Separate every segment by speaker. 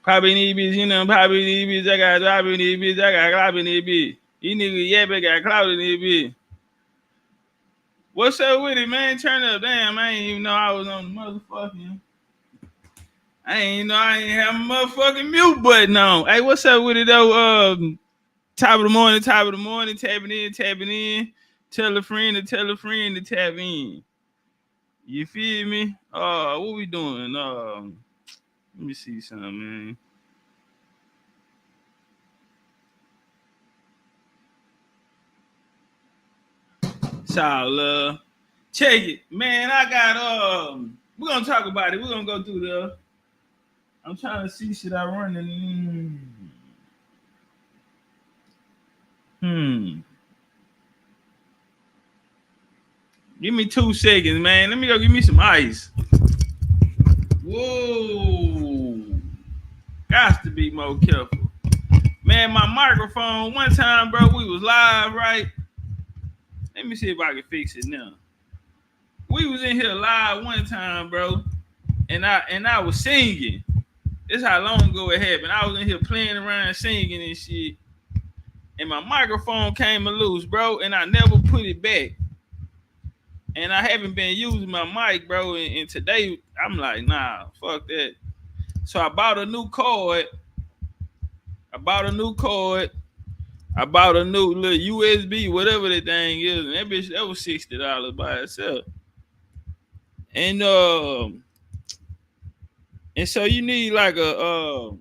Speaker 1: Probably need bitch, you know, probably need bitch, I got probably need bitch, I got clapping need bitch. You nigga yapping got clout in need bitch. What's up with it, man? Turn up. Damn, I ain't even know I was on the motherfucking. I ain't know I ain't have a motherfucking mute button on. Hey, what's up with it though? Top of the morning, tapping in, tapping in. Tell a friend to tell a friend to tap in. You feel me? What we doing? Let me see something, man. Child love. Check it. Man, I got we're gonna talk about it. We're gonna go through the I'm trying to see shit I running. Hmm. Give me 2 seconds, man. Let me go give me some ice. Whoa. Got to be more careful. Man, my microphone, one time, bro, we was live, right? Let me see if I can fix it now. We was in here live one time, bro, and I was singing. This how long ago it happened. I was in here playing around singing and shit. And my microphone came loose, bro, and I never put it back. And I haven't been using my mic, bro. And today I'm like, nah, fuck that. So I bought a new cord. I bought a new cord. I bought a new little USB, whatever that thing is, and that bitch that was $60 by itself. And and so you need like a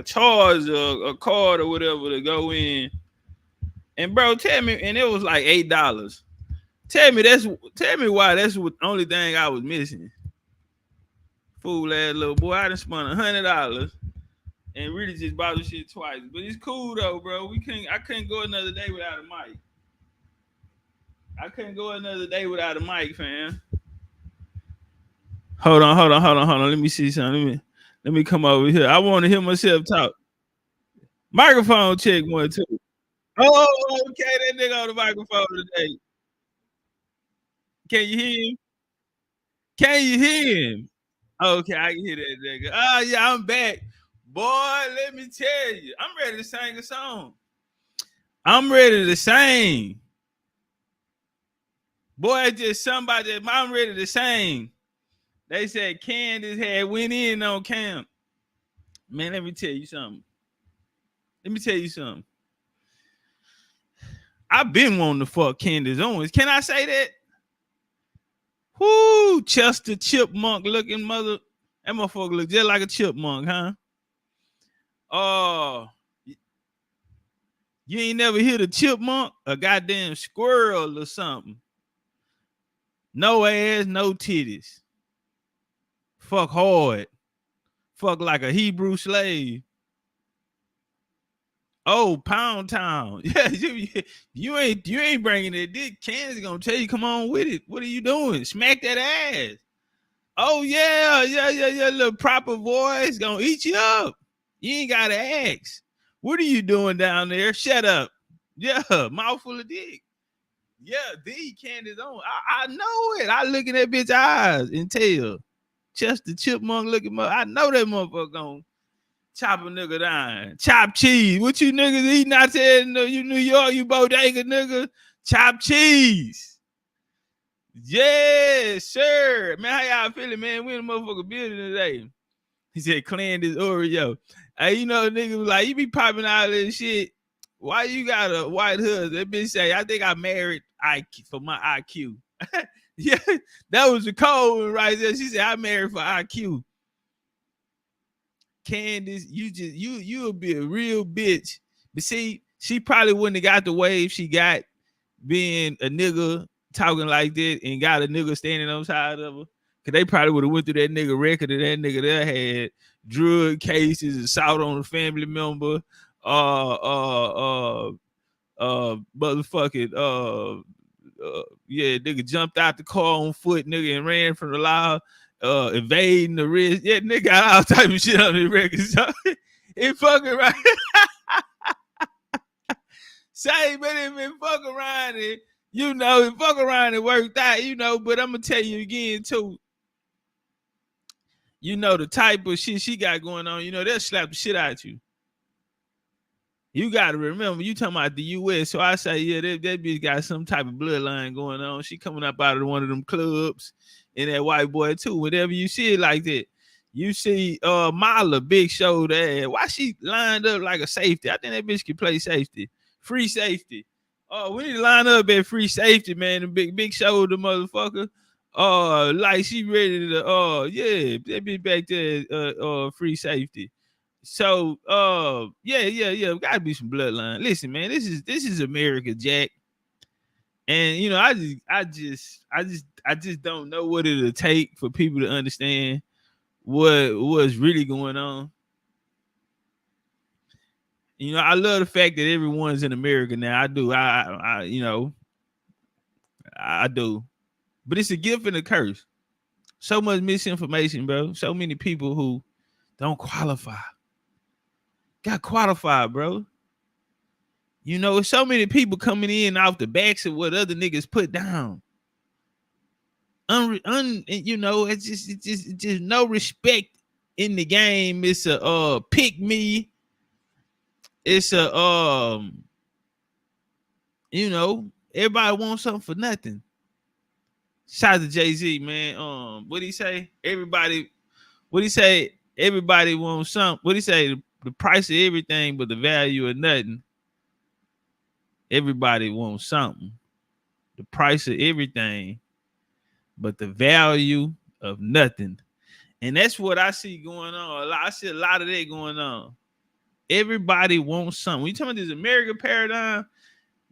Speaker 1: charge or a card or whatever to go in. And bro, tell me, and it was like $8. Tell me why that's the only thing I was missing. Fool ass little boy, I done spent $100 and really just bought the shit twice. But it's cool though, bro. I couldn't go another day without a mic. I couldn't go another day without a mic, fam. Hold on. Let me see something. Let me come over here. I want to hear myself talk. Microphone check 1 2. Oh, okay, that nigga on the microphone today. Can you hear him? Can you hear him? Okay, I can hear that nigga. Oh yeah, I'm back. Boy, let me tell you, I'm ready to sing a song. I'm ready to sing. Boy, just somebody that I'm ready to sing. They said Candace had went in on camp. Man, let me tell you something. Let me tell you something. I've been wanting to fuck Candace Owens. Can I say that? Whoo, Chester chipmunk looking mother. That motherfucker look just like a chipmunk, huh? Oh, you ain't never hit a chipmunk? A goddamn squirrel or something. No ass, no titties. Fuck hard. Fuck like a Hebrew slave. Oh, Pound Town. Yeah, you ain't bringing it. Dick Candace gonna tell you, come on with it. What are you doing? Smack that ass. Oh yeah. Little proper voice gonna eat you up. You ain't gotta ask. What are you doing down there? Shut up. Yeah, mouthful of dick. Yeah, the Candace on. I know it. I look in that bitch eyes and tell. Chester Chipmunk looking mother. I know that motherfucker gonna chop a nigga down. Chop cheese. What you niggas eating out there in you New York, you bodega nigga? Chop cheese. Yes, sir. Man, how y'all feeling, man? We in the motherfucker building today. He said, clean this Oreo. Hey, you know, nigga was like, you be popping all this shit. Why you got a white hood? That bitch say, I think I married IQ for my IQ. Yeah, that was the code right there. She said, I married for IQ. Candace, you'll be a real bitch. But see, she probably wouldn't have got the wave she got being a nigga talking like that and got a nigga standing on side of her. Cause they probably would have went through that nigga record and that nigga there had drug cases, assault on a family member, motherfucking yeah, nigga jumped out the car on foot, nigga, and ran from the law, evading the risk. Yeah, nigga got all type of shit on his record. So it fucking right. Say, but if it fuck around and it fuck around and worked out, but I'm gonna tell you again too. you know, the type of shit she got going on, you know, they'll slap the shit out you. You got to remember, you talking about the U.S. So I say, yeah, that bitch got some type of bloodline going on. She coming up out of one of them clubs, and that white boy too. Whenever you see it like that, you see Mala, big shoulder ass. Why she lined up like a safety? I think that bitch can play safety, free safety. Oh, we need to line up at free safety, man. The big shoulder motherfucker. Like she ready to yeah, that bitch back there free safety. So yeah, gotta be some bloodline. Listen, man, this is America, Jack. And you know, I just don't know what it'll take for people to understand what's really going on. You know, I love the fact that everyone's in America now. I do. I you know, I do. But it's a gift and a curse. So much misinformation, bro. So many people who don't qualify. Got qualified, bro. You know, so many people coming in off the backs of what other niggas put down. You know, it's just no respect in the game. It's a pick me. It's a you know, everybody wants something for nothing. Shout out to Jay-Z, man. What he say? Everybody wants something. What he say? The price of everything, but the value of nothing. Everybody wants something. The price of everything, but the value of nothing. And that's what I see going on. I see a lot of that going on. Everybody wants something. When you talking about this American paradigm,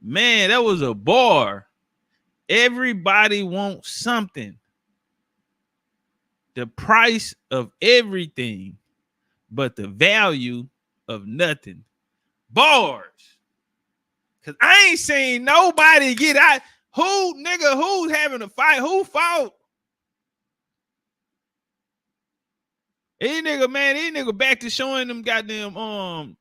Speaker 1: man, that was a bar. Everybody wants something. The price of everything, but the value of nothing. Bars. Cause I ain't seen nobody get out. Who's having a fight? Who fought? These nigga back to showing them goddamn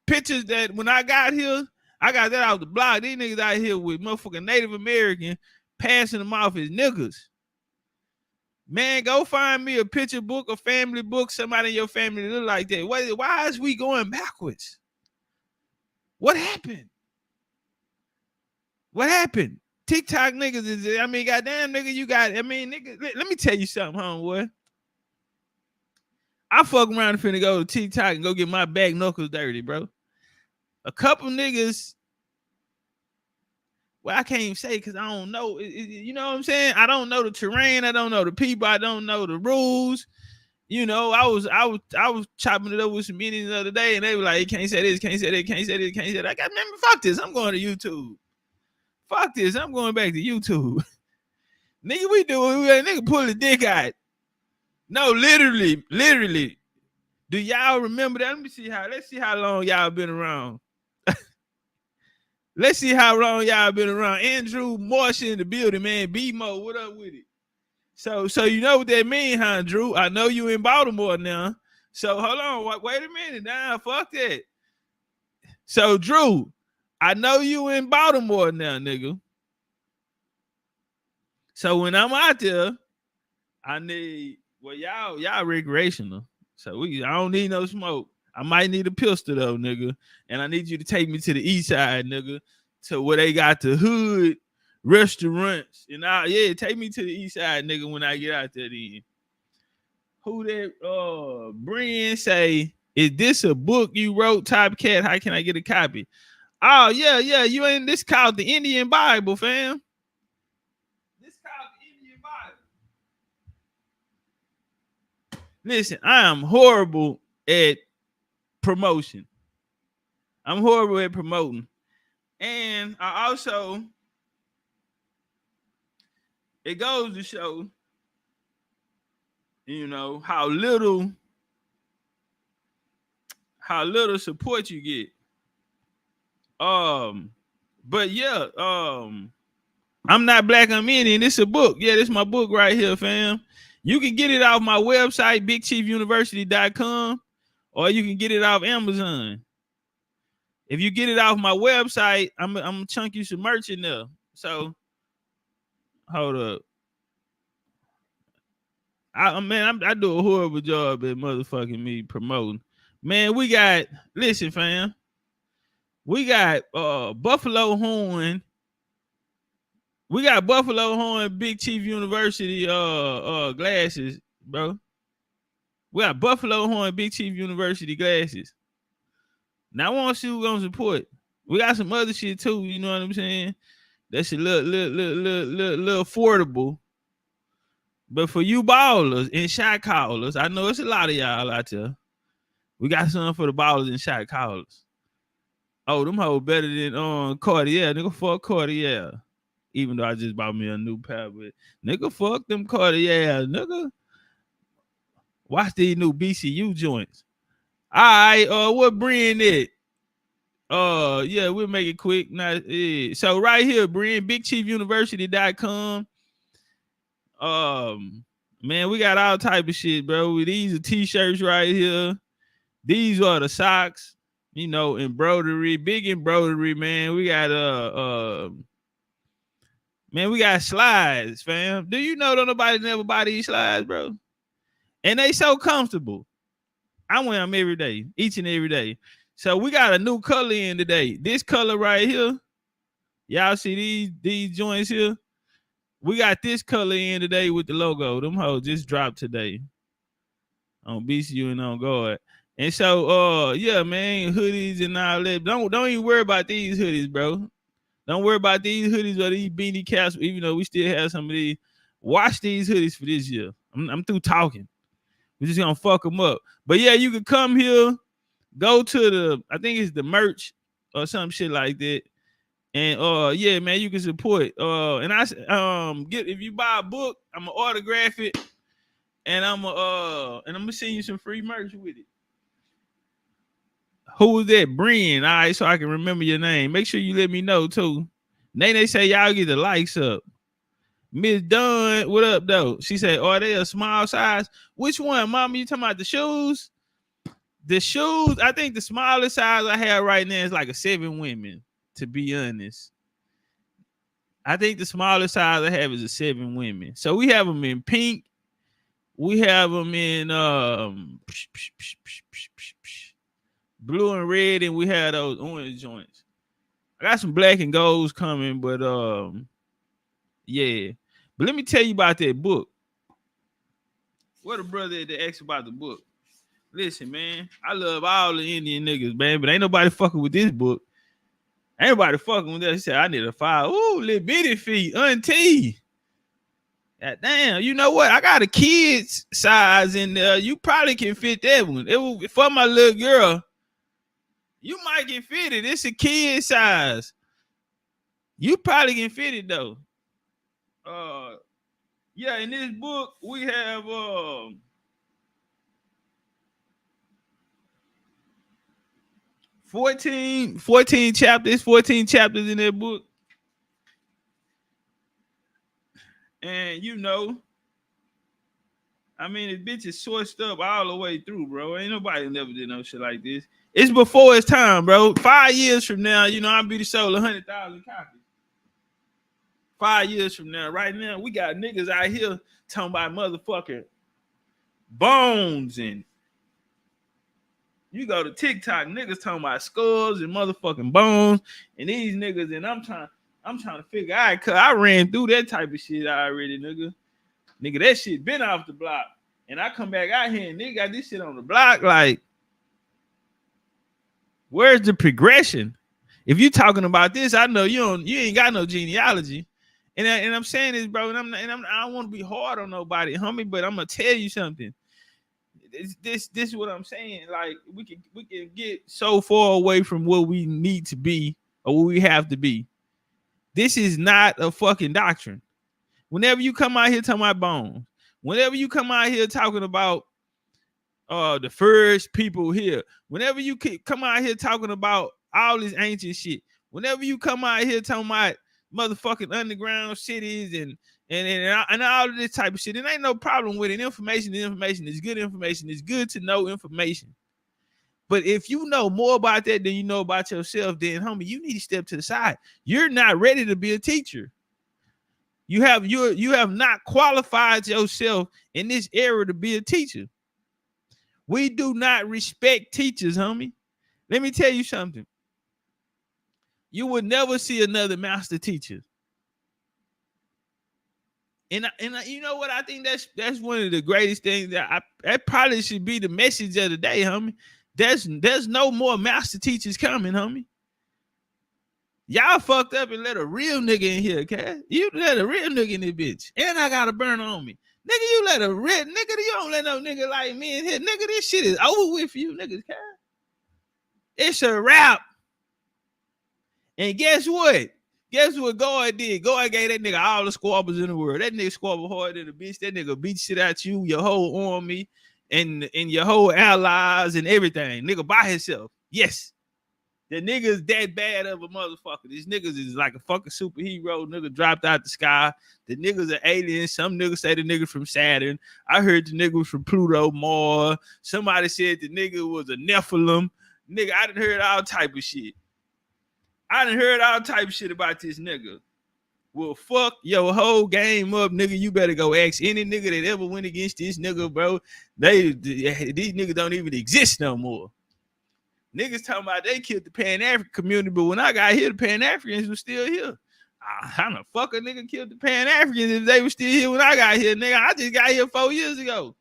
Speaker 1: pictures that when I got here, I got that off the block. These niggas out here with motherfucking Native American passing them off as niggas. Man, go find me a picture book, a family book, somebody in your family look like that. Why is we going backwards? What happened? What happened? TikTok niggas is, I mean, goddamn nigga, you got, I mean, nigga, let me tell you something, homeboy. I fuck around and finna go to TikTok and go get my back knuckles dirty, bro. A couple niggas, well, I can't even say because I don't know. You know what I'm saying? I don't know the terrain. I don't know the people. I don't know the rules. You know, I was chopping it up with some Indians the other day, and they were like, "You can't say this, can't say that, can't say this, can't say that." I got, remember, fuck this. I'm going to YouTube. Fuck this. I'm going back to YouTube. Nigga, we do it. Nigga pull the dick out. No, literally. Do y'all remember that? Let's see how long y'all been around. Let's see how long y'all been around. Andrew Marsh in the building, man. B-Mo, what up with it? So you know what that mean, huh, Drew? I know you in Baltimore now. So hold on, wait a minute. Nah, fuck that. So Drew, I know you in Baltimore now, nigga. So when I'm out there, I need, well, y'all recreational. So I don't need no smoke. I might need a pistol though, nigga. And I need you to take me to the east side, nigga, to where they got the hood restaurants. And take me to the east side, nigga, when I get out there then. Who that Brian say, is this a book you wrote, Topcat? How can I get a copy? Oh, yeah, you ain't, this called the Indian Bible, fam. This called the Indian Bible. Listen, I am horrible at promotion. I'm horrible at promoting. And I also, it goes to show, you know, how little support you get. But yeah, I'm not black, I'm Indian. This is a book. Yeah, this is my book right here, fam. You can get it off my website, bigchiefuniversity.com, or you can get it off Amazon. If you get it off my website, I'm gonna chunk you some merch in there. So hold up. I do a horrible job at motherfucking me promoting. Man, listen, fam. We got Buffalo Horn. We got Buffalo Horn Big Chief University glasses, bro. We got Buffalo Horn Big Chief University glasses. Now I want to see who's gonna support. We got some other shit too, you know what I'm saying? That's a little affordable. But for you ballers and shot callers, I know it's a lot of y'all out there. We got something for the ballers and shot callers. Oh, them hoes better than Cartier. Nigga, fuck Cartier. Even though I just bought me a new pair, but nigga, fuck them Cartier. Nigga, watch these new BCU joints. All right, what brand it? Yeah, we'll make it quick. So right here, brand BigChiefUniversity.com. Man, we got all type of shit, bro. These are t-shirts right here. These are the socks, you know, embroidery, big embroidery, man. We got man, we got slides, fam. Do you know that nobody never buy these slides, bro? And they so comfortable. I wear them every day, each and every day. So we got a new color in today. This color right here, y'all see these joints here? We got this color in today with the logo. Them hoes just dropped today on BCU and on Guard. And so, yeah, man, hoodies and all that. Don't even worry about these hoodies, bro. Don't worry about these hoodies or these beanie caps, even though we still have some of these. Watch these hoodies for this year. I'm through talking. We're just gonna fuck them up. But yeah, you can come here, go to I think it's the merch or some shit like that. And yeah, man, you can support. And if you buy a book, I'm gonna autograph it, and I'm gonna send you some free merch with it. Who was that? Brian. All right, so I can remember your name. Make sure you let me know too. They say y'all get the likes up. Miss Dunn, what up though? She said, "Are they a small size? Which one, Mama? You talking about the shoes? The shoes? I think the smallest size I have right now is like a 7 women. To be honest, I think the smallest size I have is a 7 women. So we have them in pink. We have them in blue and red, and we have those orange joints. I got some black and golds coming, but yeah. But let me tell you about that book. What a brother that asked about the book. Listen, man, I love all the Indian niggas, man, but ain't nobody fucking with this book. Ain't nobody fucking with that. He said, I need a file. Ooh, little bitty feet, auntie. God damn, you know what? I got a kid's size in there. You probably can fit that one. It was for my little girl. You might can fit it. It's a kid size. You probably can fit it though. Yeah, in this book we have 14 chapters, 14 chapters in that book. And you know, I mean, this bitch is sourced up all the way through, bro. Ain't nobody never did no shit like this. It's before its time, bro. 5 years from now, you know, I'll be sold 100,000 copies. 5 years from now, right now, we got niggas out here talking about motherfucking bones, and you go to TikTok, niggas talking about skulls and motherfucking bones, and these niggas, and I'm trying to figure out, cause I ran through that type of shit already, nigga. Nigga, that shit been off the block. And I come back out here and nigga got this shit on the block. Like, where's the progression? If you talking about this, I know you ain't got no genealogy. And I'm saying this, bro, and I don't want to be hard on nobody, homie, but I'm gonna tell you something. This is what I'm saying. Like, we can get so far away from what we need to be or what we have to be. This is not a fucking doctrine. Whenever you come out here talking about bones, whenever you come out here talking about the first people here, whenever you come out here talking about all this ancient shit, whenever you come out here talking about motherfucking underground cities and all of this type of shit, it ain't no problem with it. Information is good information. It's good to know information. But if you know more about that than you know about yourself, then homie, you need to step to the side. You're not ready to be a teacher. You have not qualified yourself in this era to be a teacher. We do not respect teachers, homie. Let me tell you something. You would never see another master teacher. And you know what? I think that's one of the greatest things that probably should be the message of the day, homie. There's no more master teachers coming, homie. Y'all fucked up and let a real nigga in here, okay? You let a real nigga in this bitch. And I got a burner on me. Nigga, you let a real nigga, you don't let no nigga like me in here. Nigga, this shit is over with you, niggas, okay? It's a wrap. And guess what? Guess what God did? God gave that nigga all the squabbles in the world. That nigga squabble harder than a bitch. That nigga beat shit out you, your whole army, and your whole allies and everything. Nigga by himself. Yes. The nigga's that bad of a motherfucker. These niggas is like a fucking superhero. Nigga dropped out the sky. The niggas are aliens. Some niggas say the nigga from Saturn. I heard the nigga was from Pluto, Mars. Somebody said the nigga was a Nephilim. Nigga, I done heard all type of shit. I done heard all type of shit about this nigga. Well, fuck your whole game up, nigga. You better go ask any nigga that ever went against this nigga, bro. These niggas don't even exist no more. Niggas talking about they killed the Pan-African community, but when I got here, the Pan-Africans were still here. How the fuck a nigga killed the Pan-Africans if they were still here when I got here, nigga? I just got here 4 years ago.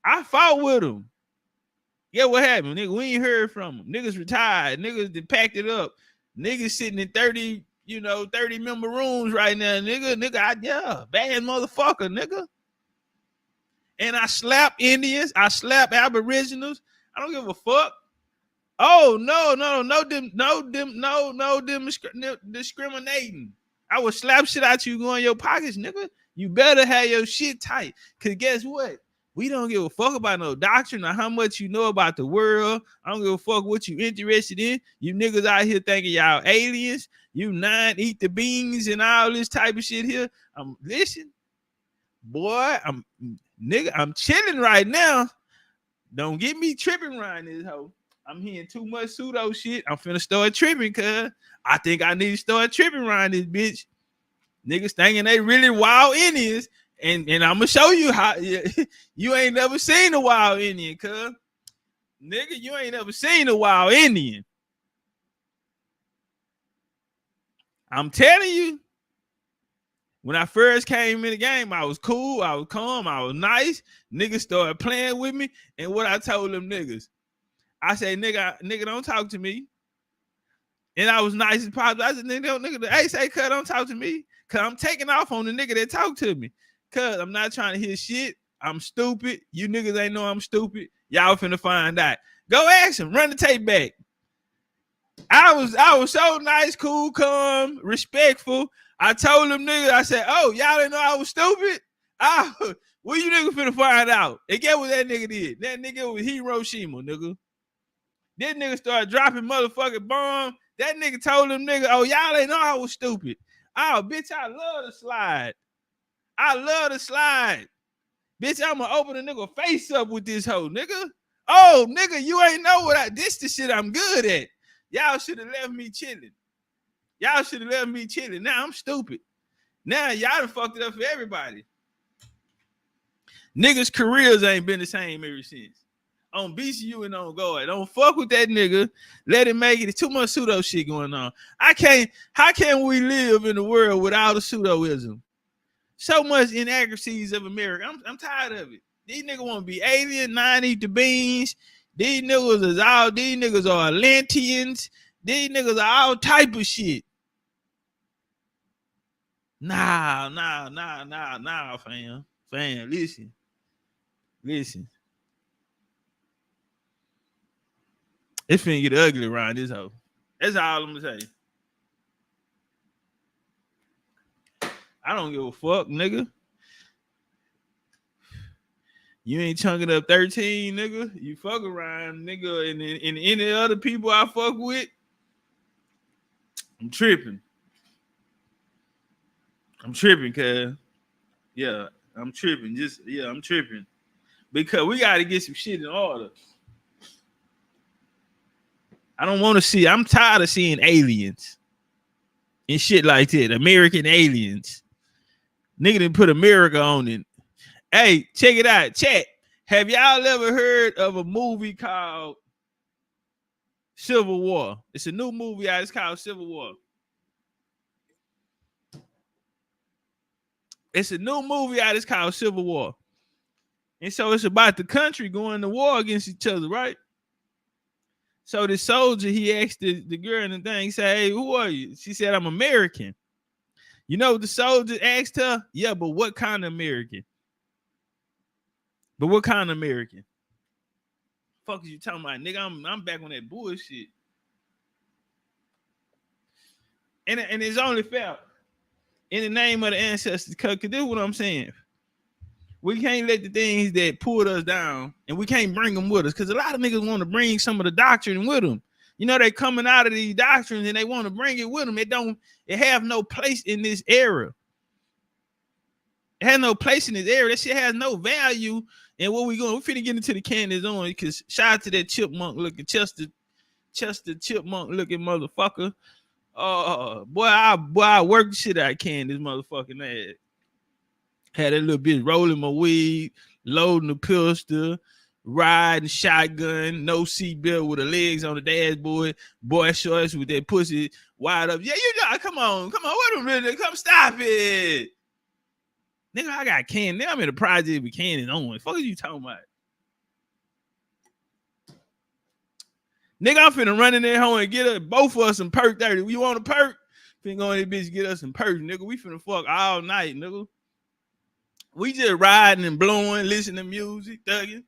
Speaker 1: I fought with them. Yeah, what happened? Nigga, we ain't heard from them. Niggas retired. Niggas that packed it up. Niggas sitting in 30 member rooms right now. Nigga, bad motherfucker, nigga. And I slap Indians. I slap Aboriginals. I don't give a fuck. Oh, no discriminating. I would slap shit out you, go in your pockets, nigga. You better have your shit tight. Cause guess what? We don't give a fuck about no doctrine or how much you know about the world. I don't give a fuck what you interested in. You niggas out here thinking y'all aliens. You eat the beans and all this type of shit here. Listen, boy, I'm chilling right now. Don't get me tripping around this hoe. I'm hearing too much pseudo shit. I'm finna start tripping, cuz I think I need to start tripping around this bitch. Niggas thinking they really wild Indians. And I'm gonna show you how you ain't never seen a wild Indian, cuz. Nigga, you ain't never seen a wild Indian. I'm telling you, when I first came in the game, I was cool, I was calm, I was nice. Niggas started playing with me. And what I told them niggas, I said, nigga, don't talk to me. And I was nice as possible. I said, nigga, hey, say, cuz, don't talk to me. Cuz I'm taking off on the nigga that talk to me. Cuz I'm not trying to hear shit. I'm stupid. You niggas ain't know I'm stupid. Y'all finna find out. Go ask him. Run the tape back. I was so nice, cool, calm, respectful. I told them niggas, I said, oh, y'all didn't know I was stupid? Well, you niggas finna find out. And guess what that nigga did? That nigga was Hiroshima, nigga. That nigga started dropping motherfucking bombs. That nigga told them nigga, oh, y'all didn't know I was stupid. Oh, bitch, I love to slide. I love to slide. Bitch, I'm gonna open a nigga face up with this hoe, nigga. Oh, nigga, you ain't know this the shit I'm good at. Y'all should have left me chilling. Y'all should have left me chilling. Now I'm stupid. Now y'all done fucked it up for everybody. Niggas' careers ain't been the same ever since. On BCU and on guard. Don't fuck with that nigga. Let him make it. There's too much pseudo shit going on. How can we live in the world without a pseudoism? So much inaccuracies of America. I'm tired of it. These niggas want to be alien, not eat the beans. These niggas are Atlanteans. These niggas are all type of shit. Nah, fam. Fam, listen. It's finna get ugly around this hoe. That's all I'm gonna say. I don't give a fuck, nigga. You ain't chunking up 13, nigga. You fuck around, nigga, and any other people I fuck with, I'm tripping. Cuz. Yeah, I'm tripping. I'm tripping. Because we got to get some shit in order. I'm tired of seeing aliens and shit like that. American aliens. Nigga didn't put America on it. Hey, check it out. Chat. Have y'all ever heard of a movie called Civil War? It's a new movie out. It's called Civil War. It's a new movie out. It's called Civil War. And so it's about the country going to war against each other, right? So the soldier, he asked the girl and the thing, he said, hey, who are you? She said, I'm American. You know what the soldier asked her? Yeah, but what kind of American? But what kind of American? Fuck is you talking about, nigga? I'm back on that bullshit. And it's only fair in the name of the ancestors, because this is what I'm saying. We can't let the things that pulled us down, and we can't bring them with us, because a lot of niggas want to bring some of the doctrine with them. You know, they coming out of these doctrines and they want to bring it with them. It have no place in this era. It has no place in this era. That shit has no value. And what we finna get into the Candace Owens, because shout out to that chipmunk looking, Chester chipmunk looking motherfucker. Boy, I worked the shit out of Candace motherfucking ass. Had that little bitch rolling my weed, loading the pistol, riding shotgun, no seatbelt with her legs on the dashboard, boy shorts with that pussy wide up. Yeah, you know, come on, wait a minute, come stop it. Nigga, I got Candace. Nigga, I'm in a project with Candace Owens. Fuck are you talking about? Nigga, I'm finna run in there home and get us both of us some perk 30. You want a perk? Finna go in this bitch get us some perk, nigga. We finna fuck all night, nigga. We just riding and blowing, listening to music, thugging.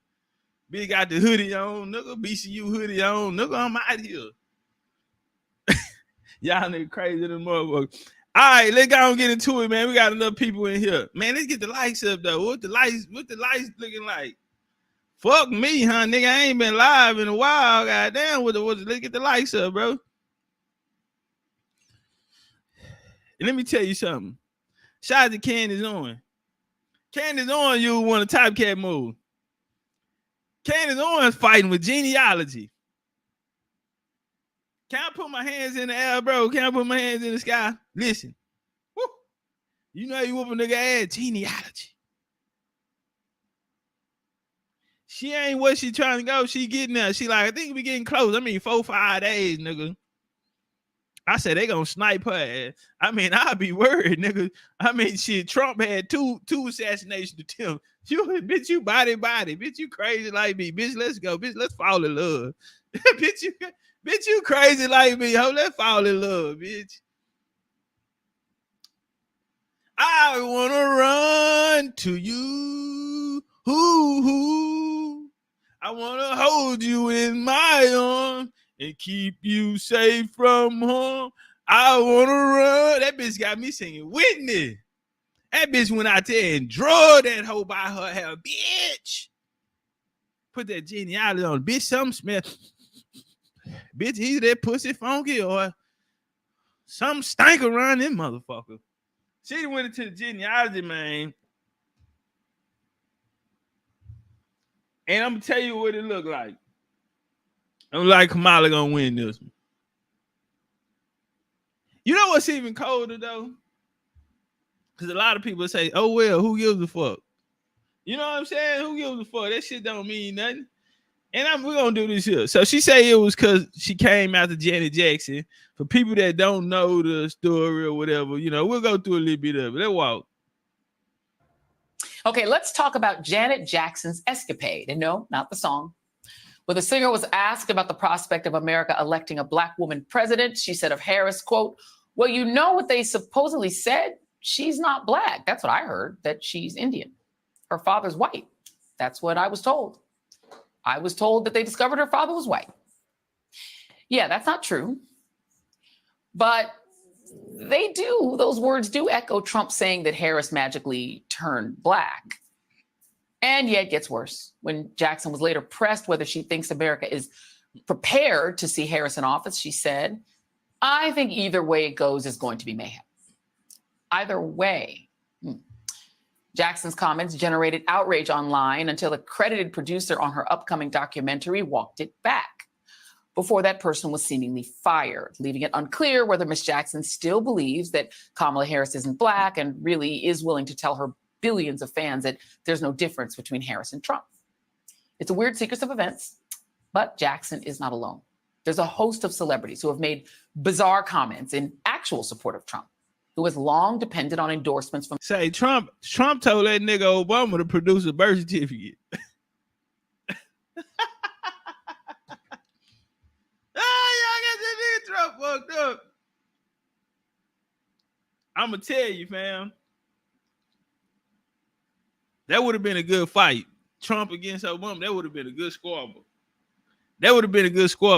Speaker 1: Bitch got the hoodie on, nigga. BCU hoodie on, nigga. I'm out here. Y'all nigga crazy than motherfucker. All right, let's go and get into it, man. We got enough people in here. Man, let's get the lights up, though. What the lights looking like? Fuck me, huh, nigga. I ain't been live in a while. Goddamn, let's get the lights up, bro. And let me tell you something. Shout out to Candace Owens. Candace Owens, you want a top cat move. Candace Owens fighting with genealogy. Can I put my hands in the air, bro? Can I put my hands in the sky? Listen. Woo. You know you whoop a nigga ass, genealogy. She ain't what she trying to go. She getting there. She like, I think we getting close. I mean, 4-5 days, nigga. I said they gonna snipe her ass. I mean, I'll be worried, nigga. I mean, shit, Trump had two assassination attempts. Bitch, you body. Bitch, you crazy like me. Bitch, let's go. Bitch, let's fall in love. Bitch, you crazy like me. Ho, let's fall in love, bitch. I wanna run to you. Ooh. I wanna hold you in my arms and keep you safe from harm. I wanna run. That bitch got me singing Whitney. That bitch went out there and draw that hoe by her hair, bitch. Put that genealogy on, bitch. Something smell. Bitch, either that pussy funky or something stank around this motherfucker. She went into the genealogy, man. And I'm gonna tell you what it looked like. I'm like Kamala gonna win this one. You know what's even colder though? Because a lot of people say, oh well, who gives a fuck? You know what I'm saying? Who gives a fuck? That shit don't mean nothing. And we're gonna do this here. So she say it was because she came after Janet Jackson. For people that don't know the story or whatever, you know, we'll go through a little bit of it. Let's walk.
Speaker 2: Okay, let's talk about Janet Jackson's escapade. And no, not the song. When the singer was asked about the prospect of America electing a Black woman president, she said of Harris, quote, well, you know what they supposedly said? She's not Black. That's what I heard, that she's Indian. Her father's white. That's what I was told. I was told that they discovered her father was white. Yeah, that's not true. But those words do echo Trump saying that Harris magically turned Black. And yet it gets worse. When Jackson was later pressed whether she thinks America is prepared to see Harris in office, she said, I think either way it goes is going to be mayhem. Either way. Jackson's comments generated outrage online until a credited producer on her upcoming documentary walked it back. before that person was seemingly fired, leaving it unclear whether Ms. Jackson still believes that Kamala Harris isn't Black and really is willing to tell her billions of fans that there's no difference between Harris and Trump. It's a weird sequence of events, but Jackson is not alone. There's a host of celebrities who have made bizarre comments in actual support of Trump, who has long depended on endorsements from...
Speaker 1: Say, Trump told that nigga Obama to produce a birth certificate. Y'all got that nigga Trump fucked up. I'm going to tell you, fam. That would have been a good fight. Trump against Obama, that would have been a good squabble.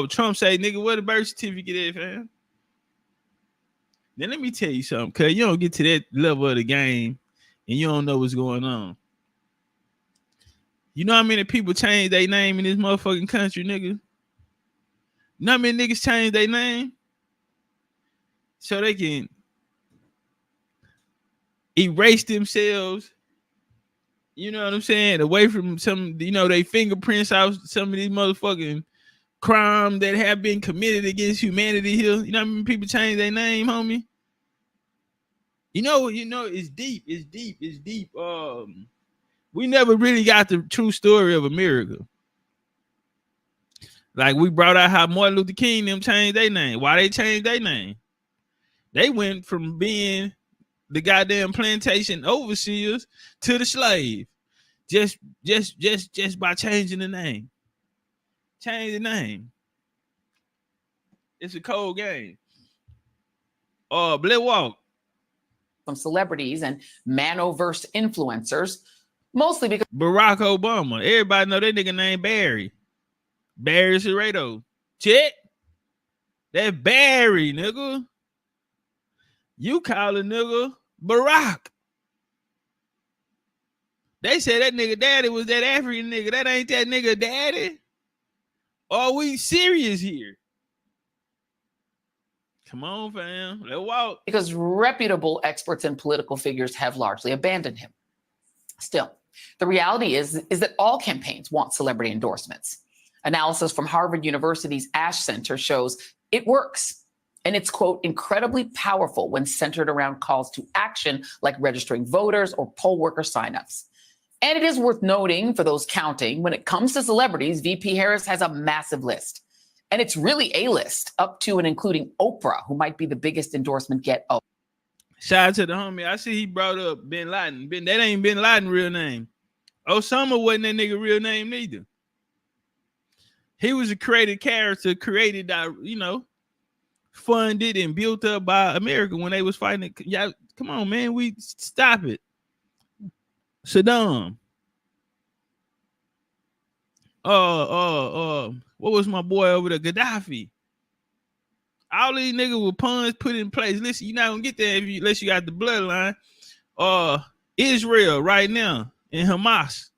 Speaker 1: Trump say, nigga, where the birth certificate is, fam? Then let me tell you something, cuz you don't get to that level of the game and you don't know what's going on. You know how many people change their name in this motherfucking country, nigga? You know how many niggas change their name? So they can erase themselves, you know what I'm saying, away from some, you know, they fingerprints out some of these motherfucking crime that have been committed against humanity here. You know how many people change their name, homie? You know, it's deep. We never really got the true story of America. Like, we brought out how Martin Luther King them changed their name. Why they changed their name? They went from being the goddamn plantation overseers to the slave. Just by changing the name. Change the name. It's a cold game. Let's walk.
Speaker 2: From celebrities and Manoverse influencers, mostly because
Speaker 1: Barack Obama. Everybody know that nigga named Barry. Barry Serrato. Check. That Barry, nigga. You call a nigga Barack. They said that nigga daddy was that African nigga. That ain't that nigga daddy. Are we serious here? Come on, fam. Let's walk.
Speaker 2: Because reputable experts and political figures have largely abandoned him. Still, the reality is that all campaigns want celebrity endorsements. Analysis from Harvard University's Ash Center shows it works. And it's, quote, incredibly powerful when centered around calls to action like registering voters or poll worker signups. And it is worth noting for those counting, when it comes to celebrities, VP Harris has a massive list. And it's really a list, up to and including Oprah, who might be the biggest endorsement get. Oh,
Speaker 1: shout out to the homie. I see he brought up Bin Laden. That ain't Bin Laden real name. Osama wasn't that nigga real name neither. He was a created character, created, you know, funded and built up by America when they was fighting. Y'all, come on, man. We stop it. Saddam. What was my boy over there? Gaddafi. All these niggas with puns put in place. Listen, you're not gonna get there unless you got the bloodline. Israel right now and Hamas.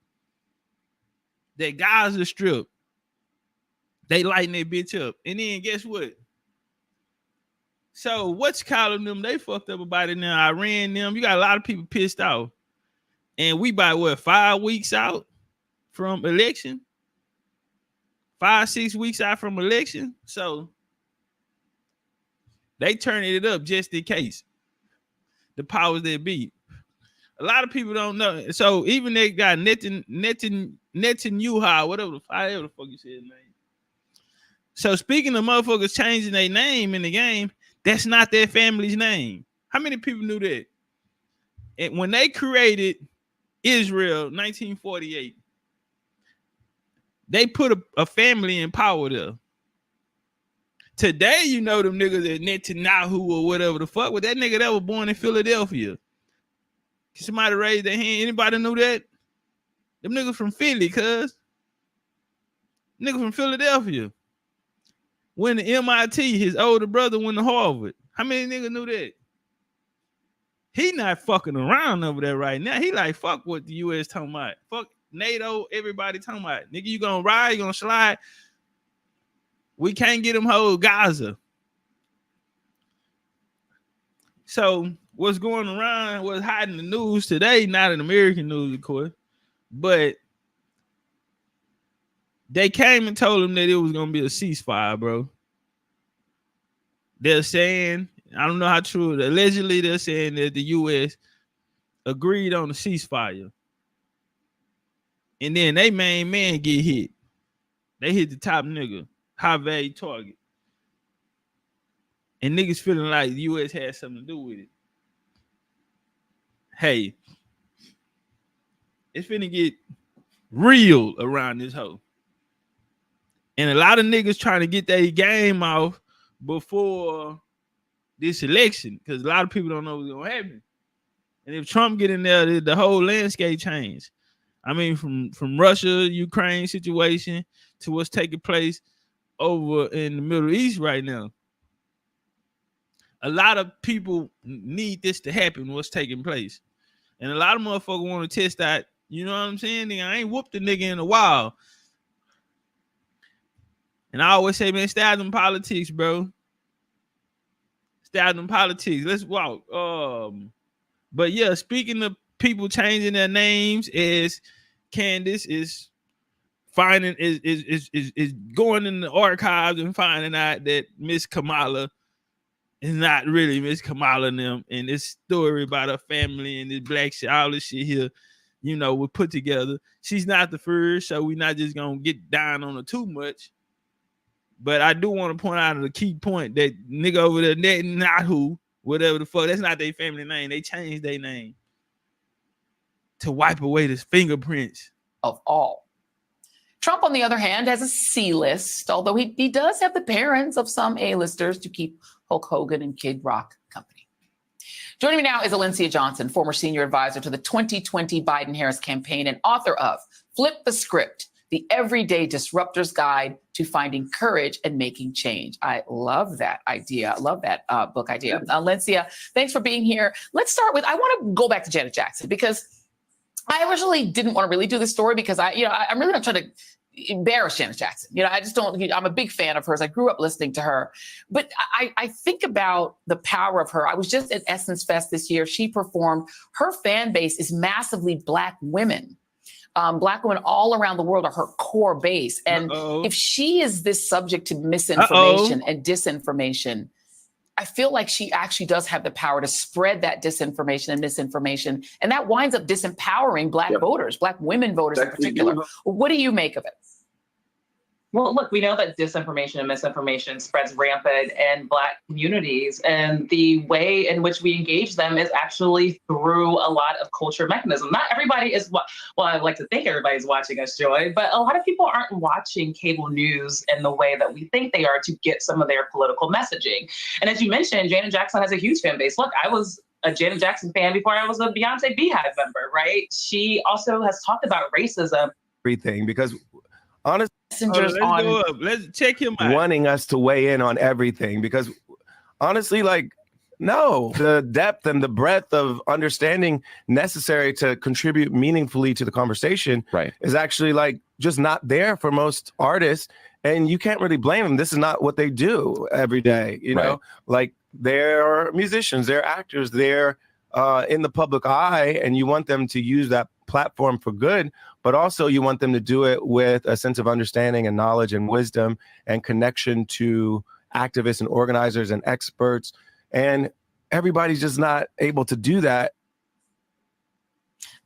Speaker 1: That Gaza Strip. They lighten that bitch up. And then guess what? So what's calling them? They fucked up about it now. Iran them. You got a lot of people pissed off. And we by what, 5 weeks out from election? 5-6 weeks out from election. So they turning it up just in case. The powers that be. A lot of people don't know. So even they got Netanyahu, whatever the fuck you said his name. So speaking of motherfuckers changing their name in the game, that's not their family's name. How many people knew that? And when they created Israel, 1948, they put a family in power there. Today, you know them niggas at Netanyahu or whatever the fuck. But that nigga that was born in Philadelphia. Can somebody raise their hand? Anybody knew that? Them niggas from Philly, cuz. Nigga from Philadelphia. Went to MIT. His older brother went to Harvard. How many niggas knew that? He not fucking around over there right now. He like, fuck what the U.S. talking about. Fuck NATO, everybody talking about. Nigga, you gonna ride, you gonna slide. We can't get them hold Gaza. So what's going around, what's hot in the news today, not in American news, of course, but They came and told him that it was gonna be a ceasefire, bro. They're saying, I don't know how true. Allegedly, they're saying that the U.S. agreed on a ceasefire, and then they main man get hit. They hit the top nigga, high value target, and niggas feeling like the U.S. had something to do with it. Hey, it's finna get real around this hoe. And a lot of niggas trying to get their game off before this election because a lot of people don't know what's gonna happen. And if Trump get in there, the whole landscape change. I mean, from Russia, Ukraine situation to what's taking place over in the Middle East right now. A lot of people need this to happen, what's taking place. And a lot of motherfuckers want to test that. You know what I'm saying? I ain't whooped a nigga in a while. And I always say, man, stay out of them politics, bro. Stay out of them politics. Let's walk. But yeah, speaking of people changing their names, is Candace is finding is going in the archives and finding out that Miss Kamala is not really Miss Kamala and them. And this story about her family and this black shit, all this shit here, you know, we put together. She's not the first, so we're not just gonna get down on her too much. But I do want to point out the key point that nigga over there, Netanyahu, whatever the fuck, that's not their family name. They changed their name to wipe away the fingerprints
Speaker 2: of all. Trump, on the other hand, has a C list, although he does have the parents of some A-listers to keep Hulk Hogan and Kid Rock company. Joining me now is Alencia Johnson, former senior advisor to the 2020 Biden-Harris campaign and author of Flip the Script, The Everyday Disruptor's Guide to Finding Courage and Making Change. I love that idea. I love that book idea. Alencia, thanks for being here. Let's start with, I want to go back to Janet Jackson because I originally didn't want to really do this story because I'm really not trying to embarrass Janet Jackson. I just don't, I'm a big fan of hers. I grew up listening to her, but I think about the power of her. I was just at Essence Fest this year. She performed. Her fan base is massively Black women. Black women all around the world are her core base. And if she is this subject to misinformation and disinformation, I feel like she actually does have the power to spread that disinformation and misinformation. And that winds up disempowering Black voters, Black women voters in particular. What do you make of it?
Speaker 3: Well, look, we know that disinformation and misinformation spreads rampant in Black communities, and the way in which we engage them is actually through a lot of culture mechanisms. Not everybody is, well, I like to think everybody's watching us, Joy, but a lot of people aren't watching cable news in the way that we think they are to get some of their political messaging. And as you mentioned, Janet Jackson has a huge fan base. Look, I was a Janet Jackson fan before I was a Beyonce Beehive member, right? She also has talked about racism.
Speaker 4: Everything, because honestly,
Speaker 1: let's check him out.
Speaker 4: Wanting us to weigh in on everything, because honestly, like, no, the depth and the breadth of understanding necessary to contribute meaningfully to the conversation is actually like just not there for most artists. And you can't really blame them. This is not what they do every day. You know, like, they're musicians, they're actors, they're in the public eye, and you want them to use that platform for good, but also you want them to do it with a sense of understanding and knowledge and wisdom and connection to activists and organizers and experts. And everybody's just not able to do that.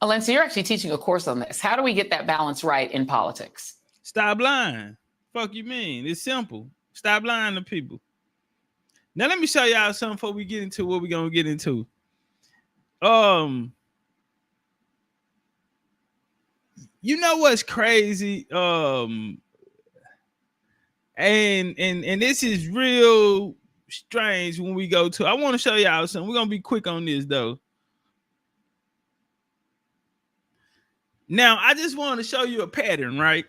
Speaker 2: Alencia, you're actually teaching a course on this. How do we get that balance right in politics?
Speaker 1: Stop lying. Fuck you mean? It's simple. Stop lying to people. Now let me show y'all something before we get into what we're gonna get into. You know what's crazy? And this is real strange when we go to. I want to show y'all something. We're gonna be quick on this though. Now, I just want to show you a pattern, right?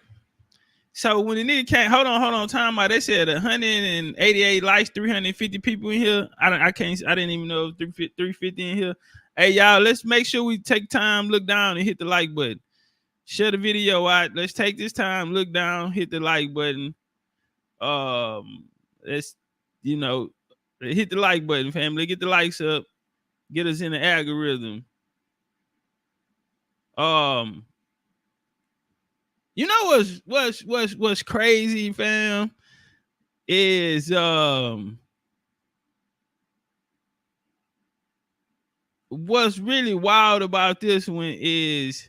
Speaker 1: So when the nigga came, hold on, time out. They said 188 likes, 350 people in here. I didn't even know it was 350 in here. Hey, y'all, let's make sure we take time, look down, and hit the like button. Share the video out. Let's take this time, look down, hit the like button. Let's, hit the like button, family. Get the likes up. Get us in the algorithm. You know what's crazy, fam? Is what's really wild about this one is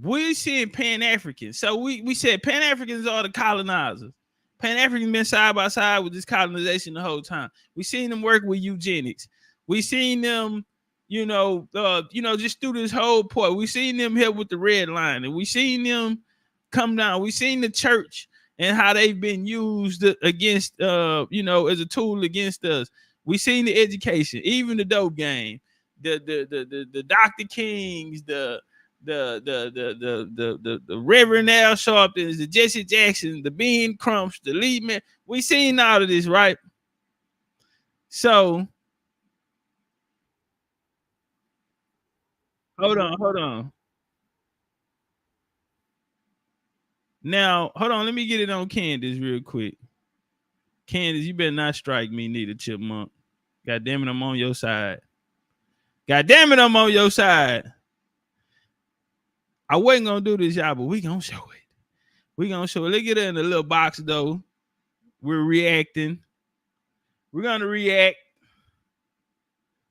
Speaker 1: we see Pan-Africans. So we said Pan-Africans are the colonizers. Pan-Africans been side by side with this colonization the whole time. We seen them work with eugenics. We seen them, just through this whole point. We seen them here with the red line, and we seen them come down. We seen the church and how they've been used against, as a tool against us. We seen the education, even the dope game, the Dr. Kings, the Reverend Al Sharptons, the Jesse Jackson, the Bean Crumps, the Lee Man. We seen all of this, right? So hold on. Now, hold on. Let me get it on Candace real quick. Candace, you better not strike me, neither, chipmunk. God damn it, I'm on your side. God damn it, I'm on your side. I wasn't gonna do this, y'all, but we gonna show it. Let's get it in the little box, though. We're reacting. We're gonna react.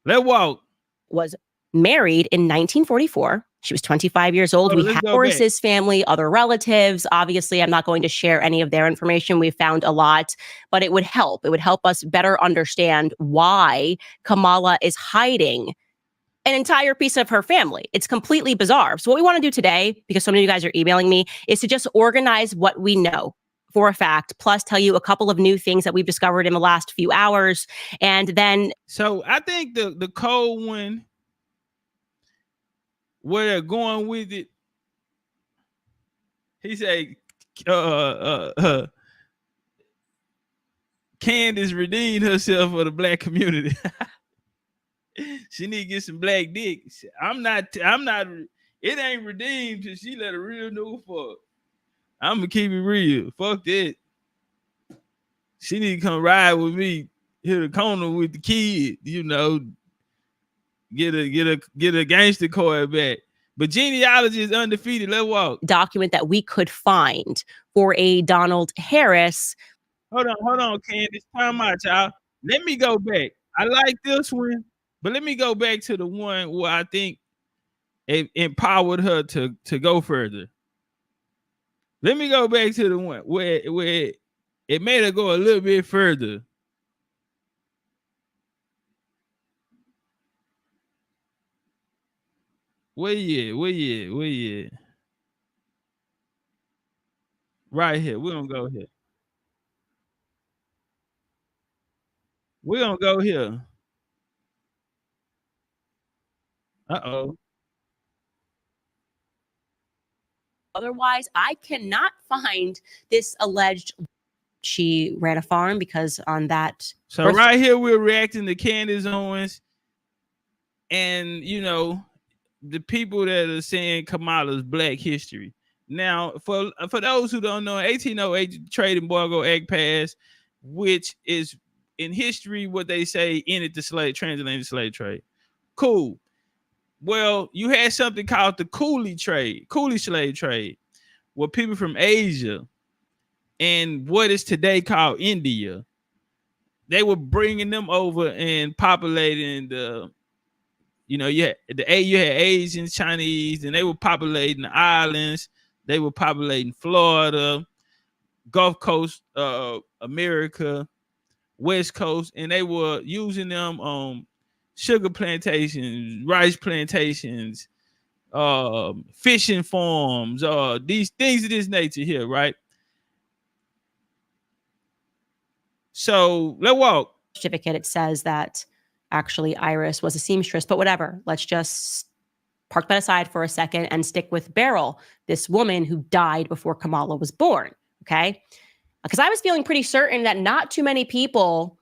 Speaker 1: Let's walk.
Speaker 5: Was married in 1944. She was 25 years old. We have Horace's family, other relatives. Obviously, I'm not going to share any of their information. We found a lot, but it would help. It would help us better understand why Kamala is hiding an entire piece of her family. It's completely bizarre. So what we want to do today, because so many of you guys are emailing me, is to just organize what we know for a fact, plus tell you a couple of new things that we've discovered in the last few hours. And then...
Speaker 1: So I think the cold one, where they're going with it, he said, Candace redeemed herself for the black community. She need to get some black dick. I'm not, it ain't redeemed till she let a real nigga fuck. I'm gonna keep it real. Fuck that. She need to come ride with me, hit the corner with the kid, get a gangster card back. But genealogy is undefeated. Let's walk.
Speaker 5: Document that we could find for a Donald Harris.
Speaker 1: Hold on, Candace. Time out, y'all. Let me go back. I like this one, but let me go back to the one where I think it empowered her to go further. Let me go back to the one where it made her go a little bit further. Where you at? Right here. We're gonna go here. Uh-oh.
Speaker 5: Otherwise, I cannot find this alleged... She ran a farm because on that...
Speaker 1: So right here, we're reacting to Candace Owens and, the people that are saying Kamala's Black history. Now, for those who don't know, 1808 Trade Embargo Act passed, which is in history what they say ended the transatlantic slave trade. Cool. Well, you had something called the coolie slave trade, where people from Asia and what is today called India, they were bringing them over and populating you had Asians, Chinese, and they were populating the islands. They were populating Florida, Gulf Coast, America, West Coast, and they were using them on sugar plantations, rice plantations, fishing farms, these things of this nature here, right? So let's walk.
Speaker 5: Certificate, it says that actually Iris was a seamstress, but whatever. Let's just park that aside for a second and stick with Beryl, this woman who died before Kamala was born, okay? Because I was feeling pretty certain that not too many people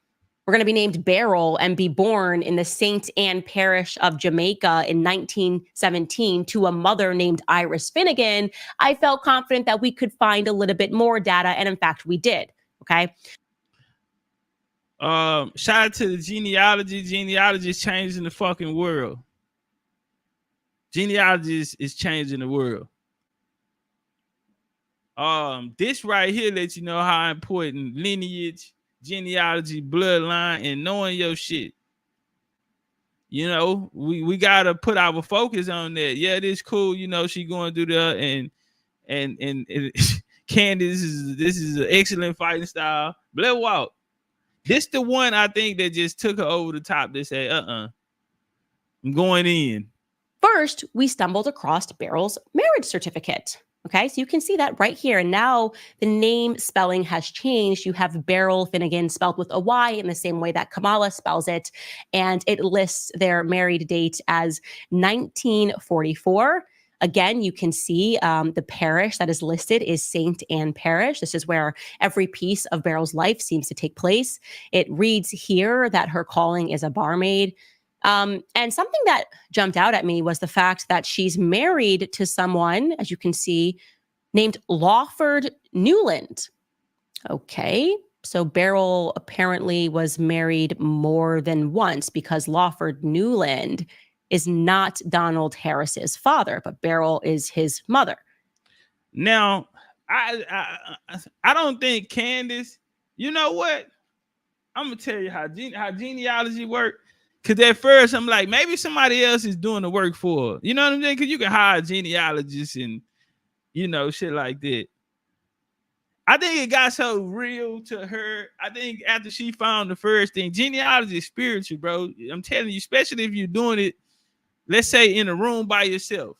Speaker 5: were going to be named Beryl and be born in the St. Anne Parish of Jamaica in 1917 to a mother named Iris Finnegan. I felt confident that we could find a little bit more data, and in fact, we did, okay?
Speaker 1: Shout out to the genealogy. Genealogy is changing the fucking world. Genealogy is changing the world. This right here lets you know how important lineage, genealogy, bloodline, and knowing your shit. You know, we gotta put our focus on that. Yeah, it is cool. You know, she going through there, and Candace this is an excellent fighting style. Blair Walk. This the one I think that just took her over the top. They say, I'm going in.
Speaker 5: First, we stumbled across Beryl's marriage certificate. Okay, so you can see that right here. And now the name spelling has changed. You have Beryl Finnegan spelled with a Y in the same way that Kamala spells it. And it lists their married date as 1944. Again, you can see the parish that is listed is St. Anne Parish. This is where every piece of Beryl's life seems to take place. It reads here that her calling is a barmaid. And something that jumped out at me was the fact that she's married to someone, as you can see, named Lawford Newland. Okay, so Beryl apparently was married more than once because Lawford Newland is not Donald Harris's father, but Beryl is his mother.
Speaker 1: Now, I don't think Candace, you know what? I'm going to tell you how genealogy works. Because at first, I'm like, maybe somebody else is doing the work for her. You know what I'm saying? Because you can hire genealogists and, you know, shit like that. I think it got so real to her. I think after she found the first thing, genealogy is spiritual, bro. I'm telling you, especially if you're doing it, let's say in a room by yourself.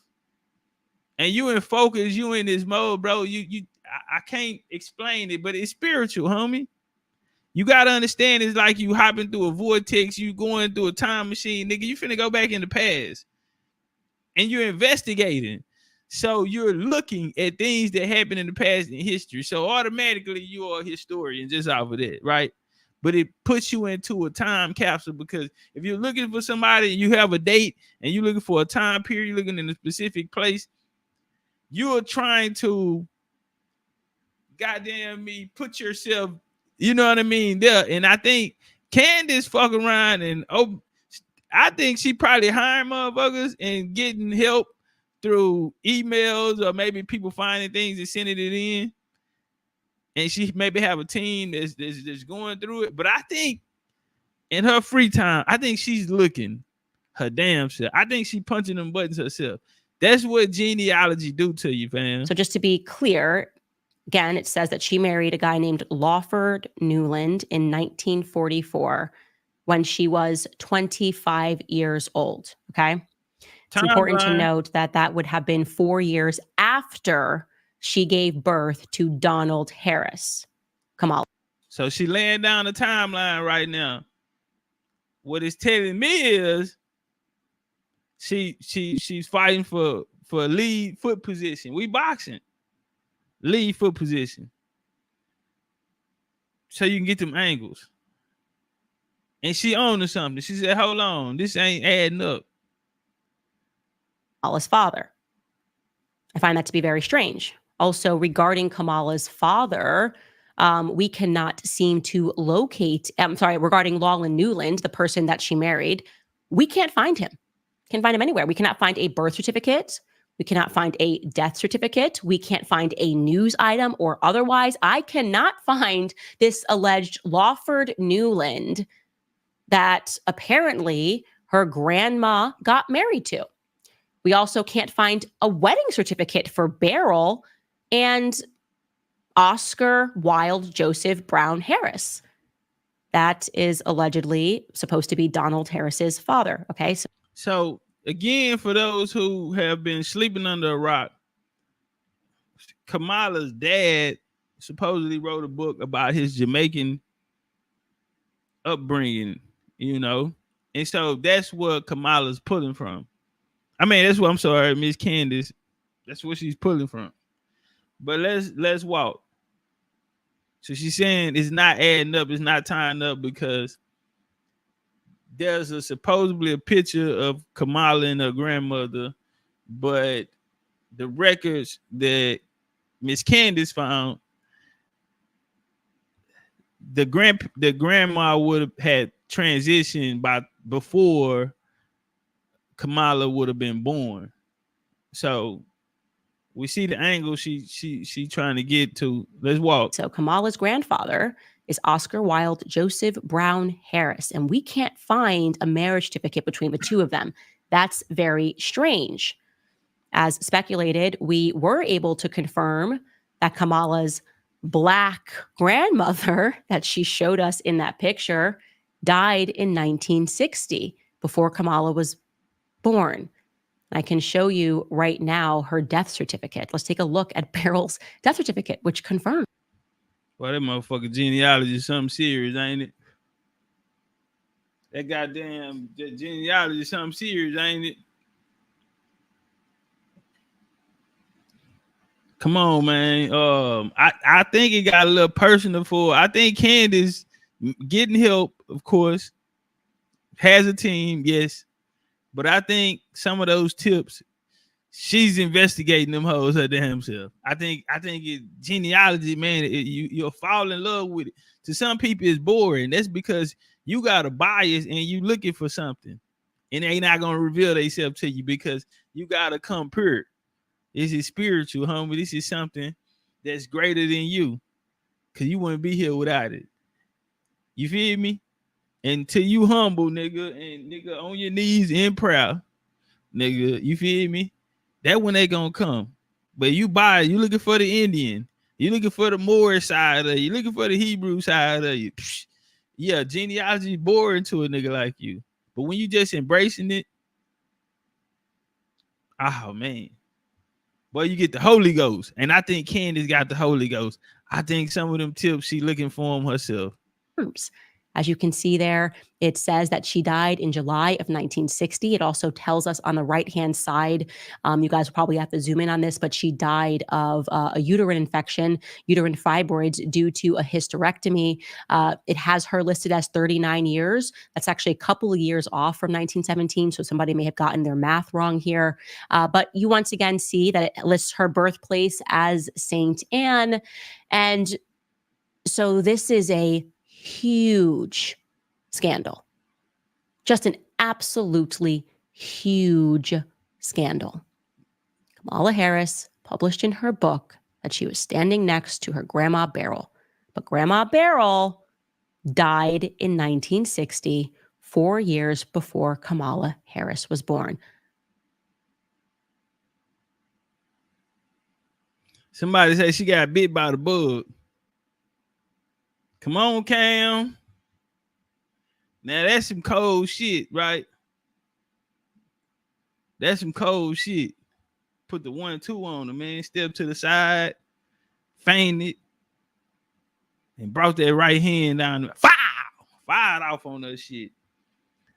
Speaker 1: And you in focus, you in this mode, bro. I can't explain it, but it's spiritual, homie. You got to understand it's like you hopping through a vortex, you going through a time machine, nigga. You finna go back in the past. And you're investigating. So you're looking at things that happened in the past in history. So automatically you are a historian just off of that, right? But it puts you into a time capsule because if you're looking for somebody and you have a date and you're looking for a time period, you're looking in a specific place, you're trying to, goddamn me, put yourself, you know what I mean, there. And I think Candace fuck around and I think she probably hiring motherfuckers and getting help through emails or maybe people finding things and sending it in. And she maybe have a team that's going through it. But I think in her free time, I think she's looking her damn self. I think she punching them buttons herself. That's what genealogy do to you, fam.
Speaker 5: So just to be clear, again, it says that she married a guy named Lawford Newland in 1944 when she was 25 years old. Okay. It's important to note that that would have been 4 years after she gave birth to Donald Harris. Kamala.
Speaker 1: So she laying down the timeline right now. What it's telling me is she's fighting for lead foot position. We boxing. Lead foot position. So you can get them angles. And she owning something. She said, hold on, this ain't adding up.
Speaker 5: Kamala's father. I find that to be very strange. Also, regarding Kamala's father, we cannot seem to locate, regarding Lawland Newland, the person that she married, we can't find him. Can't find him anywhere. We cannot find a birth certificate. We cannot find a death certificate. We can't find a news item or otherwise. I cannot find this alleged Lawford Newland that apparently her grandma got married to. We also can't find a wedding certificate for Beryl and Oscar Wilde Joseph Brown Harris. That is allegedly supposed to be Donald Harris's father. Okay.
Speaker 1: So again, for those who have been sleeping under a rock, Kamala's dad supposedly wrote a book about his Jamaican upbringing, you know, and so that's what Kamala's pulling from. I mean, that's what I'm sorry, Miss Candace. That's what she's pulling from. But let's walk. So she's saying it's not adding up, it's not tying up because there's supposedly a picture of Kamala and her grandmother, but the records that Miss Candace found, the grandma would have had transitioned before Kamala would have been born. So We see the angle she trying to get to. Let's walk.
Speaker 5: So Kamala's grandfather is Oscar Wilde Joseph Brown Harris, and we can't find a marriage certificate between the two of them. That's very strange. As speculated, we were able to confirm that Kamala's Black grandmother that she showed us in that picture died in 1960, before Kamala was born. I can show you right now her death certificate. Let's take a look at Beryl's death certificate, which confirms.
Speaker 1: Well, that motherfucker genealogy is something serious, ain't it? That goddamn genealogy is something serious, ain't it? Come on, man. I think it got a little personal for. I think Candace getting help, of course, has a team, yes. But I think some of those tips, she's investigating them hoes her damn self. I think it genealogy, man. You'll fall in love with it. To some people, it's boring. That's because you got a bias and you looking for something, and they not gonna reveal themselves to you because you gotta come pure. This is spiritual, homie. This is something that's greater than you, because you wouldn't be here without it. You feel me? Until you humble, nigga, and nigga on your knees and proud, nigga, you feel me? That when they gonna come. But you looking for the Indian, you looking for the Moorish side of you, looking for the Hebrew side of you. Psh, yeah, genealogy is boring to a nigga like you. But when you just embracing it, oh man. Boy, you get the Holy Ghost. And I think Candace got the Holy Ghost. I think some of them tips, she looking for them herself.
Speaker 5: As you can see there, it says that she died in July of 1960. It also tells us on the right-hand side, you guys will probably have to zoom in on this, but she died of a uterine infection, uterine fibroids due to a hysterectomy. It has her listed as 39 years. That's actually a couple of years off from 1917, so somebody may have gotten their math wrong here. But you once again see that it lists her birthplace as Saint Anne. And so this is a huge scandal. Just an absolutely huge scandal. Kamala Harris published in her book that she was standing next to her Grandma Beryl. But Grandma Beryl died in 1960, 4 years before Kamala Harris was born.
Speaker 1: Somebody say she got bit by the bug. Come on, Cam. Now that's some cold shit, right? That's some cold shit. Put the 1-2 on her, man. Step to the side, feinted, and brought that right hand down. Fired off on that shit.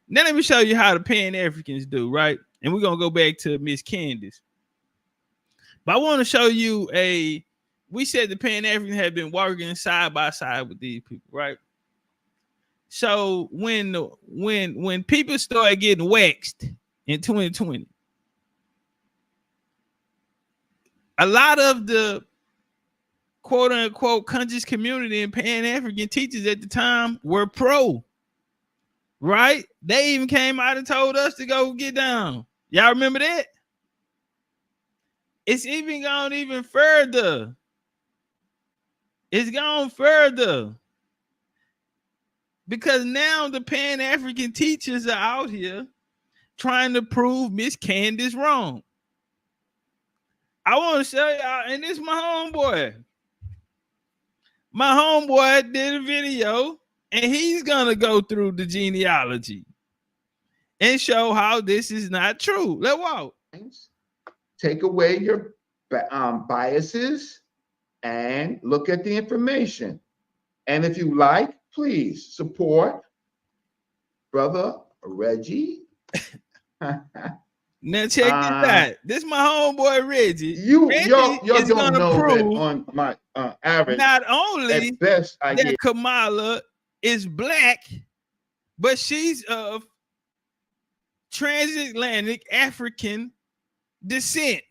Speaker 1: Now let me show you how the Pan-Africans do, right? And we're gonna go back to Miss Candace. But I want to show you we said the Pan-Africans have been working side by side with these people, right? So when people started getting waxed in 2020, a lot of the quote unquote conscious community and Pan-African teachers at the time were pro, right? They even came out and told us to go get down. Y'all remember that? It's even gone even further. It's gone further. Because now the Pan-African teachers are out here trying to prove Miss Candace wrong. I want to show y'all, and this is my homeboy. My homeboy did a video, and he's going to go through the genealogy and show how this is not true. Let's walk.
Speaker 6: Take away your biases and look at the information. And if you like, please support Brother Reggie.
Speaker 1: Now check this out. This is my homeboy Reggie.
Speaker 6: Y'all don't know that on my average.
Speaker 1: Not only
Speaker 6: at best,
Speaker 1: that Kamala is black, but she's of transatlantic African descent.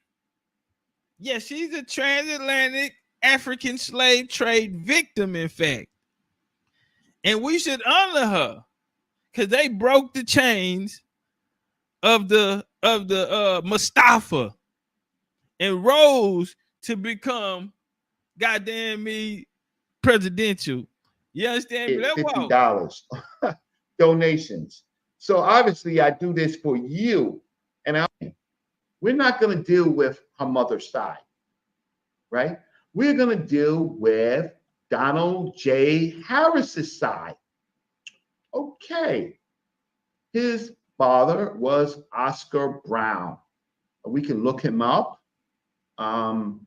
Speaker 1: Yes, she's a transatlantic African slave trade victim, in fact. And we should honor her because they broke the chains of the Mustafa and rose to become goddamn me presidential. You understand me? Let's walk.
Speaker 6: $50 donations. So obviously I do this for you. And we're not going to deal with her mother's side, right? We're going to deal with Donald J. Harris's side. Okay. His father was Oscar Brown. We can look him up. Oscar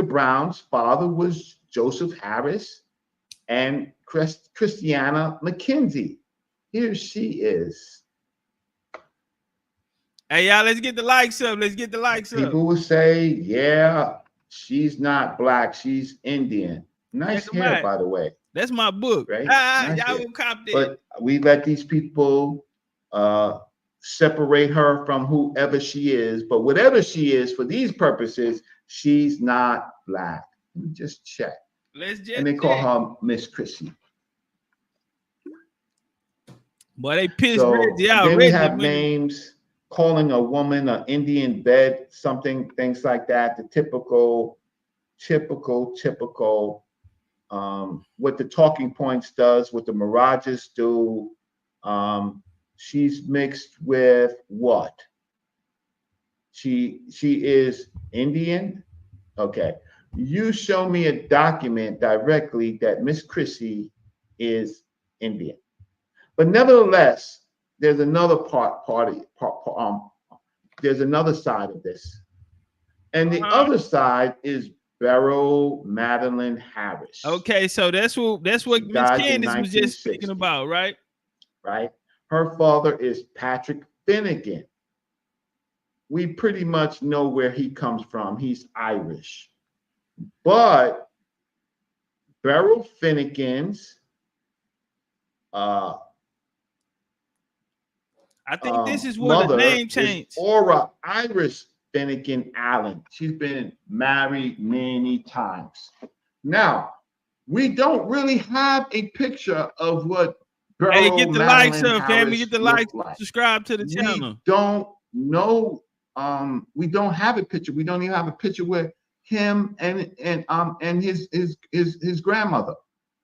Speaker 6: Brown's father was Joseph Harris and Christiana McKenzie. Here she is.
Speaker 1: Hey, y'all, let's get the likes up. Let's get the likes up.
Speaker 6: People will say, yeah, she's not black. She's Indian. Nice hair, by the way.
Speaker 1: That's my book.
Speaker 6: Right?
Speaker 1: Y'all will cop that.
Speaker 6: But we let these people separate her from whoever she is. But whatever she is, for these purposes, she's not black. Let me just check. And they call her Miss Chrissy.
Speaker 1: Boy, they pissed Reggie out.
Speaker 6: Then we have names calling a woman an Indian bed, something, things like that. The typical, what the Talking Points does, what the Mirages do. She's mixed with what? She is Indian. Okay. You show me a document directly that Miss Chrissy is Indian. But nevertheless, there's another there's another side of this. And the other side is Beryl Madeline Harris.
Speaker 1: Okay, so that's what Miss Candace was just speaking about, right?
Speaker 6: Right. Her father is Patrick Finnegan. We pretty much know where he comes from. He's Irish. But Beryl Finnegan's
Speaker 1: I think this is where the name changed.
Speaker 6: Aura Iris Finnegan Allen. She's been married many times. Now, we don't really have a picture of what Beryl
Speaker 1: Hey, get the
Speaker 6: Madeline
Speaker 1: likes up, family. Get the likes.
Speaker 6: like.
Speaker 1: Subscribe to the channel.
Speaker 6: We don't know. We don't have a picture. We don't even have a picture with him and his grandmother,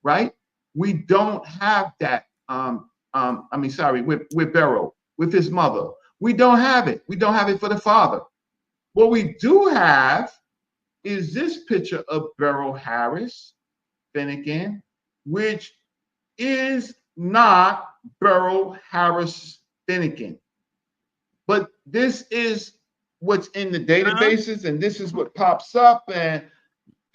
Speaker 6: right? We don't have that. With Beryl, with his mother. We don't have it. We don't have it for the father. What we do have is this picture of Beryl Harris Finnegan, which is not Beryl Harris Finnegan. But this is what's in the databases, and this is what pops up, and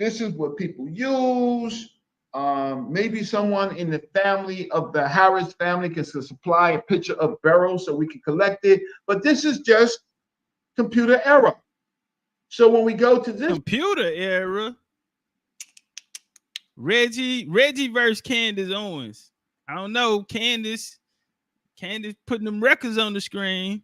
Speaker 6: this is what people use. Maybe someone in the family of the Harris family can supply a picture of Beryl so we can collect it. But this is just computer error. So when we go to this
Speaker 1: computer error, Reggie versus Candace Owens. I don't know, Candace putting them records on the screen.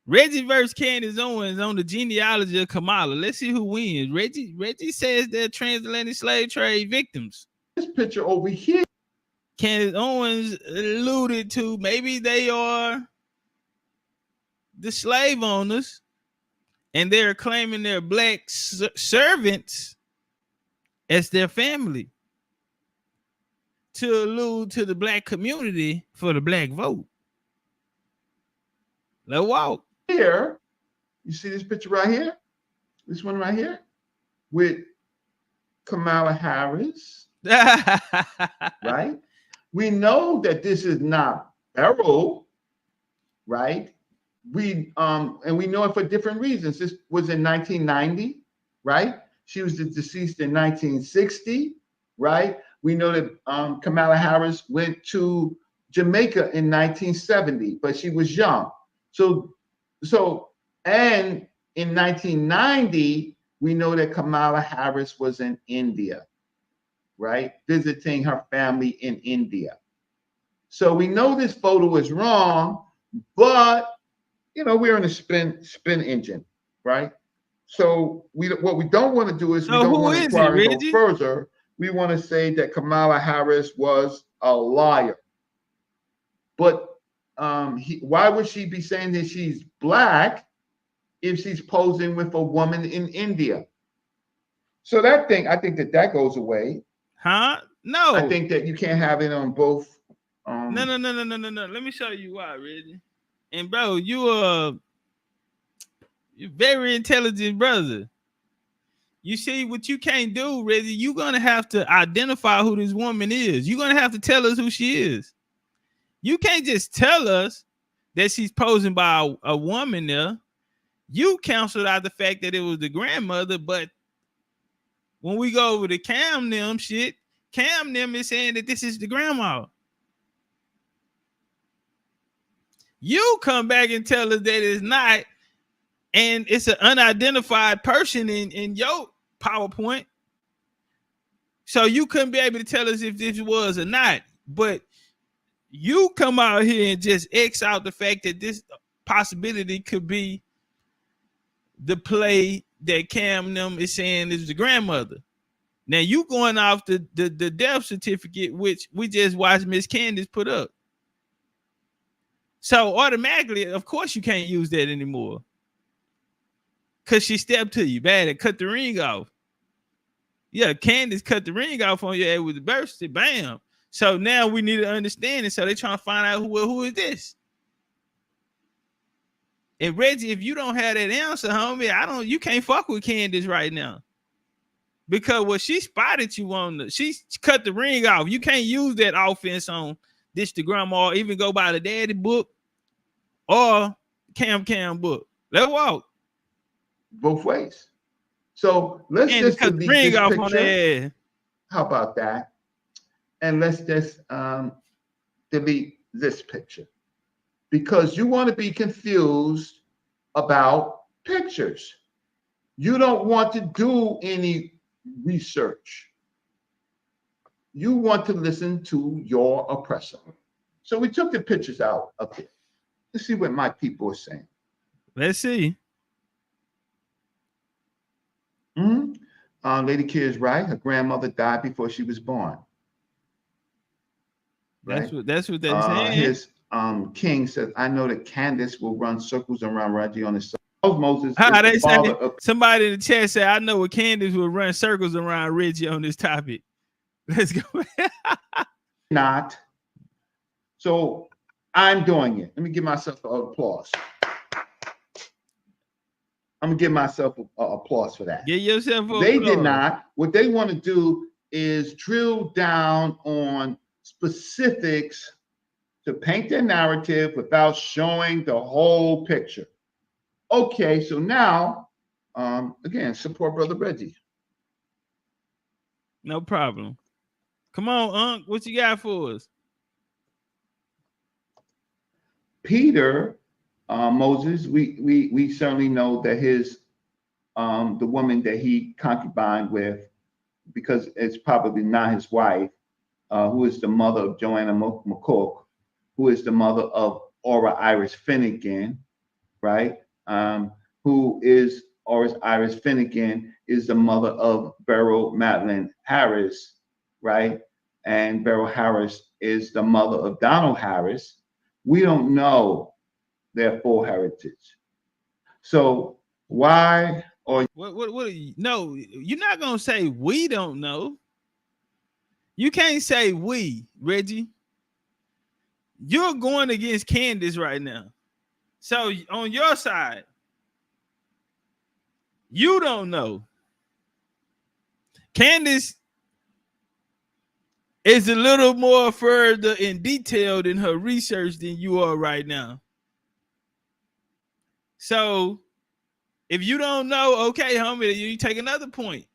Speaker 1: Reggie versus Candace Owens on the genealogy of Kamala. Let's see who wins. Reggie says they're transatlantic slave trade victims.
Speaker 6: This picture over here,
Speaker 1: Candace Owens alluded to maybe they are the slave owners and they're claiming their black servants as their family to allude to the black community for the black vote. Let's walk.
Speaker 6: Here, you see this picture right here? This one right here with Kamala Harris. Right? We know that this is not Beryl, right? And we know it for different reasons. This was in 1990, right? She was deceased in 1960, right? We know that Kamala Harris went to Jamaica in 1970, but she was young. And in 1990, we know that Kamala Harris was in India, right? Visiting her family in India. So we know this photo is wrong, but we're in a spin engine, right? So what we don't want to do is we don't want to inquire go further. We want to say that Kamala Harris was a liar. But why would she be saying that she's black if she's posing with a woman in India. So that thing, I think that goes away.
Speaker 1: Huh? No.
Speaker 6: I think that you can't have it on both.
Speaker 1: No. Let me show you why, Reggie. And bro, you're very intelligent brother. You see what you can't do, Reggie. You're gonna have to identify who this woman is. You're gonna have to tell us who she is. You can't just tell us that she's posing by a woman there. You canceled out the fact that it was the grandmother, but when we go over to Cam them shit, Cam them is saying that this is the grandma. You come back and tell us that it's not, and it's an unidentified person in your PowerPoint. So you couldn't be able to tell us if this was or not. But you come out here and just X out the fact that this possibility could be the play that Cam them is saying is the grandmother. Now you going off the death certificate, which we just watched Miss Candace put up. So automatically, of course, you can't use that anymore. Because she stepped to you bad and cut the ring off. Yeah, Candace cut the ring off on your head with the birth certificate. Bam. So now we need to understand it. So they're trying to find out who is this. And Reggie, if you don't have that answer, homie, you can't fuck with Candace right now. Because what she spotted you on, she cut the ring off. You can't use that offense on this the grandma, or even go by the daddy book or Cam book. Let's walk.
Speaker 6: Both ways. So let's just
Speaker 1: cut the ring off on that.
Speaker 6: How about that? And let's just delete this picture. Because you want to be confused about pictures. You don't want to do any research. You want to listen to your oppressor. So we took the pictures out of it. Let's see what my people are saying.
Speaker 1: Let's see.
Speaker 6: Lady Kid is right. Her grandmother died before she was born.
Speaker 1: Right? That's what they're saying.
Speaker 6: His King says, I know that Candace will run circles around Reggie on his Moses.
Speaker 1: They say, somebody in the chat said, I know what Candace will run circles around Reggie on this topic. Let's go.
Speaker 6: Not. So I'm doing it. Let me give myself an applause. I'm gonna give myself an applause for that.
Speaker 1: Give yourself an
Speaker 6: They
Speaker 1: applause.
Speaker 6: did not. What they want to do is drill down on specifics to paint their narrative without showing the whole picture. Okay, so now, again, support Brother Reggie.
Speaker 1: No problem. Come on, Unc. What you got for us?
Speaker 6: Peter, Moses, we certainly know that his the woman that he concubined with, because it's probably not his wife, who is the mother of Joanna McCook, who is the mother of Aura Iris Finnegan, right? Who is Aura Iris Finnegan is the mother of Beryl Madeline Harris, right? And Beryl Harris is the mother of Donald Harris. We don't know their full heritage. So why or
Speaker 1: what no, you're not gonna say we don't know. You can't say we, Reggie. You're going against Candace right now. So on your side, you don't know. Candace is a little more further in detail in her research than you are right now. So if you don't know, okay, homie, you take another point.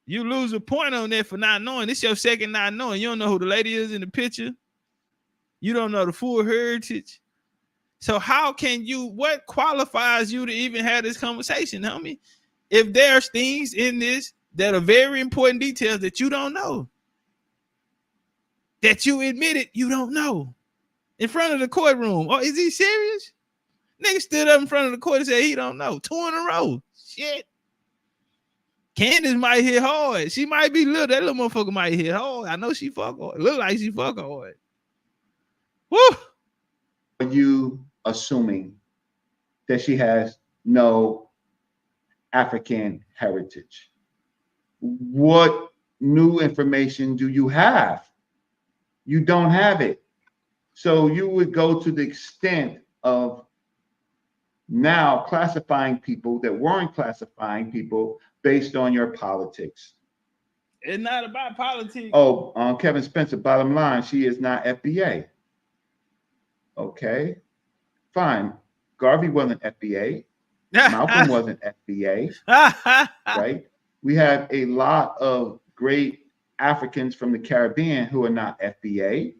Speaker 1: You lose a point on that for not knowing. It's your second not knowing. You don't know who the lady is in the picture. You don't know the full heritage. So how can you, what qualifies you to even have this conversation, homie? If there's things in this that are very important details that you don't know, that you admitted you don't know in front of the courtroom. Oh, is he serious? Nigga stood up in front of the court and said he don't know. 2 in a row. Shit. Candace might hit hard. She might be little. That little motherfucker might hit hard. I know she fuck hard. Look like she fuck hard. Woo!
Speaker 6: are you assuming that she has no African heritage. What new information do you have? You don't have it. So you would go to the extent of now classifying people that weren't classifying people based on your politics.
Speaker 1: It's not about politics.
Speaker 6: Oh, Kevin Spencer, bottom line, she is not FBA. Okay, fine. Garvey wasn't FBA. Malcolm wasn't FBA. Right? We have a lot of great Africans from the Caribbean who are not FBA.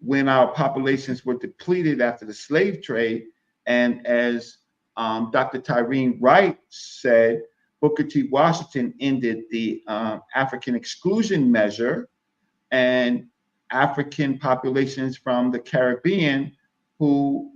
Speaker 6: When our populations were depleted after the slave trade, and as Dr. Tyreen Wright said, Booker T. Washington ended the African exclusion measure, and African populations from the Caribbean who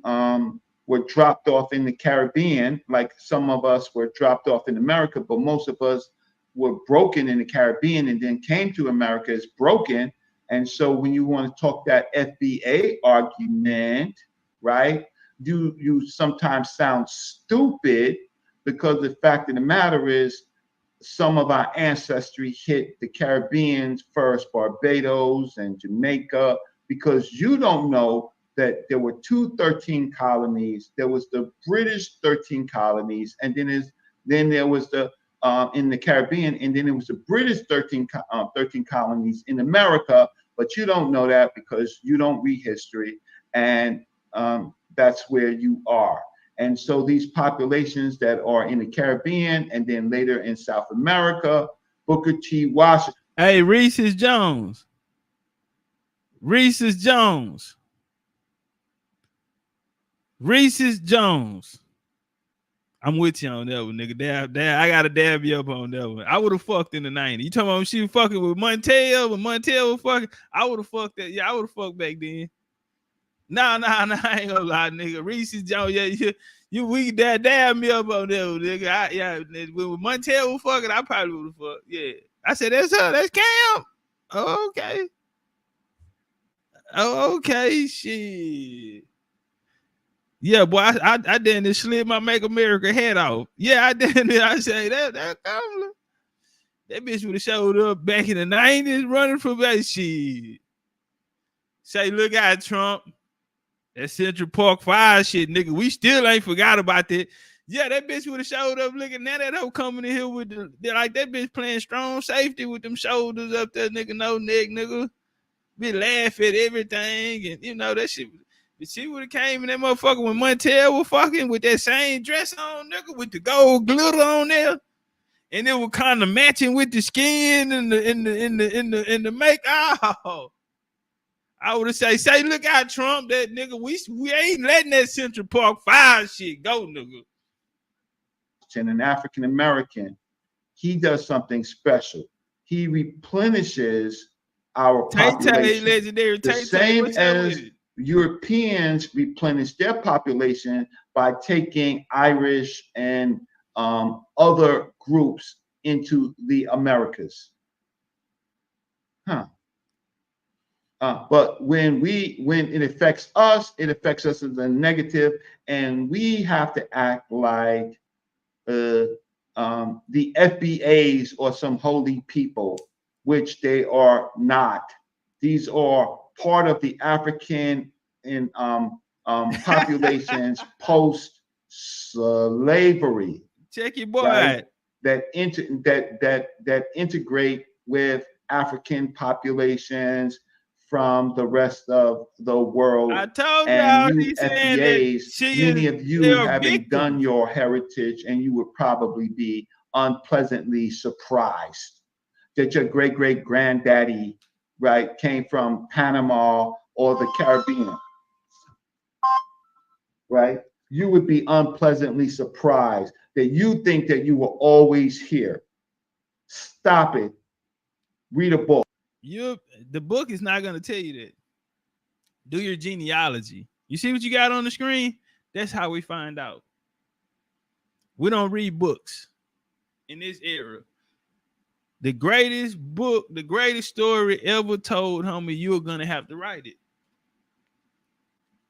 Speaker 6: were dropped off in the Caribbean, like some of us were dropped off in America, but most of us were broken in the Caribbean and then came to America as broken. And so when you want to talk that FBA argument, right, you sometimes sound stupid, because the fact of the matter is some of our ancestry hit the Caribbean first, Barbados and Jamaica, because you don't know that there were two 13 colonies. There was the British 13 colonies, and then there was the in the Caribbean, and then it was the British 13 colonies in America. But you don't know that because you don't read history, and that's where you are. And so these populations that are in the Caribbean and then later in South America, Booker T. Washington.
Speaker 1: Hey, Reese's Jones. Reese's Jones. Reese's Jones. I'm with you on that one, nigga. Damn, I gotta dab you up on that one. I would have fucked in the 90s. You talking about when she was fucking with Montel, when Montel was fucking? I would have fucked that. Yeah, I would have fucked back then. Nah, I ain't gonna lie, nigga. Reese's Jones, we dab me up on that one, nigga. When Montel was fucking, I probably would have fucked. Yeah. I said, that's her, that's Cam. Oh, okay. Oh, okay, shit. Yeah, boy, I didn't slid my Make America head off. Yeah, I didn't. I say that Kamala. That bitch would have showed up back in the 90s running for that shit. Say, look out, Trump. That Central Park 5 shit, nigga. We still ain't forgot about that. Yeah, that bitch would have showed up looking at that hoe coming in here with like that bitch playing strong safety with them shoulders up there, nigga, no neck, nigga. Be laugh at everything, and you know that shit. She would have came in that motherfucker when Montel was fucking with that same dress on, nigga, with the gold glitter on there, and it was kind of matching with the skin and the make. Oh, I would have say, look out, Trump, that nigga. We ain't letting that Central Park 5 shit go, nigga.
Speaker 6: And an African American, he does something special. He replenishes our population.
Speaker 1: Legendary,
Speaker 6: the same as Europeans replenish their population by taking Irish and other groups into the Americas. But when it affects us as a negative, and we have to act like the FBAs or some holy people, which they are not. These are part of the African and populations post slavery.
Speaker 1: Check your boy.
Speaker 6: Right? That integrate with African populations from the rest of the world.
Speaker 1: I told
Speaker 6: y'all,
Speaker 1: you
Speaker 6: FBAs, many of you haven't done your heritage, and you would probably be unpleasantly surprised that your great granddaddy, right, came from Panama or the Caribbean, right? You would be unpleasantly surprised that you think that you were always here. Stop it. Read a book.
Speaker 1: The book is not going to tell you that. Do your genealogy. You see what you got on the screen? That's how we find out. We don't read books in this era. The greatest book, the greatest story ever told, homie, you're going to have to write it.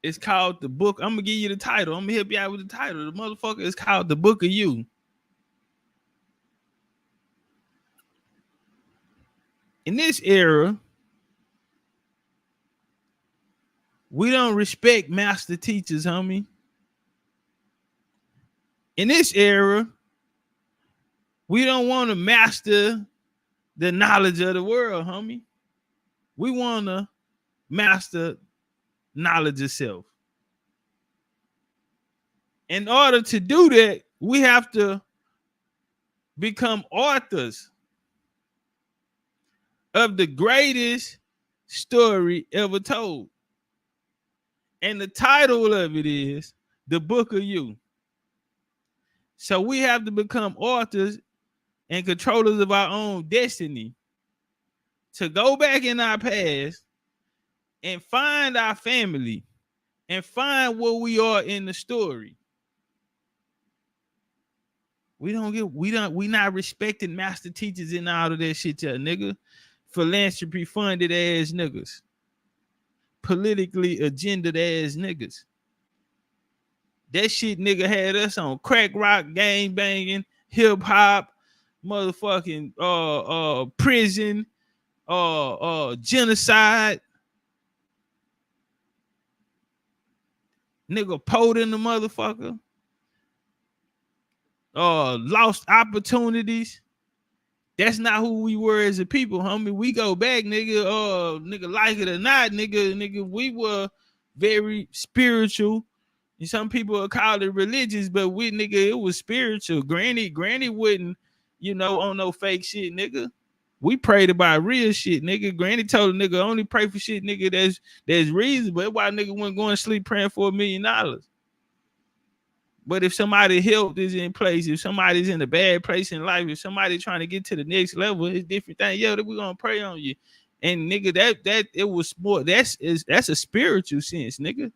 Speaker 1: It's called the book. I'm gonna give you the title. I'm gonna help you out with the title. The motherfucker is called The Book of You. In this era, we don't respect master teachers, homie. In this era, we don't want to master the knowledge of the world, homie. We want to master knowledge itself. In order to do that, we have to become authors of the greatest story ever told. And the title of it is The Book of You. So we have to become authors and controllers of our own destiny, to go back in our past and find our family and find where we are in the story. We not respecting master teachers and all of that shit, yeah, nigga. Philanthropy funded ass niggas. Politically agendaed ass niggas. That shit, nigga, had us on crack rock, gang banging, hip hop, motherfucking prison, genocide. Nigga Poed in the motherfucker. Lost opportunities. That's not who we were as a people, homie. We go back, nigga. Nigga, like it or not, nigga, we were very spiritual. And some people will call it religious, but we, nigga, it was spiritual. Granny wouldn't, on no fake shit, nigga. We prayed about real shit, nigga. Granny told a nigga only pray for shit, nigga, that's reasonable. That's why nigga wasn't going to sleep praying for $1 million. But if somebody help is in place, if somebody's in a bad place in life, if somebody trying to get to the next level, it's different thing. Yo, we're gonna pray on you. And nigga, that it was more, that's a spiritual sense, nigga.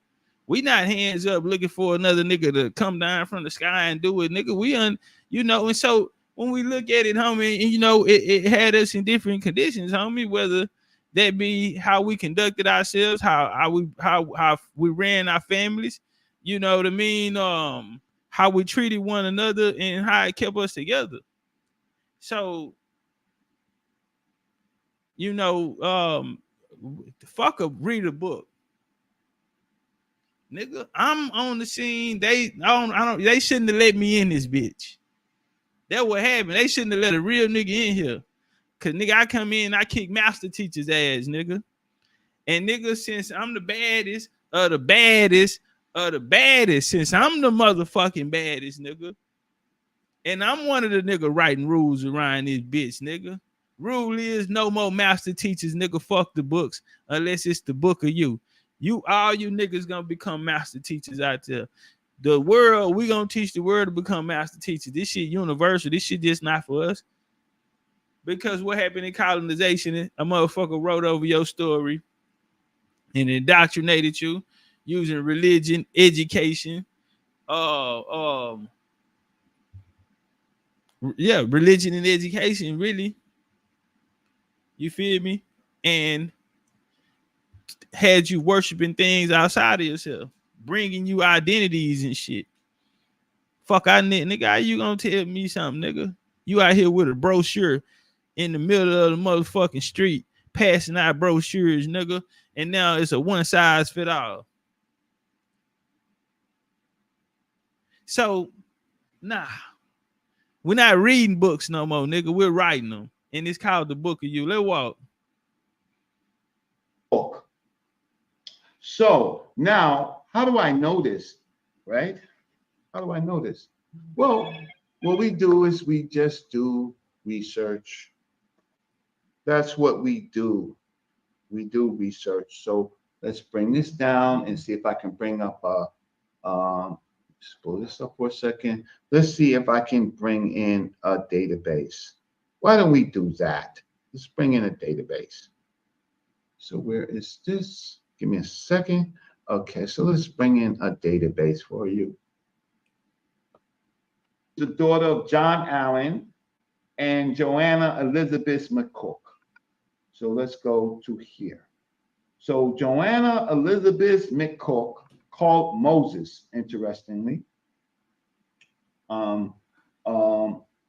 Speaker 1: We not hands up looking for another nigga to come down from the sky and do it, nigga. And so when we look at it, homie, and it had us in different conditions, homie, whether that be how we conducted ourselves, how we ran our families, you know what I mean? How we treated one another and how it kept us together. So, fuck up, read a book. Nigga, I'm on the scene. They shouldn't have let me in this bitch. That what happened. They shouldn't have let a real nigga in here. Cause nigga, I come in, I kick master teacher's ass, nigga. And nigga, since I'm the baddest of the baddest, since I'm the motherfucking baddest, nigga, and I'm one of the nigga writing rules around this bitch, nigga. Rule is no more master teachers, nigga. Fuck the books unless it's the book of you. All you niggas gonna become master teachers out there. The world, we gonna teach the world to become master teachers. This shit universal. This shit just not for us. Because what happened in colonization, a motherfucker wrote over your story and indoctrinated you using religion, education, religion and education, really. You feel me? And had you worshiping things outside of yourself, bringing you identities and shit. Fuck, nigga, how you gonna tell me something, nigga? You out here with a brochure in the middle of the motherfucking street, passing out brochures, nigga, and now it's a one size fit all. So, nah, we're not reading books no more, nigga. We're writing them, and it's called The Book of You. Let's walk.
Speaker 6: Book. So now, how do I know this, right? How do I know this? Well, what we do is we just do research. That's what we do. We do research. So let's bring this down and see if I can bring up just pull this up for a second. Let's see if I can bring in a database. Why don't we do that? Let's bring in a database. So where is this? Give me a second. Okay, so let's bring in a database for you. The daughter of John Allen and Joanna Elizabeth McCook. So let's go to here. So Joanna Elizabeth McCook called Moses, interestingly.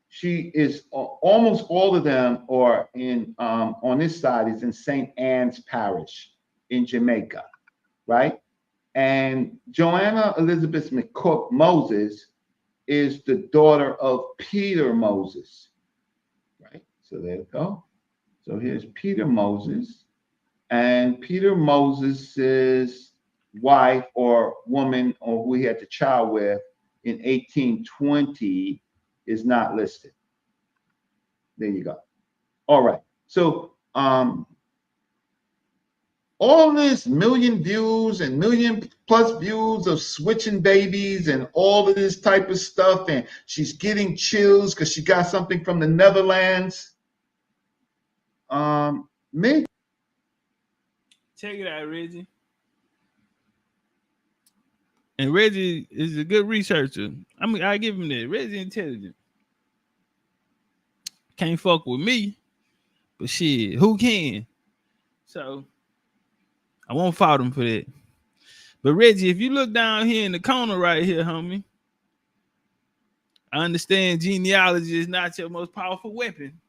Speaker 6: She is almost all of them are in on this side is in St. Anne's Parish in Jamaica, right? And Joanna Elizabeth McCook Moses is the daughter of Peter Moses, right? So there you go. So here's Peter Moses, and Peter Moses's wife or woman or who he had the child with in 1820 is not listed. There you go. All right. So all this million views and million plus views of switching babies and all of this type of stuff, and she's getting chills because she got something from the Netherlands. Check
Speaker 1: it out, Reggie. And Reggie is a good researcher. I mean, I give him that. Reggie intelligent. Can't fuck with me, but shit, who can? So I won't fault him for that. But Reggie, if you look down here in the corner right here, homie, I understand genealogy is not your most powerful weapon.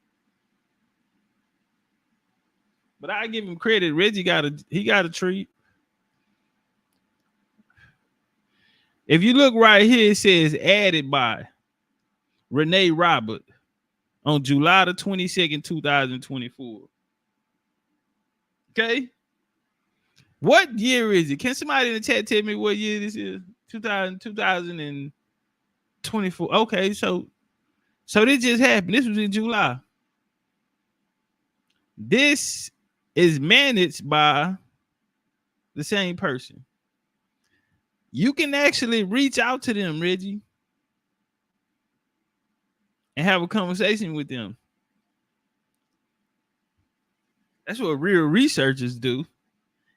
Speaker 1: But I give him credit. Reggie got a treat. If you look right here, it says added by Renee Robert on July the 22nd, 2024. Okay. What year is it? Can somebody in the chat tell me what year this is? 2024. Okay, so this just happened. This was in July. This is managed by the same person. You can actually reach out to them, Reggie, and have a conversation with them. That's what real researchers do.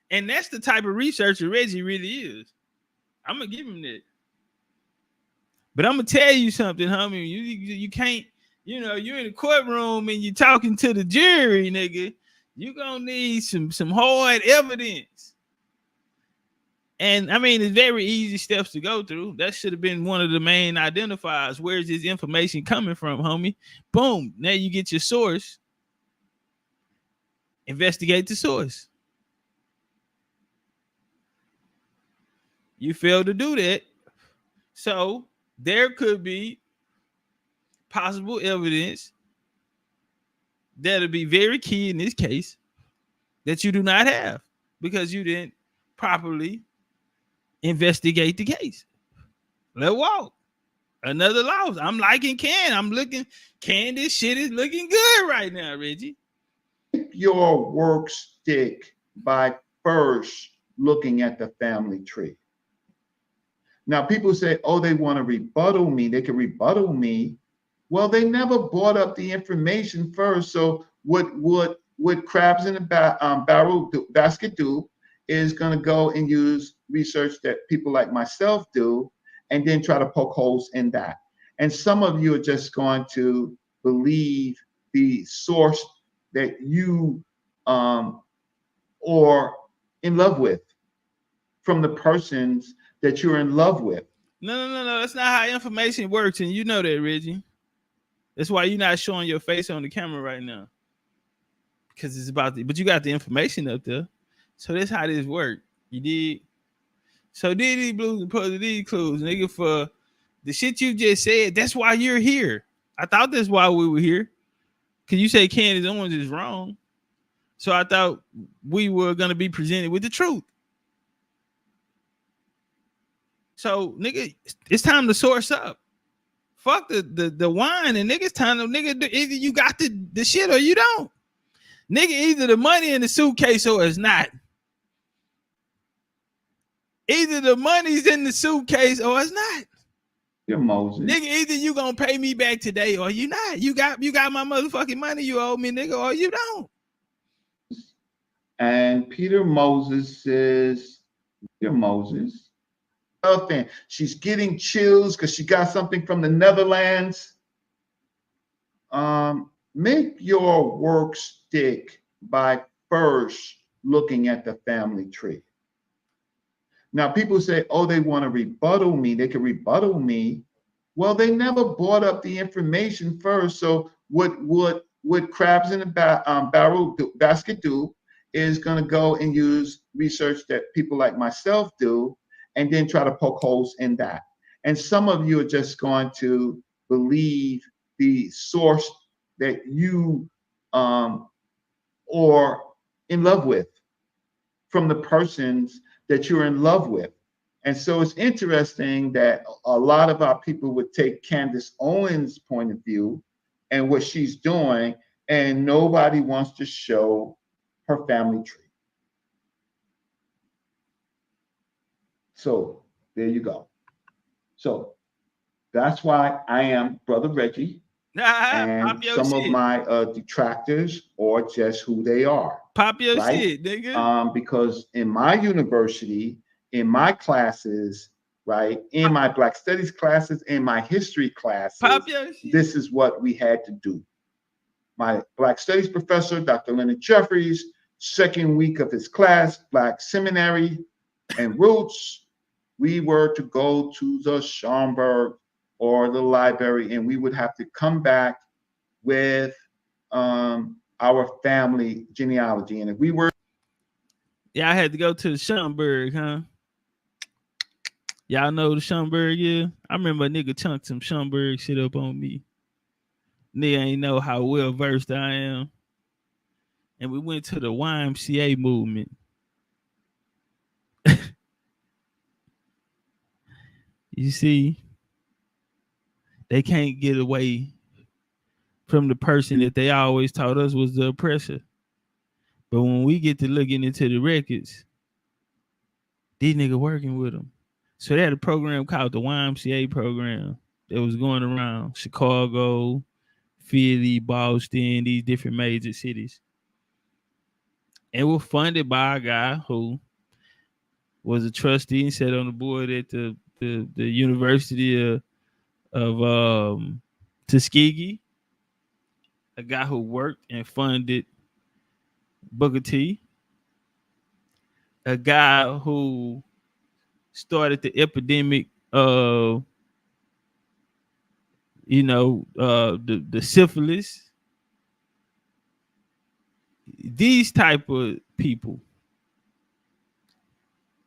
Speaker 1: And that's the type of researcher Reggie really is. I'm going to give him that. But I'm going to tell you something, homie. You can't, you're in the courtroom and you're talking to the jury, nigga. You're going to need some hard evidence. And I mean, it's very easy steps to go through. That should have been one of the main identifiers. Where's this information coming from, homie? Boom. Now you get your source. Investigate the source. You failed to do that. So there could be possible evidence that'll be very key in this case that you do not have because you didn't properly investigate the case. Let's walk. Another loss. I'm liking Ken. I'm looking. Ken, this shit is looking good right now, Reggie.
Speaker 6: Your work stick by first looking at the family tree. Now, people say, oh, they want to rebuttal me. They can rebuttal me. Well, they never brought up the information first. So what crabs in the basket do is going to go and use research that people like myself do and then try to poke holes in that. And some of you are just going to believe the source that you are in love with from the persons that you're in love with.
Speaker 1: No. That's not how information works. And you know that, Reggie. That's why you're not showing your face on the camera right now. Because it's about but you got the information up there. So that's how this works. You did. So did these blues and put these clues, nigga, for the shit you just said. That's why you're here. I thought that's why we were here. Because you say Candace Owens is wrong. So I thought we were going to be presented with the truth. So, nigga, it's time to source up. Fuck the wine and nigga, it's time to, nigga, either you got the shit or you don't. Nigga, either the money in the suitcase or it's not. Either the money's in the suitcase or it's not.
Speaker 6: You're Moses.
Speaker 1: Nigga, either you gonna pay me back today or you not. You got my motherfucking money you owe me, nigga, or you don't.
Speaker 6: And Peter Moses says, you're Moses. And she's getting chills because she got something from the Netherlands. Make your work stick by first looking at the family tree. Now, people say, oh, they want to rebuttal me. They can rebuttal me. Well, they never brought up the information first. So what crabs in the basket do is going to go and use research that people like myself do and then try to poke holes in that. And some of you are just going to believe the source that you are in love with from the persons that you're in love with. And so it's interesting that a lot of our people would take Candace Owens' point of view and what she's doing, and nobody wants to show her family tree. So there you go. So that's why I am Brother Reggie. And some of my detractors are just who they are.
Speaker 1: Pop your shit, nigga.
Speaker 6: Because in my university, in my classes, right, in my Black Studies classes, in my history classes, this is what we had to do. My Black Studies professor, Dr. Leonard Jeffries, second week of his class, Black Seminary and Roots, we were to go to the Schomburg or the library, and we would have to come back with our family genealogy. And if we were...
Speaker 1: Yeah, I had to go to the Schomburg, huh? Y'all know the Schomburg, yeah? I remember a nigga chunked some Schomburg shit up on me. Nigga ain't know how well versed I am. And we went to the YMCA movement. You see, they can't get away from the person that they always taught us was the oppressor. But when we get to looking into the records, these niggas working with them. So they had a program called the YMCA program that was going around Chicago, Philly, Boston, these different major cities. And was funded by a guy who was a trustee and sat on the board at the University of Tuskegee, a guy who worked and funded Booker T, a guy who started the epidemic of, the syphilis. These type of people.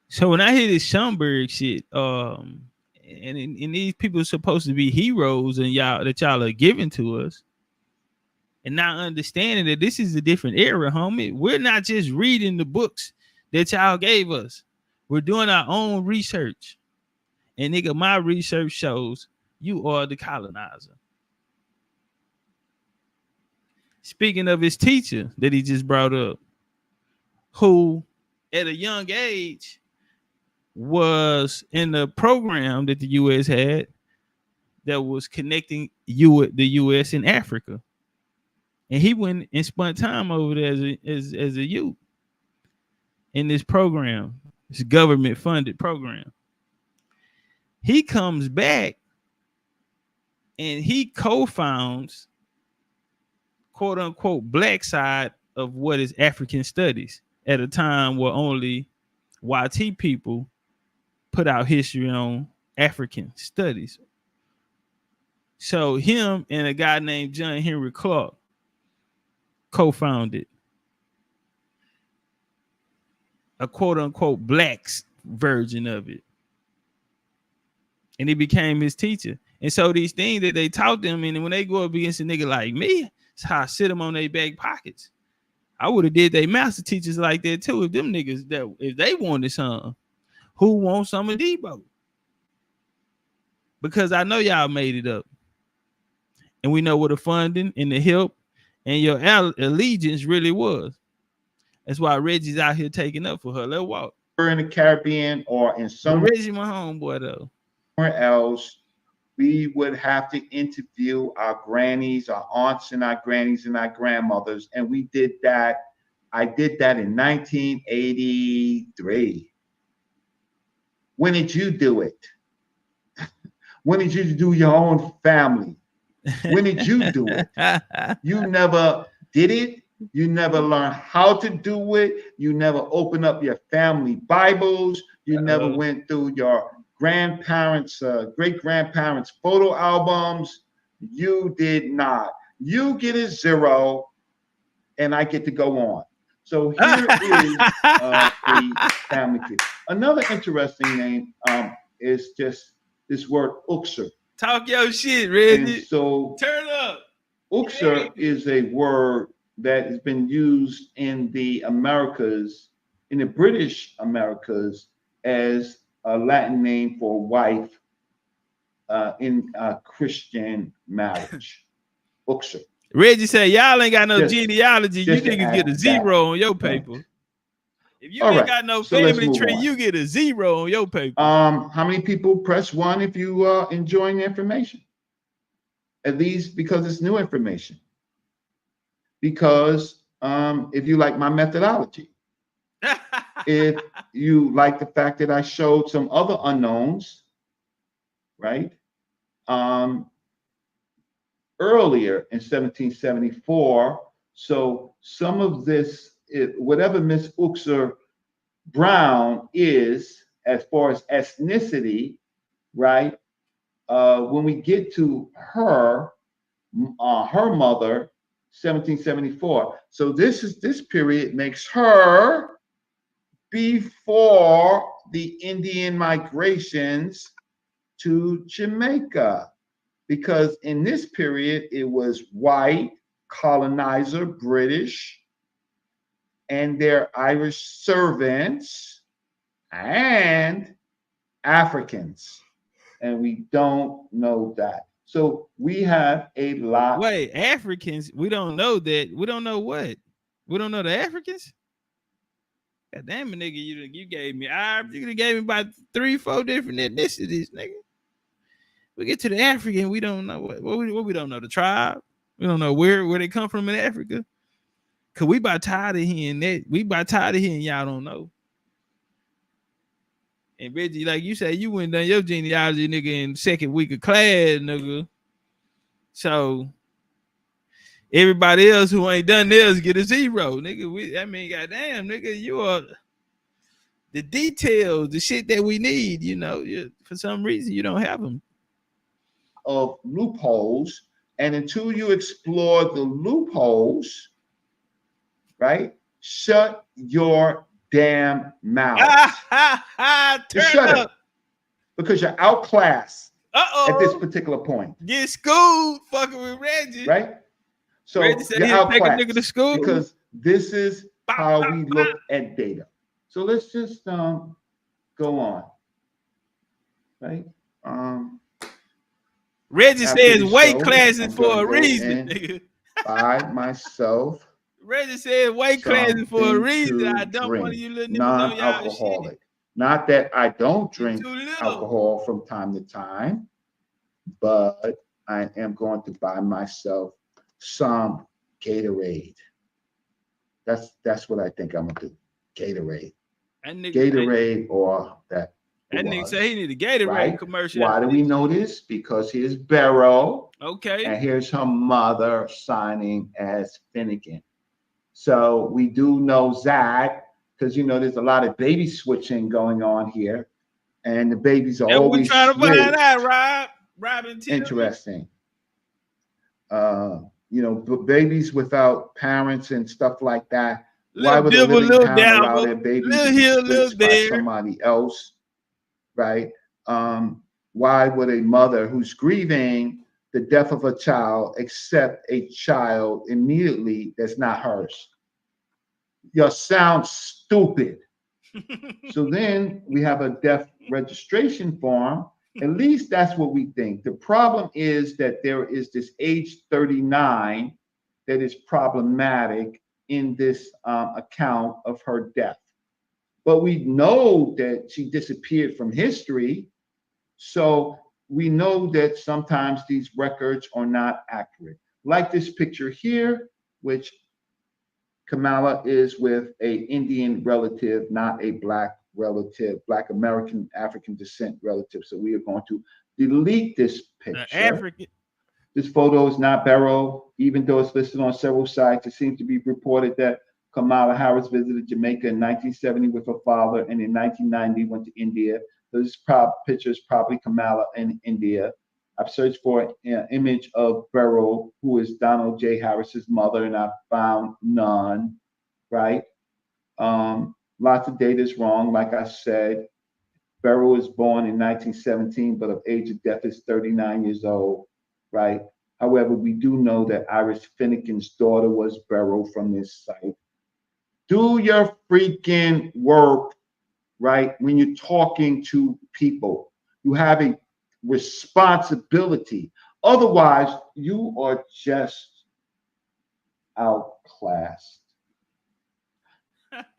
Speaker 1: So when I hear this Schomburg shit, and these people are supposed to be heroes and y'all are giving to us, and not understanding that this is a different era, homie. We're not just reading the books that y'all gave us. We're doing our own research. And nigga, my research shows you are the colonizer. Speaking of his teacher that he just brought up, who at a young age was in the program that the U.S. had that was connecting the U.S. and Africa. And he went and spent time over there as a youth in this program, this government-funded program. He comes back and he co-founds, quote-unquote, black side of what is African studies at a time where only YT people put out history on African studies. So him and a guy named John Henry Clark co-founded a quote-unquote blacks version of it. And he became his teacher. And so these things that they taught them, and when they go up against a nigga like me, it's how I sit them on their back pockets. I would have did their master teachers like that too. If them niggas, that if they wanted something, who wants some of Debo? Because I know y'all made it up. And we know what the funding and the help and your allegiance really was. That's why Reggie's out here taking up for her. Let's walk.
Speaker 6: We're in the Caribbean or in some
Speaker 1: Reggie, my homeboy though.
Speaker 6: Somewhere else, we would have to interview our grannies, our aunts and our grannies and our grandmothers. And we did that. I did that in 1983. When did you do it? When did you do your own family? When did you do it? You never did it. You never learn how to do it. You never open up your family Bibles. You never went through your grandparents, great-grandparents' photo albums. You did not. You get a 0, and I get to go on. So here is the family tree. Another interesting name is just this word Uxer.
Speaker 1: Talk your shit, Reggie.
Speaker 6: And so
Speaker 1: turn up.
Speaker 6: Uxer is a word that has been used in the Americas, in the British Americas, as a Latin name for wife in Christian marriage. Uxer.
Speaker 1: Reggie said, y'all ain't got no genealogy. You niggas get a 0
Speaker 6: that.
Speaker 1: on your paper. If you ain't got no family tree, you get a 0 on your paper.
Speaker 6: How many people press 1 if you enjoying the information? At least because it's new information. Because if you like my methodology, if you like the fact that I showed some other unknowns, right? Earlier in 1774, so some of this, whatever Miss Uxer Brown is, as far as ethnicity, right? When we get to her mother, 1774. So this period makes her before the Indian migrations to Jamaica, because in this period it was white colonizer British and their Irish servants and Africans, and we don't know that. So we have a lot.
Speaker 1: Wait, Africans? We don't know that. We don't know what? We don't know the Africans? God damn it, nigga, you gave me Arabs. You gave me about 3-4 different ethnicities, nigga. We get to the African, we don't know what we don't know the tribe. We don't know where they come from in Africa. Cause we about tired of hearing that. We about tired of hearing y'all don't know. And Reggie, like you said, you went done your genealogy, nigga, in second week of class, nigga. So everybody else who ain't done theirs get a 0, nigga. Goddamn, nigga, you are the details, the shit that we need. You know, for some reason you don't have them.
Speaker 6: Of loopholes, and until you explore the loopholes, right? Shut your damn mouth. Just shut it, because you're outclassed at this particular point.
Speaker 1: Get schooled, fucking with Reggie,
Speaker 6: right? So
Speaker 1: Reggie said
Speaker 6: you're
Speaker 1: take a nigga to school
Speaker 6: because this is how we look at data. So let's just go on, right?
Speaker 1: Reggie says weight classes for a reason, nigga.
Speaker 6: By myself.
Speaker 1: Reggie said weight classes for a reason. I don't want you little niggas on y'all shit.
Speaker 6: Not that I don't drink alcohol from time to time, but I am going to buy myself some Gatorade. That's what I think I'm gonna do. Gatorade. Gatorade or that.
Speaker 1: That nigga say he need a Gatorade commercial.
Speaker 6: Why do we know this? Because here's Beryl.
Speaker 1: Okay.
Speaker 6: And here's her mother signing as Finnegan. So we do know Zach, because there's a lot of baby switching going on here. And the babies are always
Speaker 1: trying to find out, Robin.
Speaker 6: Interesting. Babies without parents and stuff like that. Why would a living parent allow their baby to be switched by somebody else? Right? Why would a mother who's grieving the death of a child accept a child immediately that's not hers? You sound stupid. So then we have a death registration form. At least that's what we think. The problem is that there is this age 39 that is problematic in this account of her death. But we know that she disappeared from history. So we know that sometimes these records are not accurate. Like this picture here, which Kamala is with an Indian relative, not a Black relative, Black American, African descent relative. So we are going to delete this picture.
Speaker 1: African.
Speaker 6: This photo is not Barrow, even though it's listed on several sites. It seems to be reported that Kamala Harris visited Jamaica in 1970 with her father, and in 1990 went to India. This picture is probably Kamala in India. I've searched for an image of Barrow, who is Donald J. Harris's mother, and I found none, right? Lots of data is wrong. Like I said, Barrow was born in 1917, but of age of death is 39 years old, right? However, we do know that Iris Finnegan's daughter was Barrow from this site. Do your freaking work, right? When you're talking to people, you have a responsibility. Otherwise, you are just outclassed.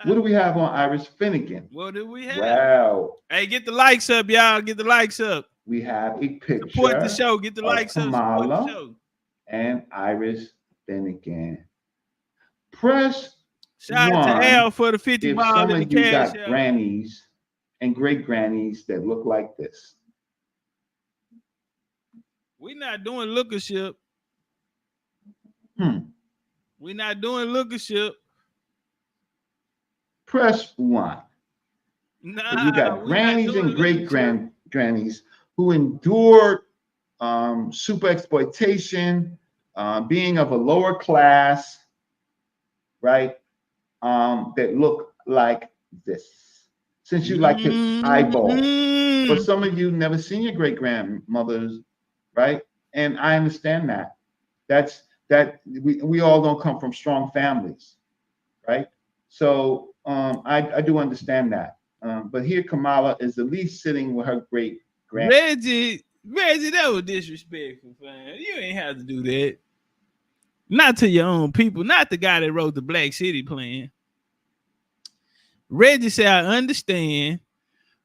Speaker 6: What do we have on Iris Finnegan?
Speaker 1: What do we have?
Speaker 6: Wow.
Speaker 1: Hey, get the likes up, y'all. Get the likes up.
Speaker 6: We have a picture.
Speaker 1: Support the show. Get the likes up. Support the show.
Speaker 6: And Iris Finnegan. Press
Speaker 1: shout out to Al for the 50 miles in the cash.
Speaker 6: Some of you got grannies and great grannies that look like this.
Speaker 1: We're not doing lookership. We're not doing lookership.
Speaker 6: Press 1.
Speaker 1: Nah,
Speaker 6: you got grannies and great grannies who endured super exploitation, being of a lower class, right? That look like this. Since you like to eyeball, for some of you never seen your great grandmothers, right? And I understand that. We all don't come from strong families, right? So I do understand that. But here Kamala is at least sitting with her great grand.
Speaker 1: Reggie, that was disrespectful, fam. You ain't have to do that. Not to your own people, not the guy that wrote the Black City Plan. Reggie said, I understand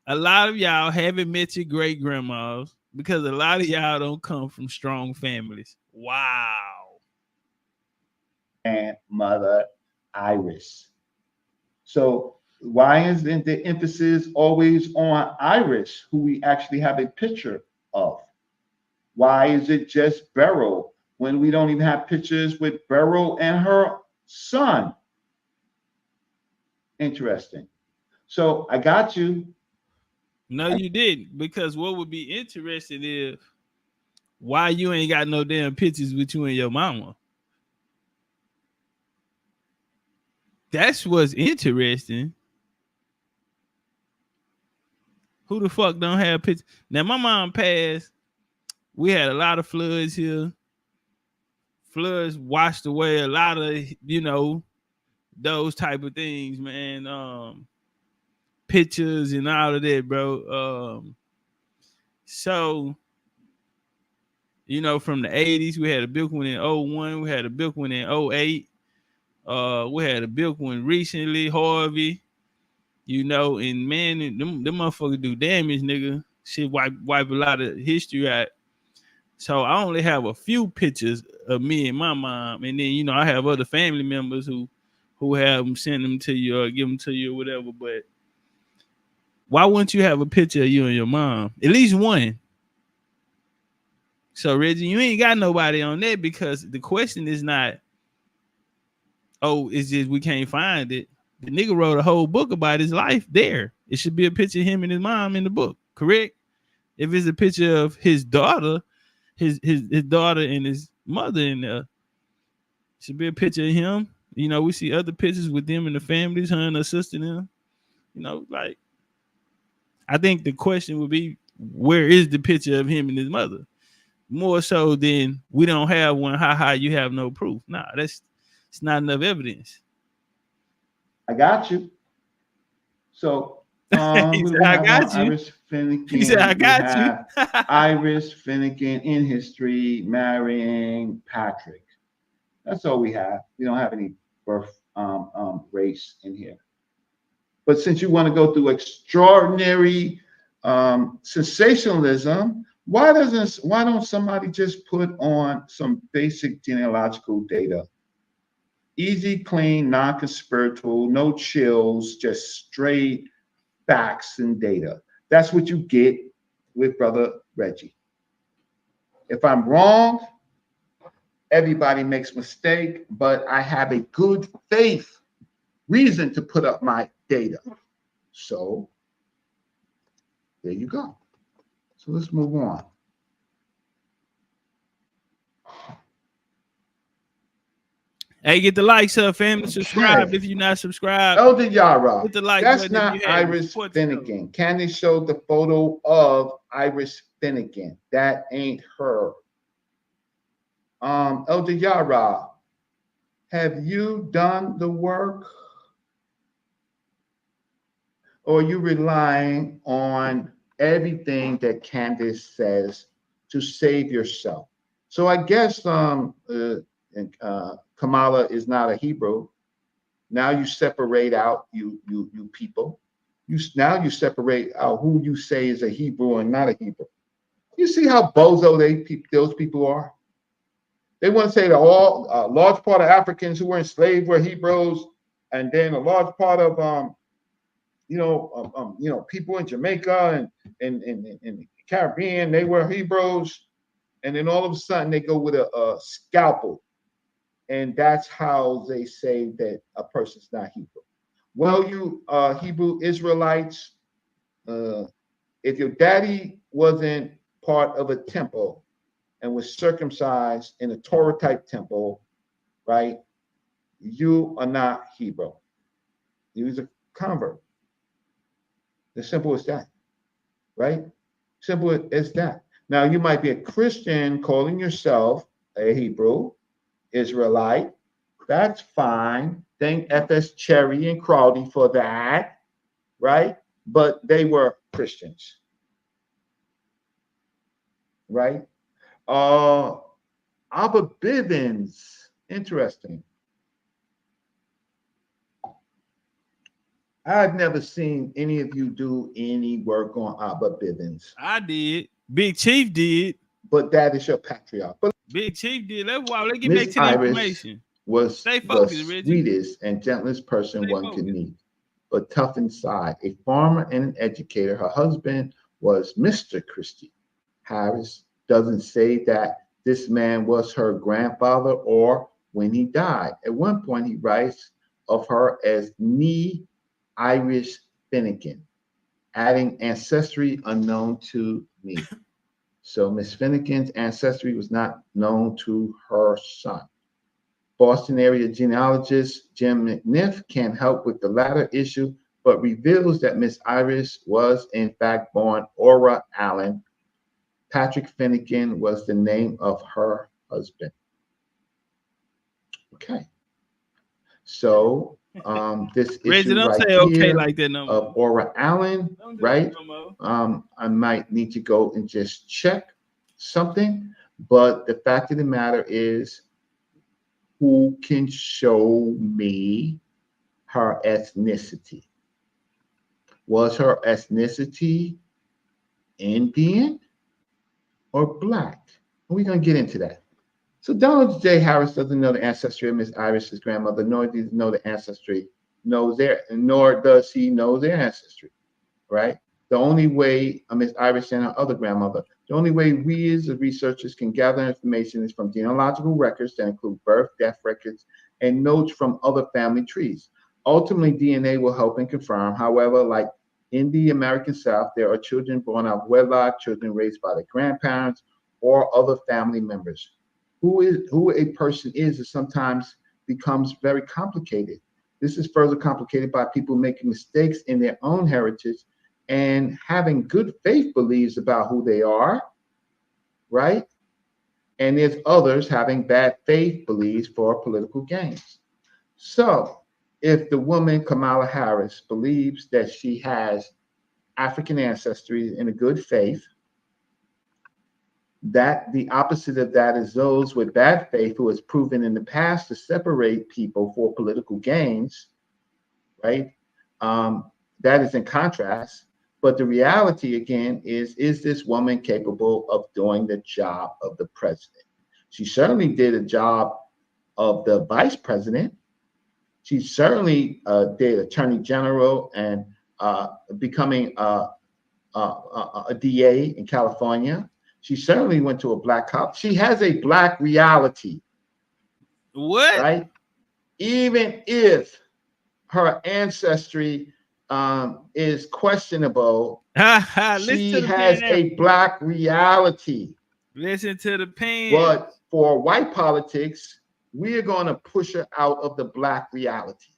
Speaker 1: a lot of y'all haven't met your great grandmas because a lot of y'all don't come from strong families. Wow.
Speaker 6: And Mother Iris. So why isn't the emphasis always on Iris, who we actually have a picture of? Why is it just Barrow when we don't even have pictures with Barrow and her son? Interesting. So I got you.
Speaker 1: No, you didn't, because what would be interesting is why you ain't got no damn pictures with you and your mama. That's what's interesting. Who the fuck don't have pictures? Now, my mom passed. We had a lot of floods here. Floods washed away a lot of, those type of things, man. Pictures and all of that, bro. So, from the 80s, we had a big one in 01. We had a big one in 08. We had a big one recently, Harvey. And man, them motherfuckers do damage, nigga. Shit wipe a lot of history out. So I only have a few pictures of me and my mom, and then I have other family members who have them, send them to you or give them to you or whatever. But why wouldn't you have a picture of you and your mom? At least one. So Reggie, you ain't got nobody on that, because the question is not, it's just we can't find it. The nigga wrote a whole book about his life there. It should be a picture of him and his mom in the book, correct? If it's a picture of his daughter, his daughter and his mother in there, should be a picture of him. We see other pictures with them and the families, her and her sister and them. I think the question would be, where is the picture of him and his mother? More so than we don't have one. You have no proof. Nah, it's not enough evidence.
Speaker 6: I got you. So
Speaker 1: he said, I got you.
Speaker 6: Iris Finnegan.
Speaker 1: He said, I got you.
Speaker 6: Iris Finnegan in history marrying Patrick. That's all we have. We don't have any birth race in here. But since you want to go through extraordinary sensationalism, why don't somebody just put on some basic genealogical data? Easy, clean, non-conspiratorial, no chills, just straight facts and data. That's what you get with Brother Reggie. If I'm wrong, Everybody makes mistake, but I have a good faith reason to put up my data. So there you go. So let's move on.
Speaker 1: Hey, get the likes up, fam. Subscribe if you're not subscribed.
Speaker 6: Elder Yara.
Speaker 1: Hit the like
Speaker 6: That's
Speaker 1: button
Speaker 6: not
Speaker 1: if you have.
Speaker 6: Iris Finnegan. Candace showed the photo of Iris Finnegan. That ain't her. Elder Yara, have you done the work? Or are you relying on everything that Candace says to save yourself? So I guess Kamala is not a Hebrew. Now you separate out you people. Now you separate out who you say is a Hebrew and not a Hebrew. You see how bozo those people are? They want to say that all a large part of Africans who were enslaved were Hebrews, and then a large part of people in Jamaica and the Caribbean, they were Hebrews, and then all of a sudden they go with a scalpel, and that's how they say that a person's not Hebrew. Well, you Hebrew Israelites, if your daddy wasn't part of a temple and was circumcised in a Torah type temple, right? You are not Hebrew. You was a convert. As simple as that, right? Simple as that. Now, you might be a Christian calling yourself a Hebrew Israelite. That's fine. Thank F.S. Cherry and Crowdy for that, right? But they were Christians, right? Abba Bivens, interesting. I've never seen any of you do any work on Abba Bivens.
Speaker 1: I did. Big Chief did.
Speaker 6: But that is your patriarch. But
Speaker 1: Big Chief did. Let's get back to the information.
Speaker 6: Was
Speaker 1: Stay focused,
Speaker 6: the
Speaker 1: Reggie.
Speaker 6: sweetest and gentlest person one could meet, but tough inside. A farmer and an educator. Her husband was Mr. Christie. Harris doesn't say that this man was her grandfather or when he died. At one point, he writes of her as Nee Irish Finnegan, adding ancestry unknown to me. So Miss Finnegan's ancestry was not known to her son. Boston area genealogist Jim McNiff can't help with the latter issue, but reveals that Miss Iris was in fact born Aura Allen. Patrick Finnegan was the name of her husband. Okay. So this issue right here
Speaker 1: like that no
Speaker 6: of Aura Allen, right? I might need to go and just check something, but the fact of the matter is, who can show me her ethnicity? Was her ethnicity Indian or Black? We're going to get into that. So Donald J. Harris doesn't know the ancestry of Miss Iris's grandmother, nor does he know the ancestry, nor does he know their ancestry, right? The only way Miss Iris and her other grandmother, the only way we as the researchers can gather information is from genealogical records that include birth, death records, and notes from other family trees. Ultimately, DNA will help and confirm. However, like in the American South, there are children born out of wedlock, children raised by their grandparents or other family members. Who a person is sometimes becomes very complicated. This is further complicated by people making mistakes in their own heritage and having good faith beliefs about who they are, right? And there's others having bad faith beliefs for political gains. So if the woman Kamala Harris believes that she has African ancestry in a good faith, that the opposite of that is those with bad faith who has proven in the past to separate people for political gains, right? That is in contrast. But the reality, again, is this woman capable of doing the job of the president? She certainly did a job of the vice president. She certainly did attorney general and becoming a DA in California. She certainly went to a Black college. She has a Black reality
Speaker 1: What?
Speaker 6: Right? Even if her ancestry is questionable, she has a Black reality.
Speaker 1: Listen to the pen.
Speaker 6: But for white politics, we're going to push her out of the Black reality.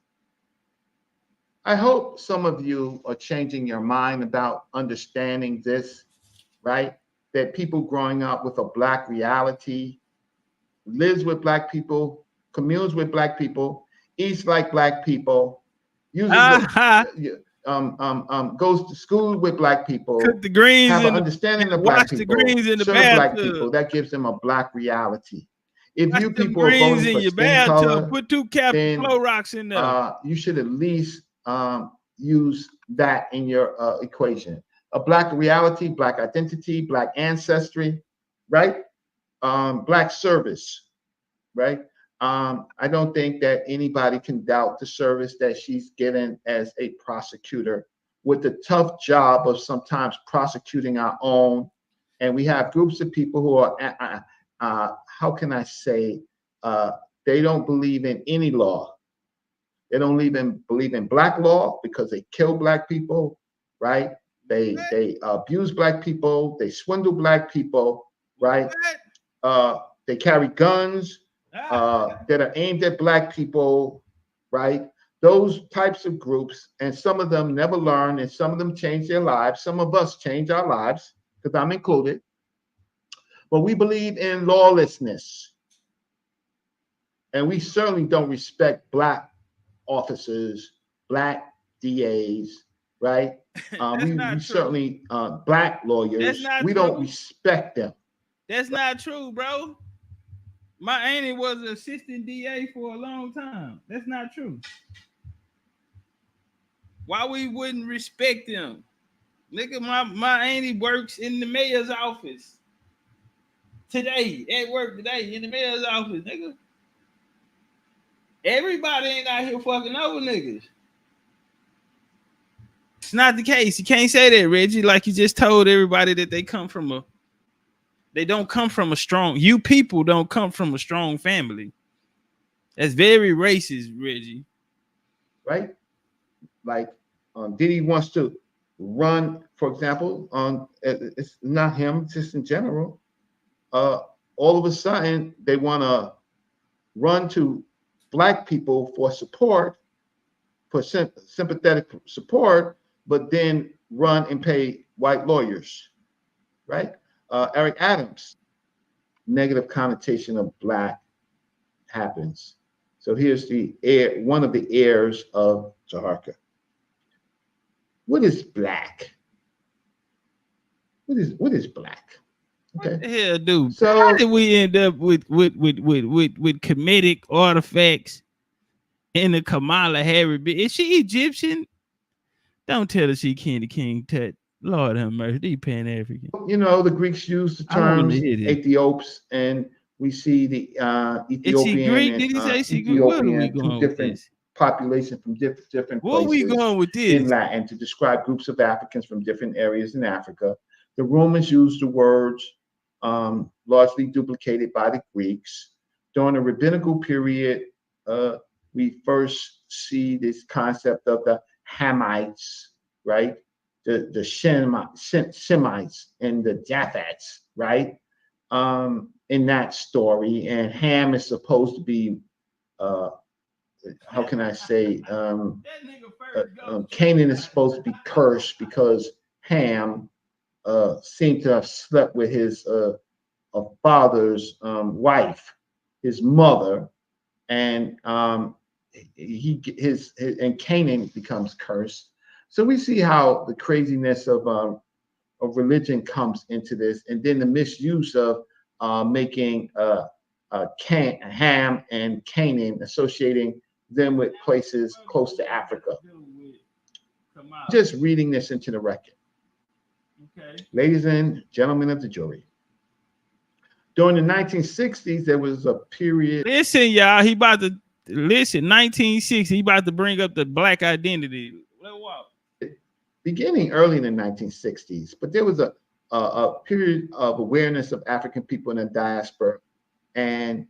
Speaker 6: I hope some of you are changing your mind about understanding this, right? That people growing up with a Black reality, lives with Black people, communes with Black people, eats like Black people, uses goes to school with Black people,
Speaker 1: cook the greens,
Speaker 6: have an understanding of Black people, serve Black people. That gives them a Black reality. If you people are voting for skin color,
Speaker 1: put 2 Captain Clorox in there.
Speaker 6: You should at least use that in your equation. A Black reality, Black identity, Black ancestry, right? Black service, right? I don't think that anybody can doubt the service that she's given as a prosecutor, with the tough job of sometimes prosecuting our own. And we have groups of people who are, how can I say, they don't believe in any law. They don't even believe in Black law because they kill Black people, right? They abuse Black people. They swindle Black people, right? They carry guns that are aimed at Black people, right? Those types of groups, and some of them never learn, and some of them change their lives. Some of us change our lives, because I'm included. But we believe in lawlessness. And we certainly don't respect Black officers, Black DAs, right? We certainly, Black lawyers, we don't respect them.
Speaker 1: That's not true, bro. My auntie was an assistant DA for a long time. That's not true. Why we wouldn't respect them? Nigga, my auntie works in the mayor's office today, at work today, in the mayor's office, nigga. Everybody ain't out here fucking over niggas. It's not the case. You can't say that, Reggie, like you just told everybody that they don't come from a strong, you people don't come from a strong family. That's very racist, Reggie.
Speaker 6: Right? Like, Diddy wants to run, for example, it's not him, just in general. All of a sudden, they want to run to Black people for support, for sympathetic support, but then run and pay white lawyers, right? Eric Adams, negative connotation of Black happens. So here's the heir, one of the heirs of Taharka. What is Black? What is Black? Okay.
Speaker 1: What the hell, dude?
Speaker 6: So
Speaker 1: how did we end up with comedic artifacts in the Kamala Harris? Is she Egyptian? Don't tell her she King Tut. Lord have mercy, they Pan-African.
Speaker 6: You know, the Greeks used the terms Ethiops, and we see the Ethiopian and Ethiopian, two different populations from different
Speaker 1: Where
Speaker 6: places
Speaker 1: we going with this?
Speaker 6: In Latin to describe groups of Africans from different areas in Africa. The Romans used the words largely duplicated by the Greeks. During the rabbinical period, we first see this concept of the Hamites, right? The Shemites and the Japhets, right? In that story, and Ham is supposed to be, how can I say, Canaan is supposed to be cursed because Ham seemed to have slept with his father's wife, his mother, and and Canaan becomes cursed. So we see how the craziness of religion comes into this, and then the misuse of making Ham and Canaan, associating them with places close to Africa. Just reading this into the record. Okay. Ladies and gentlemen of the jury. During the 1960s, there was a period.
Speaker 1: Listen, y'all, he about to listen. 1960, he about to bring up the Black identity.
Speaker 6: Beginning early in the 1960s, but there was a period of awareness of African people in the diaspora, and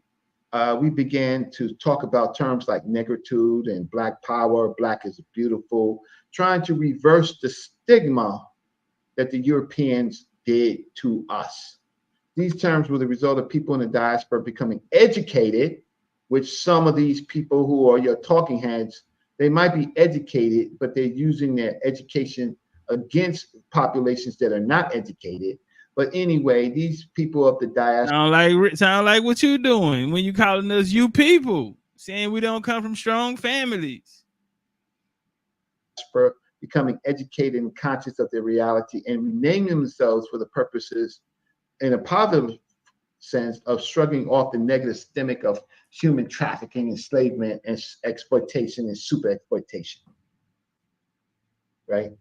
Speaker 6: we began to talk about terms like negritude and Black power, Black is beautiful, trying to reverse the stigma that the Europeans did to us. These terms were the result of people in the diaspora becoming educated, which some of these people who are your talking heads, they might be educated, but they're using their education against populations that are not educated. But anyway, these people of the diaspora
Speaker 1: sound like what you doing when you calling us you people, saying we don't come from strong families.
Speaker 6: Becoming educated and conscious of their reality and renaming themselves for the purposes, in a positive sense, of shrugging off the negative stomach of human trafficking, enslavement, and exploitation and super exploitation. Right?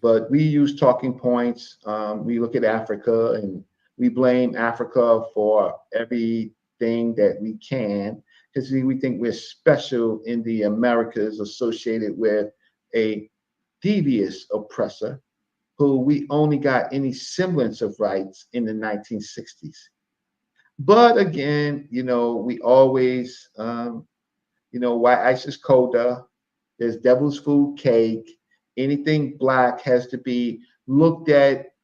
Speaker 6: But we use talking points. We look at Africa and we blame Africa for everything that we can, because we think we're special in the Americas associated with a devious oppressor who we only got any semblance of rights in the 1960s. But again, you know, we always, you know, white ice is colder, there's devil's food cake, anything Black has to be looked at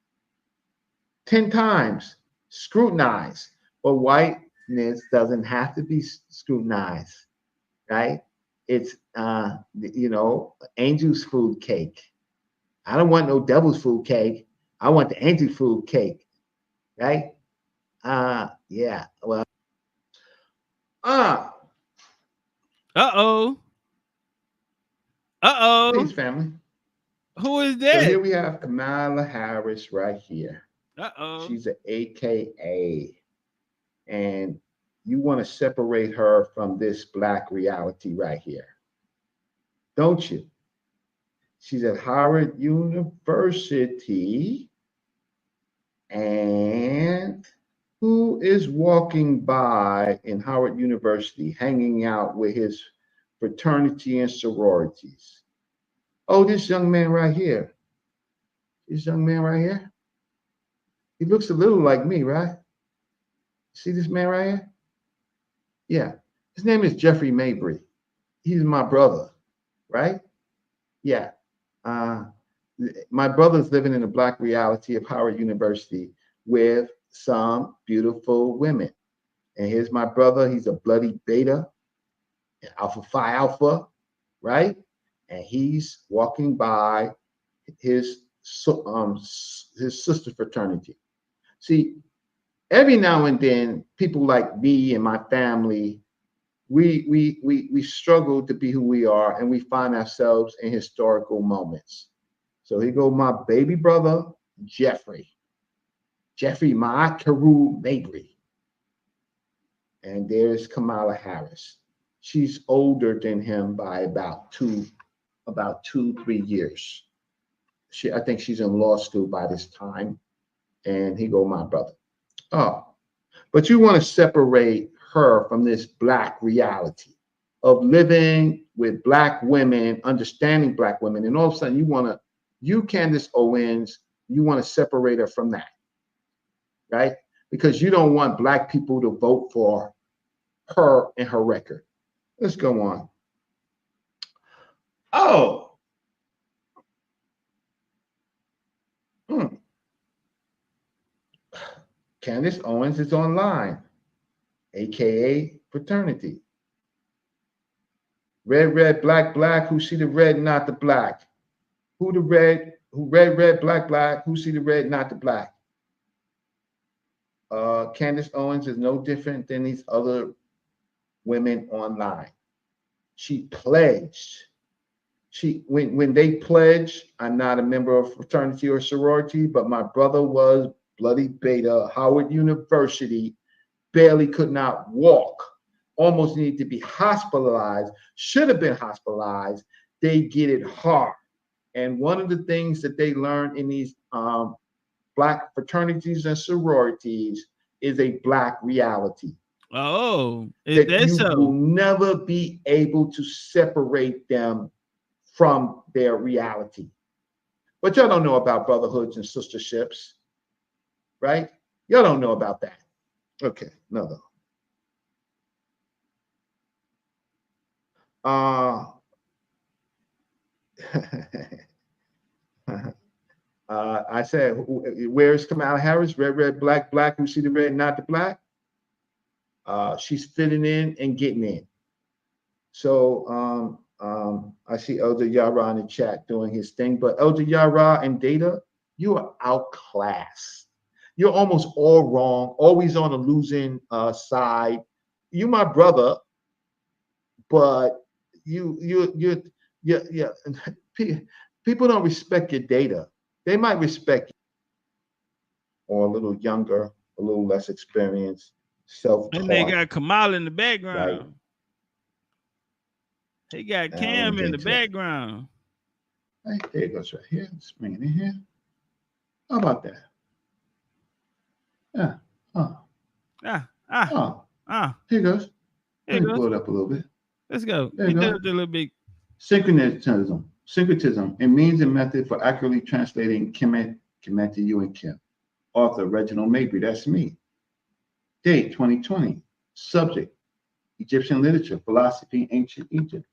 Speaker 6: 10 times, scrutinized, but whiteness doesn't have to be scrutinized, right? It's, you know, angel's food cake. I don't want no devil's food cake. I want the angel food cake, right? Yeah, well.
Speaker 1: Uh-oh.
Speaker 6: Peace, family.
Speaker 1: Who is that?
Speaker 6: So here we have Kamala Harris right here.
Speaker 1: Uh-oh.
Speaker 6: She's an AKA. And you want to separate her from this Black reality right here, don't you? She's at Howard University. And who is walking by in Howard University, hanging out with his fraternity and sororities? Oh, this young man right here. This young man right here. He looks a little like me, right? See this man right here? Yeah. His name is Jeffrey Mabry. He's my brother, right? Yeah. My brother's living in the Black reality of Howard University with some beautiful women. And here's my brother. He's a bloody beta, alpha phi alpha, right? And he's walking by his sister fraternity. See, every now and then, people like me and my family, we struggle to be who we are, and we find ourselves in historical moments. So here go my baby brother, Jeffrey Makaru Mabry. And there's Kamala Harris. She's older than him by about 2-3 years. I think she's in law school by this time. And here go my brother. Oh, but you want to separate her from this Black reality of living with Black women, understanding Black women, and all of a sudden you Candace Owens, you want to separate her from that, right? Because you don't want Black people to vote for her and her record. Let's go on. Oh. Candace Owens is online, AKA fraternity. Red, red, black, black, who see the red, not the black? Who the red, who red, red, black, black, who see the red, not the black? Candace Owens is no different than these other women online. She pledged. When they pledge, I'm not a member of fraternity or sorority, but my brother was bloody beta, Howard University, barely could not walk, almost needed to be hospitalized, should have been hospitalized. They get it hard. And one of the things that they learn in these Black fraternities and sororities is a Black reality.
Speaker 1: Oh,
Speaker 6: that you will never be able to separate them from their reality. But y'all don't know about brotherhoods and sisterships, right? Y'all don't know about that. Okay, no. I said, where's Kamala Harris? Red, red, black, black. You see the red, not the black. She's fitting in and getting in. So I see Elder Yara in the chat doing his thing, but Elder Yara and Data, you are outclassed. You're almost all wrong, always on the losing side. You my brother, but you people don't respect your data. They might respect you, or a little younger, a little less experienced, self-taught.
Speaker 1: And they got Kamala in the background.
Speaker 6: Right.
Speaker 1: They got Cam in the background.
Speaker 6: Hey, there it goes right here. Let's bring it in here. How about that? Yeah. Here it goes. Let me blow it up a little bit.
Speaker 1: Let's go.
Speaker 6: There you go.
Speaker 1: A little bit.
Speaker 6: Syncretism. Syncretism, a means and method for accurately translating Kemet to you and Kim. Author Reginald Mabry, that's me. Date 2020. Subject Egyptian literature, philosophy, ancient Egypt.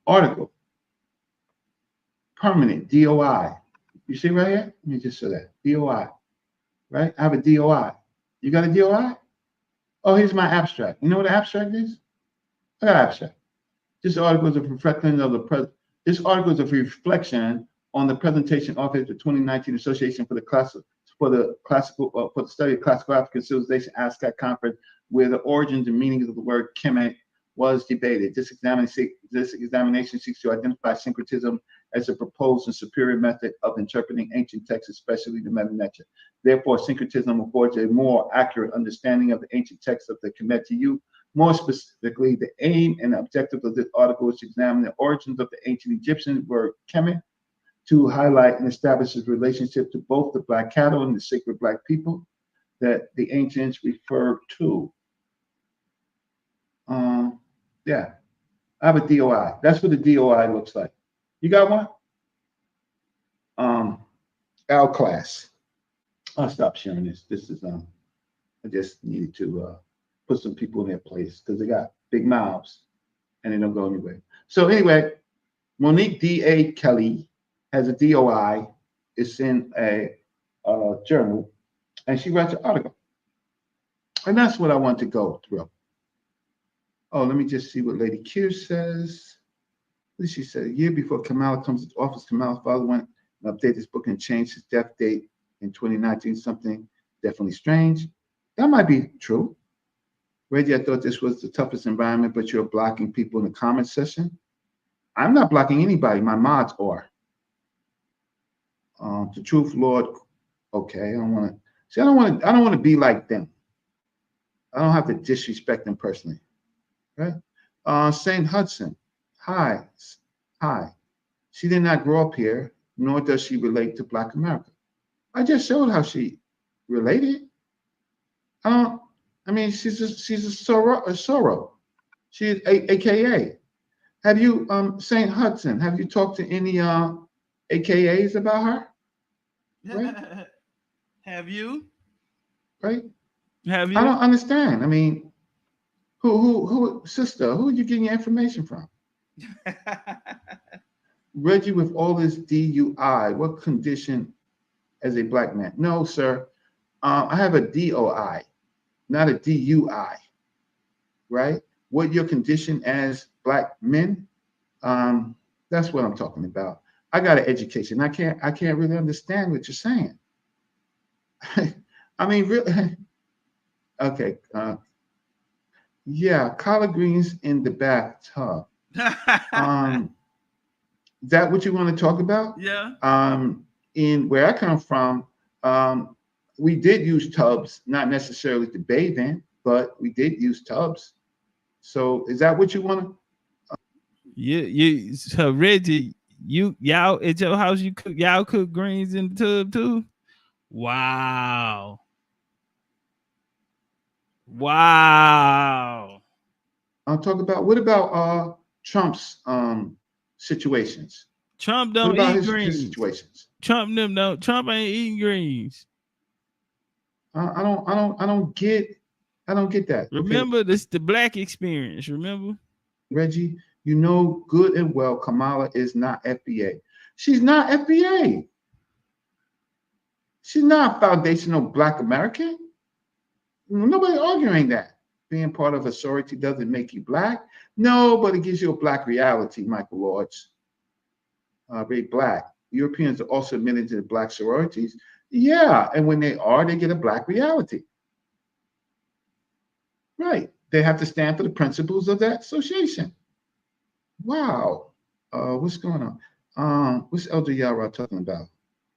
Speaker 6: Article permanent DOI. You see right here? Let me just show that. DOI. Right? I have a DOI. You got a DOI? Oh, here's my abstract. You know what an abstract is? I got an abstract. This article is a reflection of the This article is a reflection on the presentation offered at the 2019 Association for the Study of Classical African Civilization ASCAC conference, where the origins and meanings of the word Kemet was debated. This examination seeks to identify syncretism as a proposed and superior method of interpreting ancient texts, especially the Meta-Netia. Therefore, syncretism affords a more accurate understanding of the ancient texts of the Kemet. More specifically, the aim and objective of this article is to examine the origins of the ancient Egyptian word Kemet, to highlight and establish its relationship to both the black cattle and the sacred black people that the ancients referred to. Yeah, I have a DOI. That's what the DOI looks like. You got one? L class. I'll stop sharing this. This is I just needed to put some people in their place because they got big mouths and they don't go anywhere. So anyway, Monique D.A. Kelly has a DOI. It's in a journal, and she writes an article. And that's what I want to go through. Oh, let me just see what Lady Q says. What did she say? A year before Kamala comes into office, Kamala's father went and updated his book and changed his death date in 2019. Something definitely strange. That might be true. Reggie, I thought this was the toughest environment, but you're blocking people in the comment section. I'm not blocking anybody. My mods are. The truth, Lord. Okay, I don't want to. See, I don't want to be like them. I don't have to disrespect them personally, right? Saint Hudson. Hi. She did not grow up here, nor does she relate to Black America. I just showed how she related. I mean, she's a Sorrow. She's AKA. Have you, Saint Hudson? Have you talked to any AKAs about her? Right?
Speaker 1: Have you?
Speaker 6: Right?
Speaker 1: Have you?
Speaker 6: I don't understand. I mean, who, sister? Who are you getting your information from? Reggie with all this DUI. What condition as a Black man? No, sir. I have a DOI, not a DUI. Right? What your condition as Black men? That's what I'm talking about. I got an education. I can't really understand what you're saying. I mean, really. Okay. Yeah, collard greens in the bathtub. Is that what you want to talk about?
Speaker 1: Yeah.
Speaker 6: In where I come from, we did use tubs, not necessarily to bathe in, but we did use tubs. So is that what you want to?
Speaker 1: So Reggie, y'all at your house, y'all cook greens in the tub too? Wow.
Speaker 6: I'll talk about what about Trump's situations?
Speaker 1: Trump don't eat greens.
Speaker 6: His situations.
Speaker 1: Trump ain't eating greens.
Speaker 6: I don't get I don't get that.
Speaker 1: Remember, okay. This is the black experience. Remember,
Speaker 6: Reggie, you know good and well Kamala is not FBA. She's not FBA. She's not a foundational Black American. Nobody arguing that. Being part of a sorority doesn't make you Black. No, but it gives you a Black reality, Michael Lords. Very Black. Europeans are also admitted to the Black sororities. Yeah, and when they are, they get a Black reality. Right. They have to stand for the principles of that association. Wow. What's going on? What's Elder Yara talking about?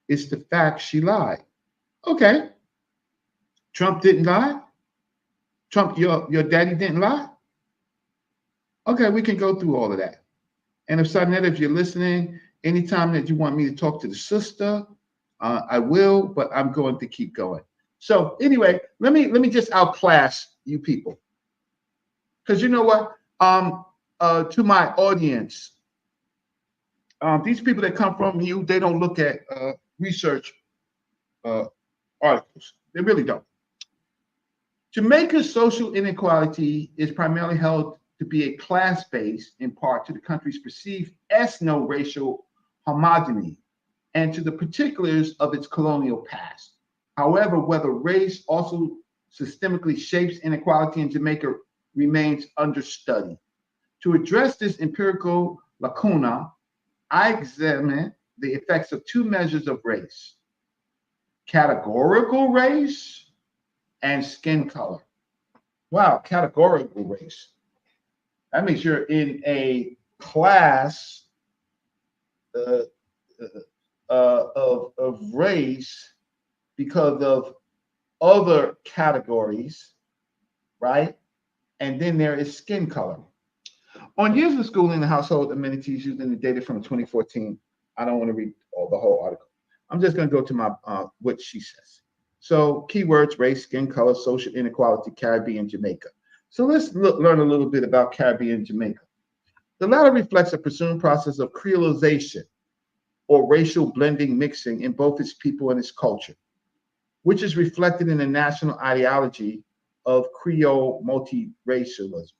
Speaker 6: It's the fact she lied. Okay. Trump didn't lie? Trump, your daddy didn't lie? Okay, we can go through all of that. And if Sarnetta, if you're listening, anytime that you want me to talk to the sister, I will, but I'm going to keep going. So anyway, let me just outclass you people. Because you know what? To my audience, these people that come from you, they don't look at research articles. They really don't. Jamaica's social inequality is primarily held to be a class-based, in part to the country's perceived ethno-racial homogeny and to the particulars of its colonial past. However, whether race also systemically shapes inequality in Jamaica remains under study. To address this empirical lacuna, I examine the effects of two measures of race: categorical race and skin color. Wow, categorical race. That means you're in a class of race because of other categories, right? And then there is skin color. On years of schooling and household amenities using the data from 2014, I don't want to read the whole article. I'm just going to go to my what she says. So keywords: race, skin color, social inequality, Caribbean, Jamaica. So let's learn a little bit about Caribbean, Jamaica. The latter reflects a presumed process of creolization or racial blending, mixing in both its people and its culture, which is reflected in the national ideology of Creole multiracialism.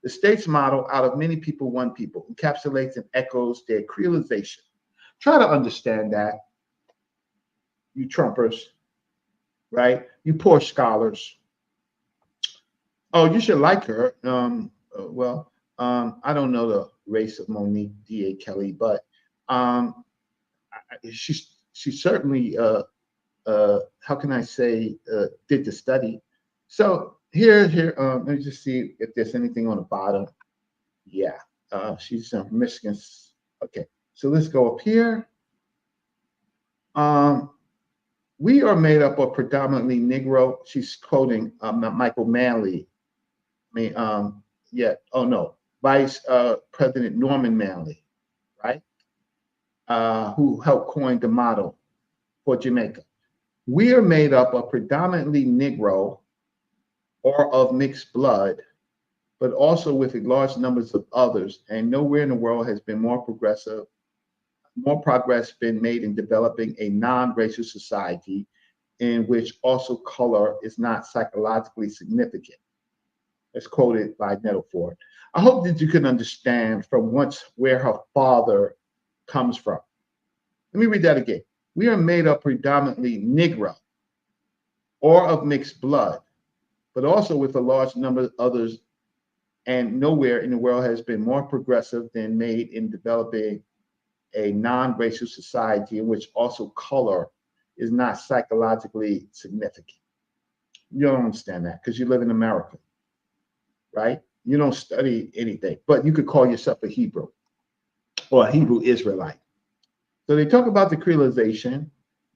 Speaker 6: The state's motto, out of many people, one people, encapsulates and echoes their creolization. Try to understand that, you Trumpers, right? You poor scholars. Oh, you should like her. I don't know the race of Monique D.A. Kelly, but she certainly, how can I say, did the study. So here, let me just see if there's anything on the bottom. Yeah, she's from Michigan. Okay, so let's go up here. We are made up of predominantly Negro. She's quoting Michael Manley. Vice President Norman Manley, right? Who helped coin the motto for Jamaica. We are made up of predominantly Negro or of mixed blood, but also with large numbers of others, and nowhere in the world has been more progress been made in developing a non-racial society in which also color is not psychologically significant. As quoted by Nettlefold. I hope that you can understand from where her father comes from. Let me read that again. We are made up predominantly Negro or of mixed blood, but also with a large number of others, and nowhere in the world has been more progressive than made in developing a non-racial society in which also color is not psychologically significant. You don't understand that because you live in America, right? You don't study anything, but you could call yourself a Hebrew or a Hebrew Israelite. So they talk about the creolization,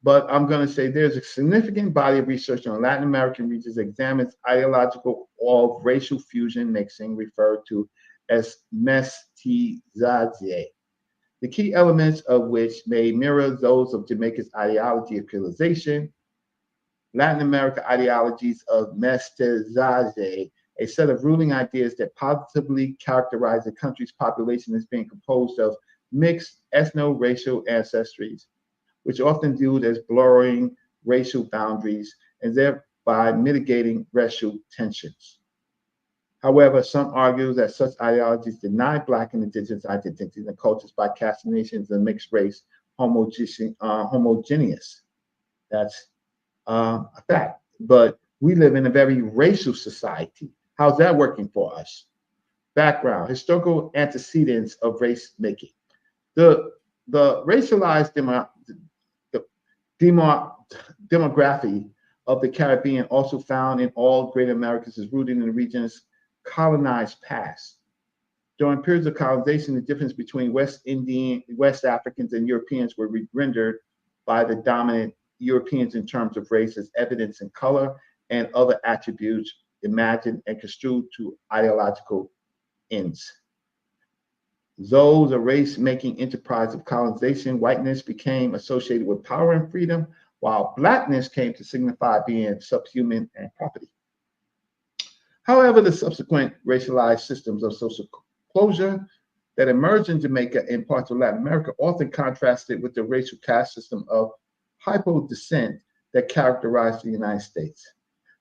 Speaker 6: but I'm going to say there's a significant body of research on Latin American regions that examines ideological or racial fusion mixing, referred to as mestizaje. The key elements of which may mirror those of Jamaica's ideology of creolization, Latin America ideologies of mestizaje, a set of ruling ideas that positively characterize the country's population as being composed of mixed ethno-racial ancestries, which often viewed as blurring racial boundaries, and by mitigating racial tensions. However, some argue that such ideologies deny Black and Indigenous identities and cultures by casting nations and mixed race homogeneous. That's a fact. But we live in a very racial society. How's that working for us? Background, historical antecedents of race making. The racialized demography of the Caribbean, also found in all Great Americas, is rooted in the region's colonized past. During periods of colonization, the difference between West Africans and Europeans were rendered by the dominant Europeans in terms of race as evidence in color and other attributes imagined and construed to ideological ends. Those a race-making enterprise of colonization, whiteness became associated with power and freedom, while Blackness came to signify being subhuman and property. However, the subsequent racialized systems of social closure that emerged in Jamaica and parts of Latin America often contrasted with the racial caste system of hypo-descent that characterized the United States.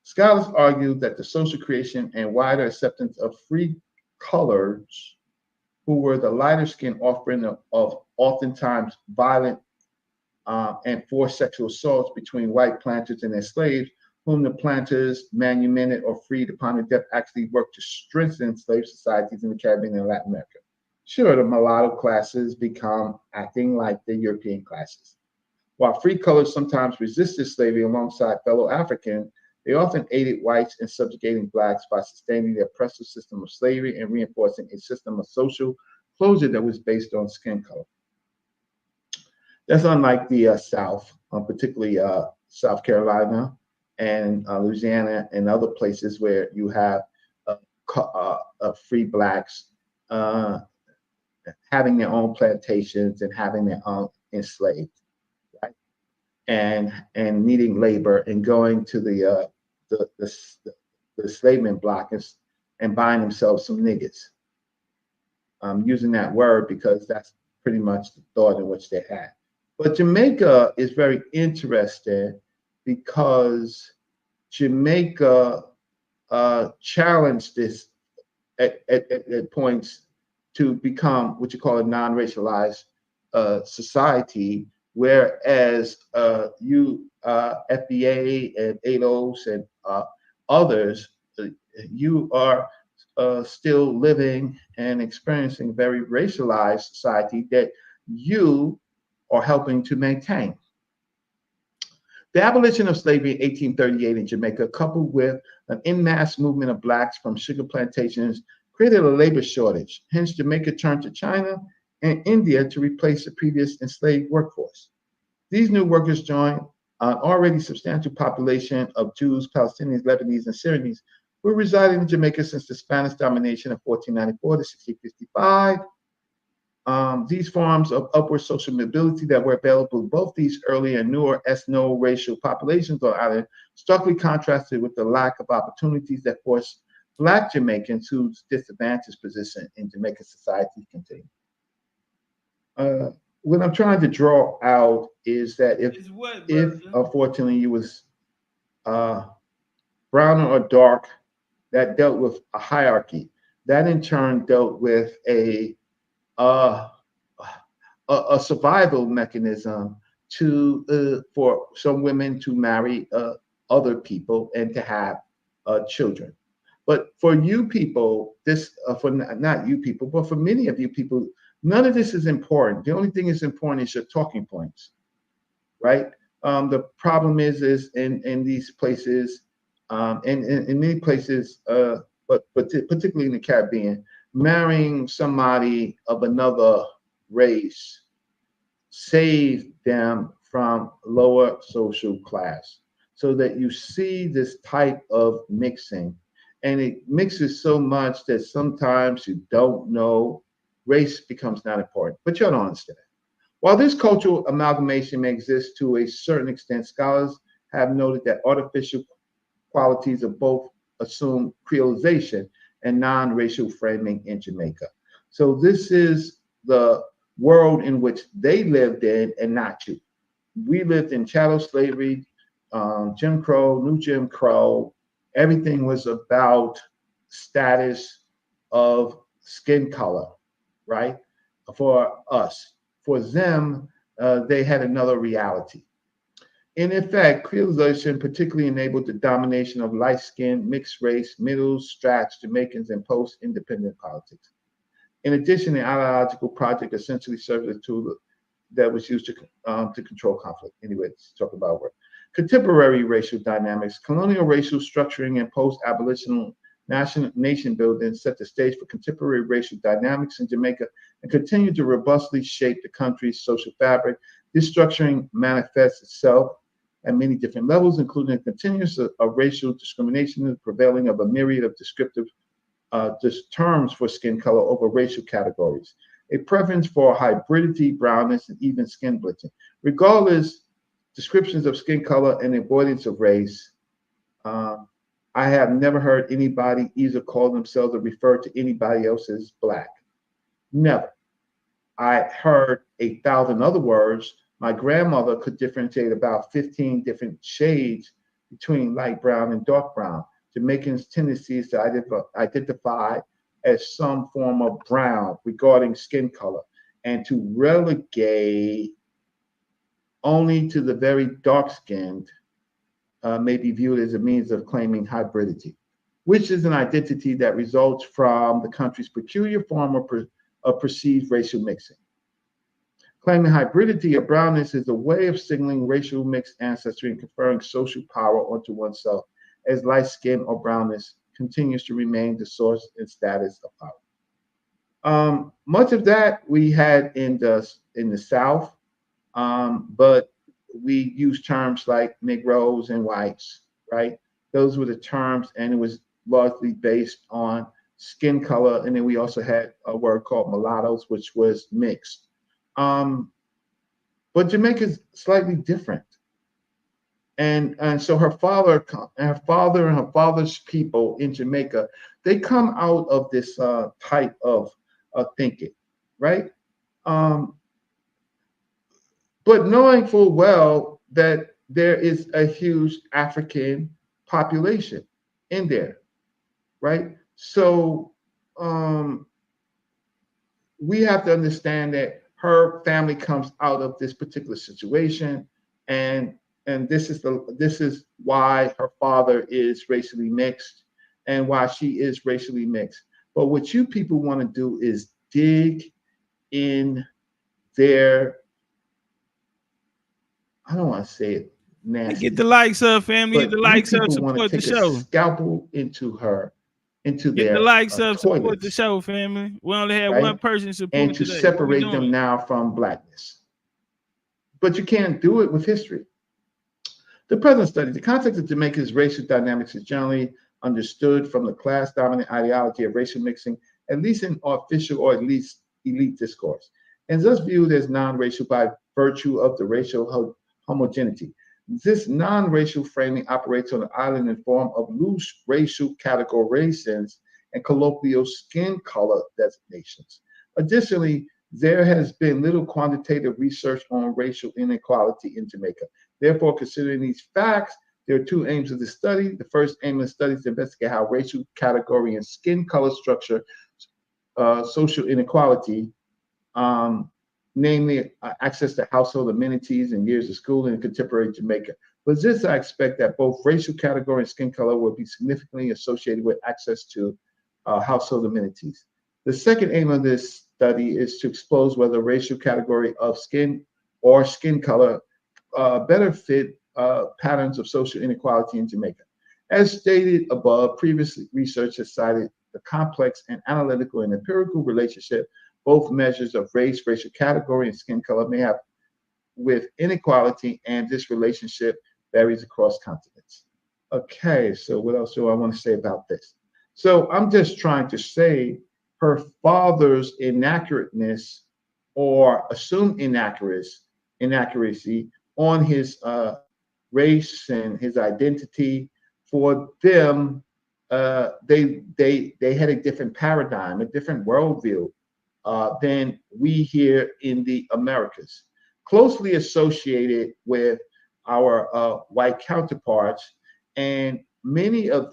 Speaker 6: Scholars argue that the social creation and wider acceptance of free colors, who were the lighter skinned offspring of oftentimes violent and forced sexual assaults between white planters and their slaves, whom the planters manumitted or freed upon their death, actually worked to strengthen slave societies in the Caribbean and Latin America. Sure, the mulatto classes become acting like the European classes. While free colors sometimes resisted slavery alongside fellow Africans, they often aided whites in subjugating Blacks by sustaining the oppressive system of slavery and reinforcing a system of social closure that was based on skin color. That's unlike the South, particularly South Carolina and Louisiana and other places where you have free Blacks having their own plantations and having their own enslaved, right? And needing labor and going to the enslavement block and buying themselves some niggas. I'm using that word because that's pretty much the thought in which they had. But Jamaica is very interesting because Jamaica challenged this at points to become what you call a non-racialized society, whereas FBA and ADOS and others, you are still living and experiencing a very racialized society that you are helping to maintain. The abolition of slavery in 1838 in Jamaica, coupled with an en masse movement of Blacks from sugar plantations, created a labor shortage. Hence, Jamaica turned to China and India to replace the previous enslaved workforce. These new workers joined an already substantial population of Jews, Palestinians, Lebanese, and Syrians who were residing in Jamaica since the Spanish domination of 1494 to 1655. These forms of upward social mobility that were available to both these early and newer ethno-racial populations on the island starkly contrasted with the lack of opportunities that forced Black Jamaicans whose disadvantaged position in Jamaican society continued. What I'm trying to draw out is that if unfortunately you was brown or dark, that dealt with a hierarchy. That in turn dealt with a survival mechanism to for some women to marry other people and to have children. But for you people, this for not you people, but for many of you people, none of this is important. The only thing that's important is your talking points, right? The problem is in these places, in many places, but particularly in the Caribbean, marrying somebody of another race saves them from lower social class, so that you see this type of mixing, and it mixes so much that sometimes you don't know. Race becomes not important, but you don't understand. While this cultural amalgamation may exist to a certain extent, scholars have noted that artificial qualities of both assume creolization and non-racial framing in Jamaica. So this is the world in which they lived in and not you. We lived in chattel slavery Jim Crow, New Jim Crow, everything was about status of skin color, right? For us. For them, they had another reality. In effect, creolization particularly enabled the domination of light-skinned, mixed-race, middle-strata Jamaicans in post-independent politics. In addition, the ideological project essentially served as a tool that was used to control conflict. Anyway, let's talk about work. Contemporary racial dynamics, colonial racial structuring, and post-abolitional nation building set the stage for contemporary racial dynamics in Jamaica and continue to robustly shape the country's social fabric. This structuring manifests itself at many different levels, including a continuous of racial discrimination and the prevailing of a myriad of descriptive terms for skin color over racial categories, a preference for hybridity, brownness, and even skin bleaching. Regardless, descriptions of skin color and avoidance of race, I have never heard anybody either call themselves or refer to anybody else as black. Never. I heard 1,000 other words. My grandmother could differentiate about 15 different shades between light brown and dark brown. Jamaicans' tendencies to identify as some form of brown regarding skin color and to relegate only to the very dark-skinned may be viewed as a means of claiming hybridity, which is an identity that results from the country's peculiar form of perceived racial mixing. Claiming hybridity or brownness is a way of signaling racial mixed ancestry and conferring social power onto oneself, as light skin or brownness continues to remain the source and status of power. Much of that we had in the South, but we use terms like Negroes and whites, right? Those were the terms, and it was largely based on skin color. And then we also had a word called mulattoes, which was mixed. But Jamaica's slightly different. And so her father and her father's people in Jamaica, they come out of this type of thinking, right? But knowing full well that there is a huge African population in there, right? So we have to understand that her family comes out of this particular situation, and this is why her father is racially mixed and why she is racially mixed. But what you people want to do is dig in their, I don't want to say it nasty.
Speaker 1: Get the likes up, family. Get the likes up, support the show.
Speaker 6: Scalpel into her, into
Speaker 1: get
Speaker 6: their
Speaker 1: the likes up,
Speaker 6: toilets,
Speaker 1: support the show, family. We only have one person support
Speaker 6: and to
Speaker 1: today.
Speaker 6: separate them now from blackness. But you can't do it with history. The present study, the context of Jamaica's racial dynamics is generally understood from the class-dominant ideology of racial mixing, at least in official or at least elite discourse, and is thus viewed as non-racial by virtue of the racial homogeneity. This non-racial framing operates on an island in form of loose racial categorizations and colloquial skin color designations. Additionally, there has been little quantitative research on racial inequality in Jamaica. Therefore, considering these facts, there are two aims of the study. The first aim of the study is to investigate how racial category and skin color structure social inequality, namely access to household amenities and years of schooling in contemporary Jamaica. With this, I expect that both racial category and skin color will be significantly associated with access to household amenities. The second aim of this study is to expose whether racial category of skin or skin color better fit patterns of social inequality in Jamaica. As stated above, previous research has cited the complex and analytical and empirical relationship both measures of race, racial category, and skin color may have with inequality, and this relationship varies across continents. Okay, so what else do I want to say about this? So I'm just trying to say her father's inaccurateness or assumed inaccuracy on his race and his identity. For them, they had a different paradigm, a different worldview than we here in the Americas, closely associated with our white counterparts, and many of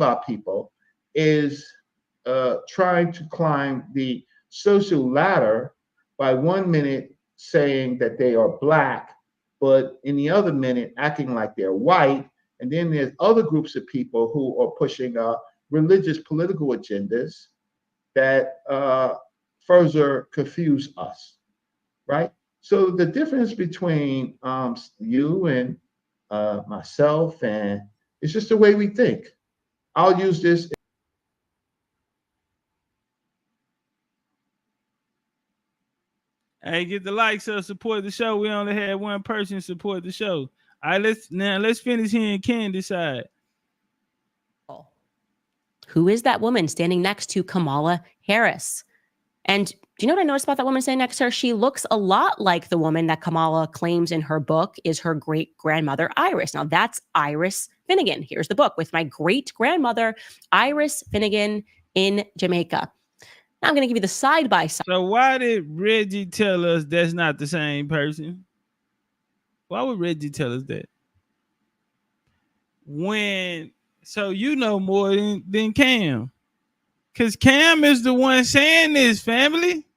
Speaker 6: our people is trying to climb the social ladder by 1 minute saying that they are black, but in the other minute acting like they're white. And then there's other groups of people who are pushing religious political agendas that further confuse us, right? So the difference between you and myself, and it's just the way we think. I'll use this.
Speaker 1: Hey, get the likes up, support the show. We only had one person support the show. All right, let's finish hearing Candace side.
Speaker 5: Who is that woman standing next to Kamala Harris? And do you know what I noticed about that woman standing next to her? She looks a lot like the woman that Kamala claims in her book is her great-grandmother, Iris. Now, that's Iris Finnegan. Here's the book with my great-grandmother, Iris Finnegan in Jamaica. Now, I'm going to give you the side-by-side.
Speaker 1: So why did Reggie tell us that's not the same person? Why would Reggie tell us that? So you know more than Cam. Because Cam is the one saying this, family.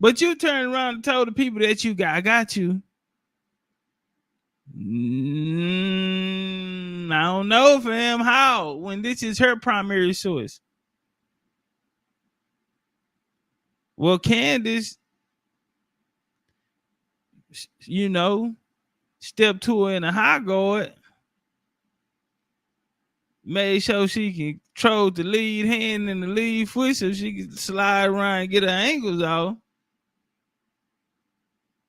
Speaker 1: But you turned around and told the people that you got you. I don't know, fam, how, when this is her primary source. Well, Candace, stepped to her in a high guard, made sure she can control the lead hand and the lead foot so she can slide around and get her ankles off.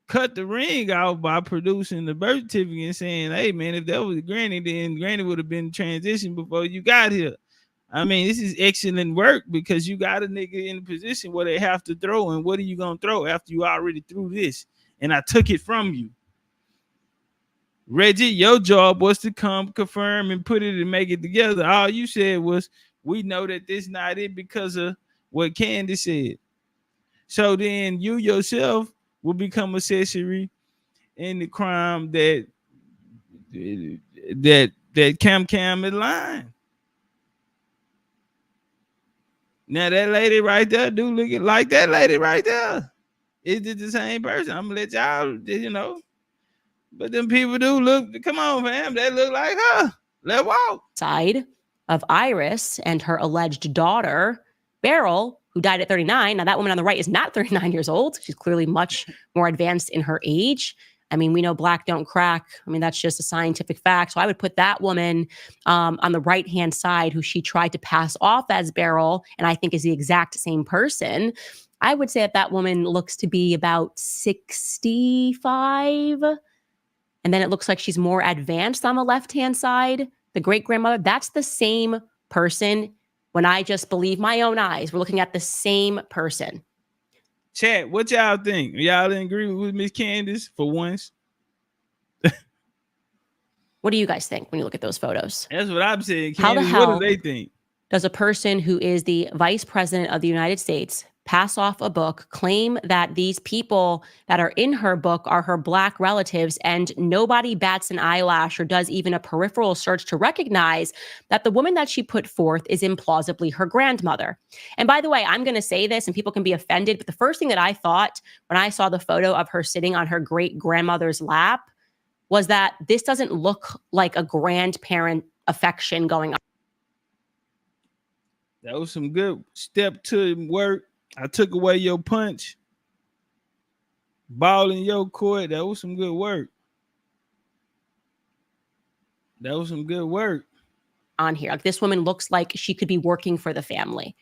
Speaker 1: Cut the ring off by producing the birth certificate and saying, hey, man, if that was Granny, then Granny would have been transitioned before you got here. I mean, this is excellent work because you got a nigga in a position where they have to throw. And what are you going to throw after you already threw this? And I took it from you. Reggie, your job was to come confirm and put it and make it together. All you said was, we know that this not it because of what Candace said. So then you yourself will become accessory in the crime that Cam is lying. Now that lady right there do look like that lady right there. Is it the same person? I'm gonna let y'all, But them people do look, come on, fam, they look like her. Let's walk.
Speaker 5: Side of Iris and her alleged daughter, Beryl, who died at 39. Now, that woman on the right is not 39 years old. She's clearly much more advanced in her age. I mean, we know black don't crack. I mean, that's just a scientific fact. So I would put that woman on the right-hand side, who she tried to pass off as Beryl, and I think is the exact same person. I would say that woman looks to be about 65. And then it looks like she's more advanced on the left-hand side. The great-grandmother, that's the same person. When I just believe my own eyes, we're looking at the same person.
Speaker 1: Chat, what y'all think? Y'all agree with Miss Candace for once?
Speaker 5: What do you guys think when you look at those photos?
Speaker 1: That's what I'm saying. Candace,
Speaker 5: how the hell
Speaker 1: what do they think?
Speaker 5: Does a person who is the vice president of the United States pass off a book, claim that these people that are in her book are her black relatives, and nobody bats an eyelash or does even a peripheral search to recognize that the woman that she put forth is implausibly her grandmother? And by the way, I'm going to say this and people can be offended, but the first thing that I thought when I saw the photo of her sitting on her great grandmother's lap was that this doesn't look like a grandparent affection going on.
Speaker 1: That was some good step to work. I took away your punch. Ball in your court. That was some good work. That was some good work.
Speaker 5: On here, like, this woman looks like she could be working for the family.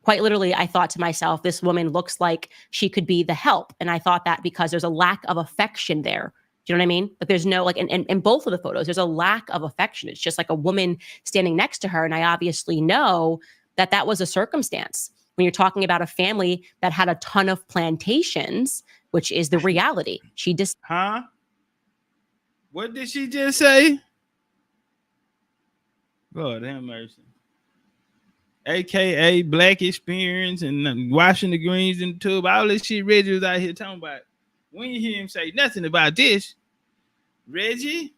Speaker 5: Quite literally, I thought to myself, this woman looks like she could be the help. And I thought that because there's a lack of affection there. Do you know what I mean? Like, there's no, like, in both of the photos, there's a lack of affection. It's just like a woman standing next to her. And I obviously know that that was a circumstance. When you're talking about a family that had a ton of plantations, which is the reality. She just...
Speaker 1: Huh? What did she just say? God have mercy. AKA black experience and washing the greens in the tube. All this shit Reggie was out here talking about. When you hear him say nothing about this, Reggie,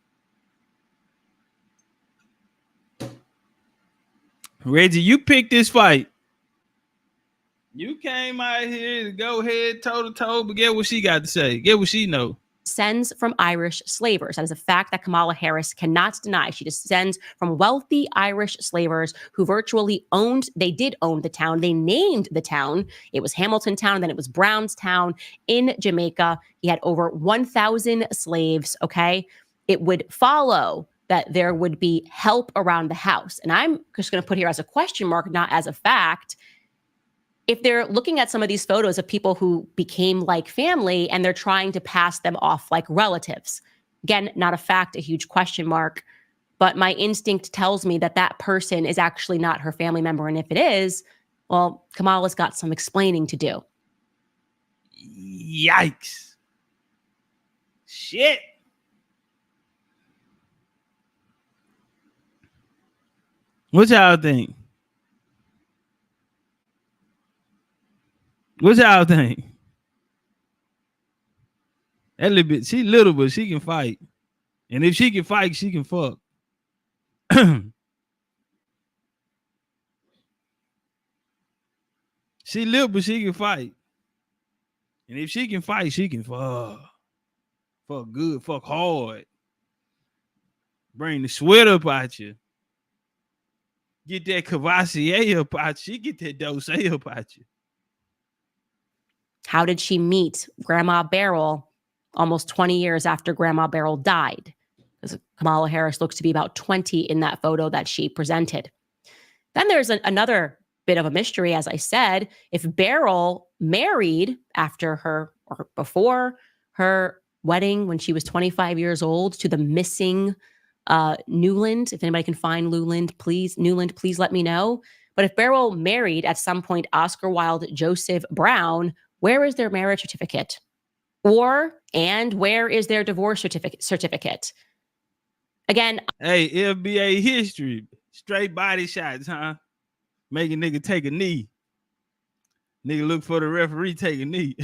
Speaker 1: you picked this fight. You came out here to go head toe to toe, but get what she got to say. Get what she know.
Speaker 5: Descends from Irish slavers. That is a fact that Kamala Harris cannot deny. She descends from wealthy Irish slavers who virtually did own the town. They named the town. It was Hamilton Town, then it was Brownstown in Jamaica. He had over 1,000 slaves, okay? It would follow that there would be help around the house. And I'm just going to put here as a question mark, not as a fact. If they're looking at some of these photos of people who became like family and they're trying to pass them off like relatives, again, not a fact, a huge question mark, but my instinct tells me that that person is actually not her family member. And if it is, well, Kamala's got some explaining to do.
Speaker 1: Yikes. Shit. What y'all think? What y'all think? That little bit, she little, but she can fight. And if she can fight, she can fuck. She little, but she can fight. And if she can fight, she can fuck. Fuck good, fuck hard. Bring the sweat up out you. Get that Cavassier up out you. Get that Dose up out you.
Speaker 5: How did she meet Grandma Beryl almost 20 years after Grandma Beryl died? Because Kamala Harris looks to be about 20 in that photo that she presented. Then there's another bit of a mystery, as I said. If Beryl married after her or before her wedding when she was 25 years old to the missing Newland, if anybody can find Newland, please let me know. But if Beryl married at some point Oscar Wilde Joseph Brown, where is their marriage certificate? And where is their divorce certificate? Again,
Speaker 1: hey, FBA history, straight body shots, huh? Make a nigga take a knee. Nigga look for the referee, take a knee.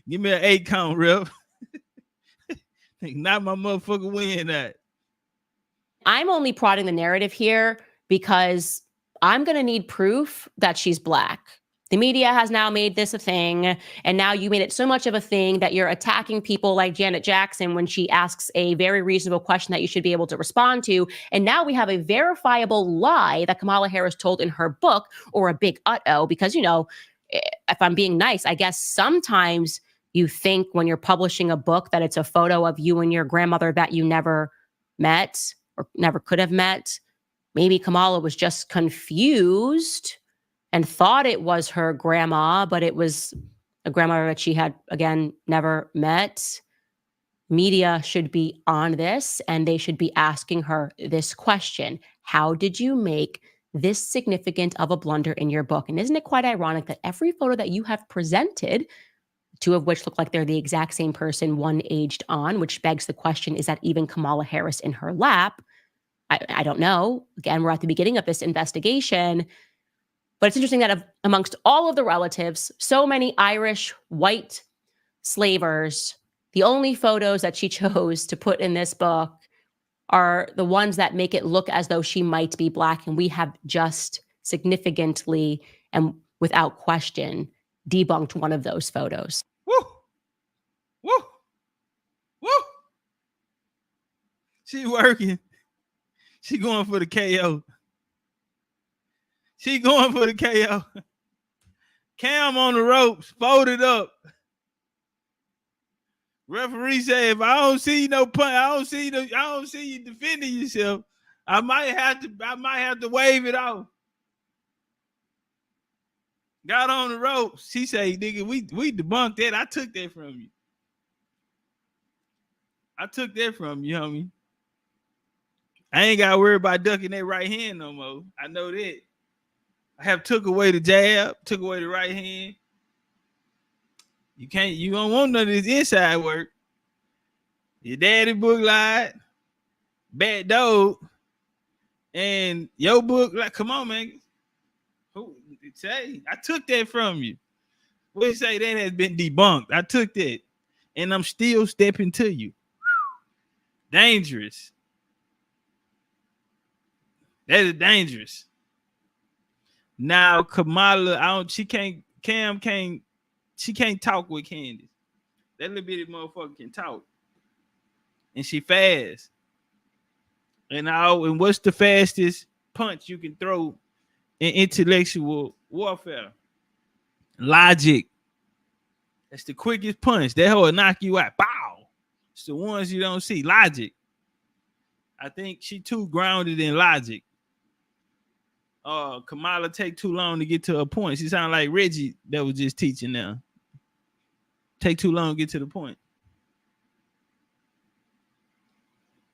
Speaker 1: Give me an 8 count, ref. Not my motherfucker win that.
Speaker 5: I'm only prodding the narrative here because I'm going to need proof that she's Black. The media has now made this a thing, and now you made it so much of a thing that you're attacking people like Janet Jackson when she asks a very reasonable question that you should be able to respond to. And now we have a verifiable lie that Kamala Harris told in her book, or a big uh-oh, because, you know, if I'm being nice, I guess sometimes you think when you're publishing a book that it's a photo of you and your grandmother that you never met or never could have met. Maybe Kamala was just confused and thought it was her grandma, but it was a grandmother that she had, again, never met. Media should be on this, and they should be asking her this question. How did you make this significant of a blunder in your book? And isn't it quite ironic that every photo that you have presented, 2 of which look like they're the exact same person, one aged on, which begs the question, is that even Kamala Harris in her lap? I don't know. Again, we're at the beginning of this investigation. But it's interesting that amongst all of the relatives, so many Irish white slavers, the only photos that she chose to put in this book are the ones that make it look as though she might be Black. And we have just significantly and without question debunked one of those photos.
Speaker 1: Woo! Woo! Woo! She working. She going for the KO. She going for the KO. Cam on the ropes, folded up. Referee said, if I don't see no punt, I don't see you defending yourself, I might have to wave it off. Got on the ropes. She say, nigga, we debunked that. I took that from you. Homie. I ain't got to worry about ducking that right hand no more. I know that. I have took away the jab, took away the right hand. You don't want none of this inside work. Your daddy book lied, bad dog, and your book, like, come on, man. Who say I took that from you? We say that has been debunked. I took that, and I'm still stepping to you. Dangerous. That is dangerous. Now Kamala, she can't talk with Candace. That little bitty motherfucker can talk. And she fast. And what's the fastest punch you can throw in intellectual warfare? Logic. That's the quickest punch. That hoe will knock you out. Bow. It's the ones you don't see. Logic. I think she too grounded in logic. Kamala take too long to get to a point. She sound like Reggie that was just teaching now. Take too long to get to the point.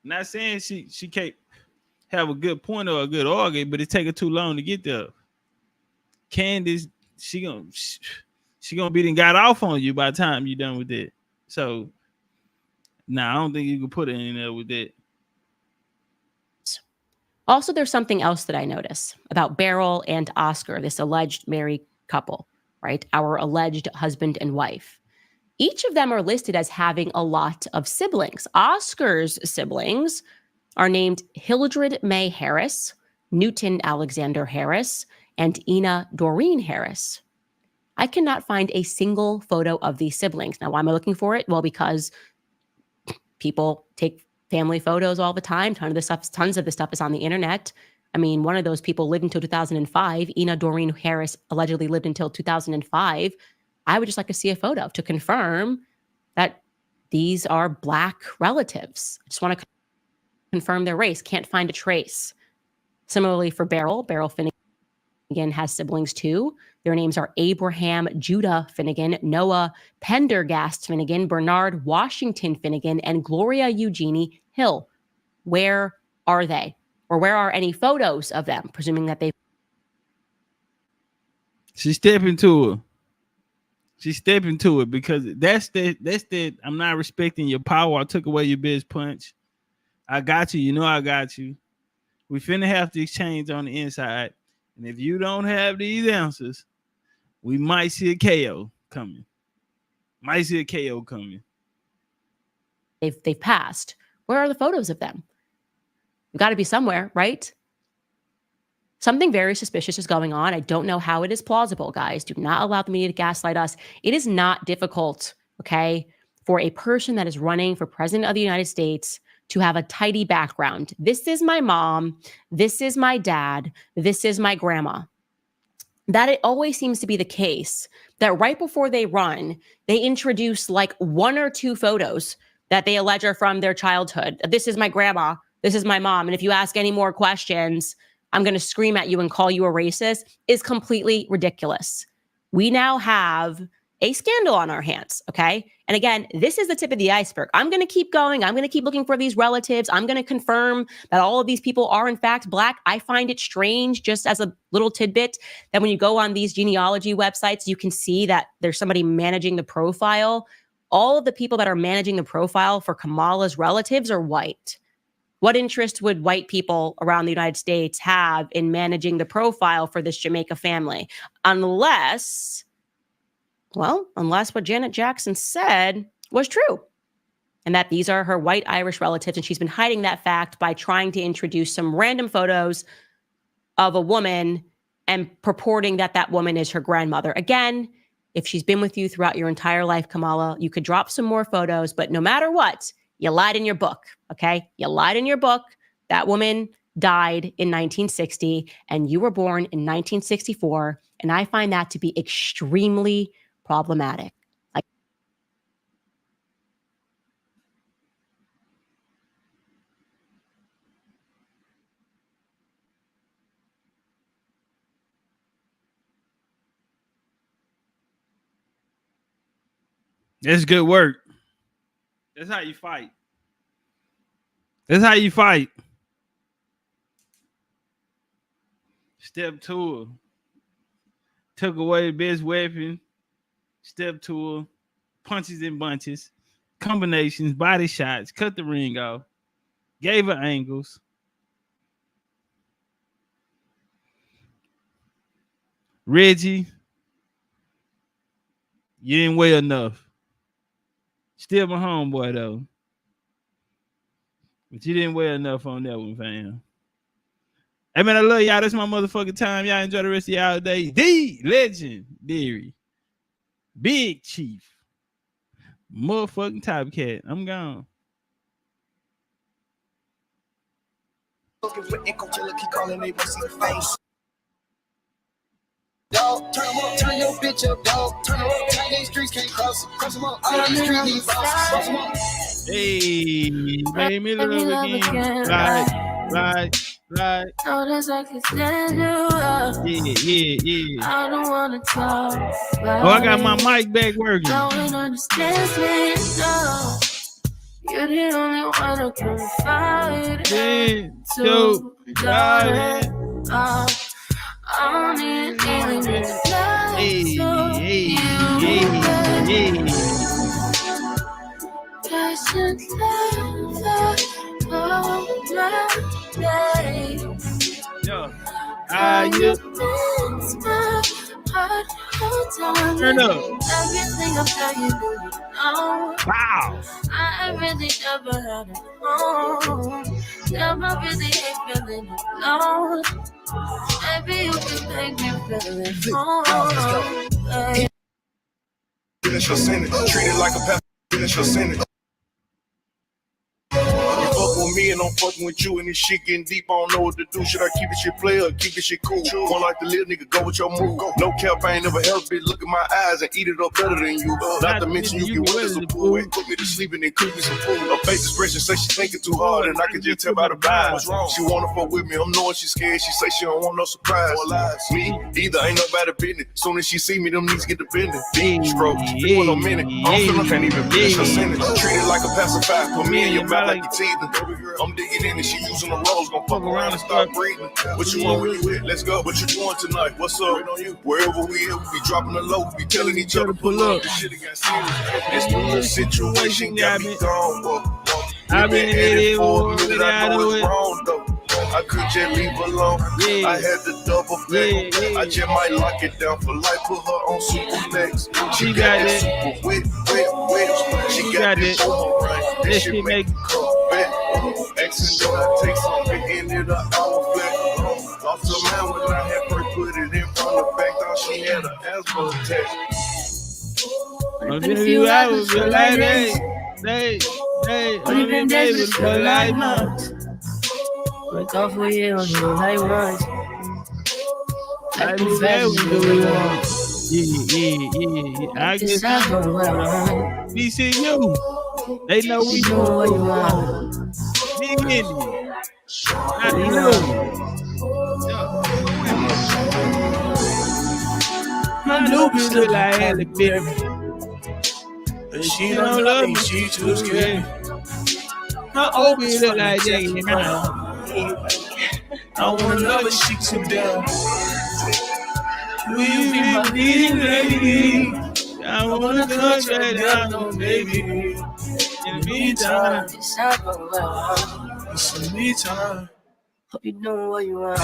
Speaker 1: Not saying she can't have a good point or a good argument, but it take her too long to get there. Candace, she gonna be got off on you by the time you're done with that. So, I don't think you can put it in there with that.
Speaker 5: Also, there's something else that I notice about Beryl and Oscar, this alleged married couple, right? Our alleged husband and wife. Each of them are listed as having a lot of siblings. Oscar's siblings are named Hildred May Harris, Newton Alexander Harris, and Ina Doreen Harris. I cannot find a single photo of these siblings. Now, why am I looking for it? Well, because people take family photos all the time. Tons of the stuff is on the internet. I mean, one of those people lived until 2005. Ina Doreen Harris allegedly lived until 2005. I would just like to see a photo to confirm that these are Black relatives. I just want to confirm their race. Can't find a trace. Similarly for Beryl Finnegan has siblings too. Their names are Abraham Judah Finnegan, Noah Pendergast Finnegan, Bernard Washington Finnegan, and Gloria Eugenie Hill. Where are they? Or where are any photos of them? Presuming that they...
Speaker 1: She stepped into it because that's the I'm not respecting your power. I took away your biz punch. I got you. You know I got you. We finna have to exchange on the inside. And if you don't have these answers, we might see a KO coming.
Speaker 5: They've passed. Where are the photos of them? They've got to be somewhere, right? Something very suspicious is going on. I don't know how it is plausible, guys. Do not allow the media to gaslight us. It is not difficult, okay, for a person that is running for president of the United States to have a tidy background. This is my mom. This is my dad. This is my grandma. That it always seems to be the case that right before they run, they introduce like one or two photos that they allege are from their childhood. This is my grandma. This is my mom. And if you ask any more questions, I'm going to scream at you and call you a racist, is completely ridiculous. We now have a scandal on our hands, okay? And again, this is the tip of the iceberg. I'm going to keep going. I'm going to keep looking for these relatives. I'm going to confirm that all of these people are in fact Black. I find it strange, just as a little tidbit, that when you go on these genealogy websites, you can see that there's somebody managing the profile. All of the people that are managing the profile for Kamala's relatives are white. What interest would white people around the United States have in managing the profile for this Jamaica family? Unless what Janet Jackson said was true, and that these are her white Irish relatives, and she's been hiding that fact by trying to introduce some random photos of a woman and purporting that that woman is her grandmother. Again, if she's been with you throughout your entire life, Kamala, you could drop some more photos, but no matter what, you lied in your book, okay? You lied in your book. That woman died in 1960, and you were born in 1964, and I find that to be extremely problematic.
Speaker 1: That's good work. That's how you fight. Step 2. Took away the best weapon. Step 2. Punches and bunches. Combinations. Body shots. Cut the ring off. Gave her angles. Reggie, you didn't weigh enough. Still my homeboy, though. But you didn't wear enough on that one, fam. Hey, man, I love y'all. That's my motherfucking time. Y'all enjoy the rest of y'all day. The Legendary Big Chief motherfucking Topcat. I'm gone.
Speaker 7: Dog, turn your bitch up, dog. Turn her up, turn these streets can't cross them up. All these streets need cross them up.
Speaker 1: Hey, made me love again. Right.
Speaker 7: No, that's I can stand you up.
Speaker 1: Yeah.
Speaker 7: I don't wanna talk about
Speaker 1: Oh, I got my mic back working.
Speaker 7: No one understands me, no. You're the only one who can confide to, darling. I don't need anything to lie to you. Doesn't love all my day.
Speaker 1: Turn up.
Speaker 7: Everything I'm telling you, you know.
Speaker 1: Wow.
Speaker 7: I really never had it home. Never really ain't feeling alone. Maybe you can make me feel it home.
Speaker 8: Finish your sentence. Treat it like a pest. Finish your sentence. You fuck with me and I'm fucking with you and this shit getting deep. I don't know what to do. Should I keep this shit play or keep this shit cool? One like the little nigga, go with your move. No cap, I ain't never held bitch. Look at my eyes and eat it up better than you. Not to mention you get wet as a pool. Put me to sleep and then cook me some food. Her face expression say she thinking too hard and I can just tell by the vibe. She wanna fuck with me, I'm knowing she's scared. She say she don't want no surprise. Me, either ain't nobody business. Soon as she see me, them niggas get the business. Deep stroke, 1 minute. I'm feeling can't even finish her sentence. Treat it like a pacifier. Put me in your mouth like you teething. I'm digging in and she using the rolls. Gonna fuck around and start breathing. What you want, where you at? Let's go. What you doing tonight? What's up? Wherever we at, we be dropping the low. We be telling each other pull up. This shit got serious. This little situation got me gone. I've been headed for a minute. I know it's wrong though. I could just leave alone. I had to double back. I just might lock it down for life. Put her on super legs. She got that super wet. She got that overrun. That shit make it come back. Accident, I take something and ended up our flat. Lost her mind when I had first put it in front of back. Thought she had an asthma attack.
Speaker 1: I've been a few hours, but like only been days, but feel like months.
Speaker 7: Wake up for you on the night runs.
Speaker 1: I do that we do want. Yeah. I guess we see you. They know we do what you want. Big Indian. I know. My new bitch look like Halle Berry. But she don't love me, she too scared. My old bitch look like Jackie now. I wanna love her, she too down. Will you be my leading lady? I wanna touch her down, no baby. In the meantime, it's in the meantime.
Speaker 7: Hope you know what you want.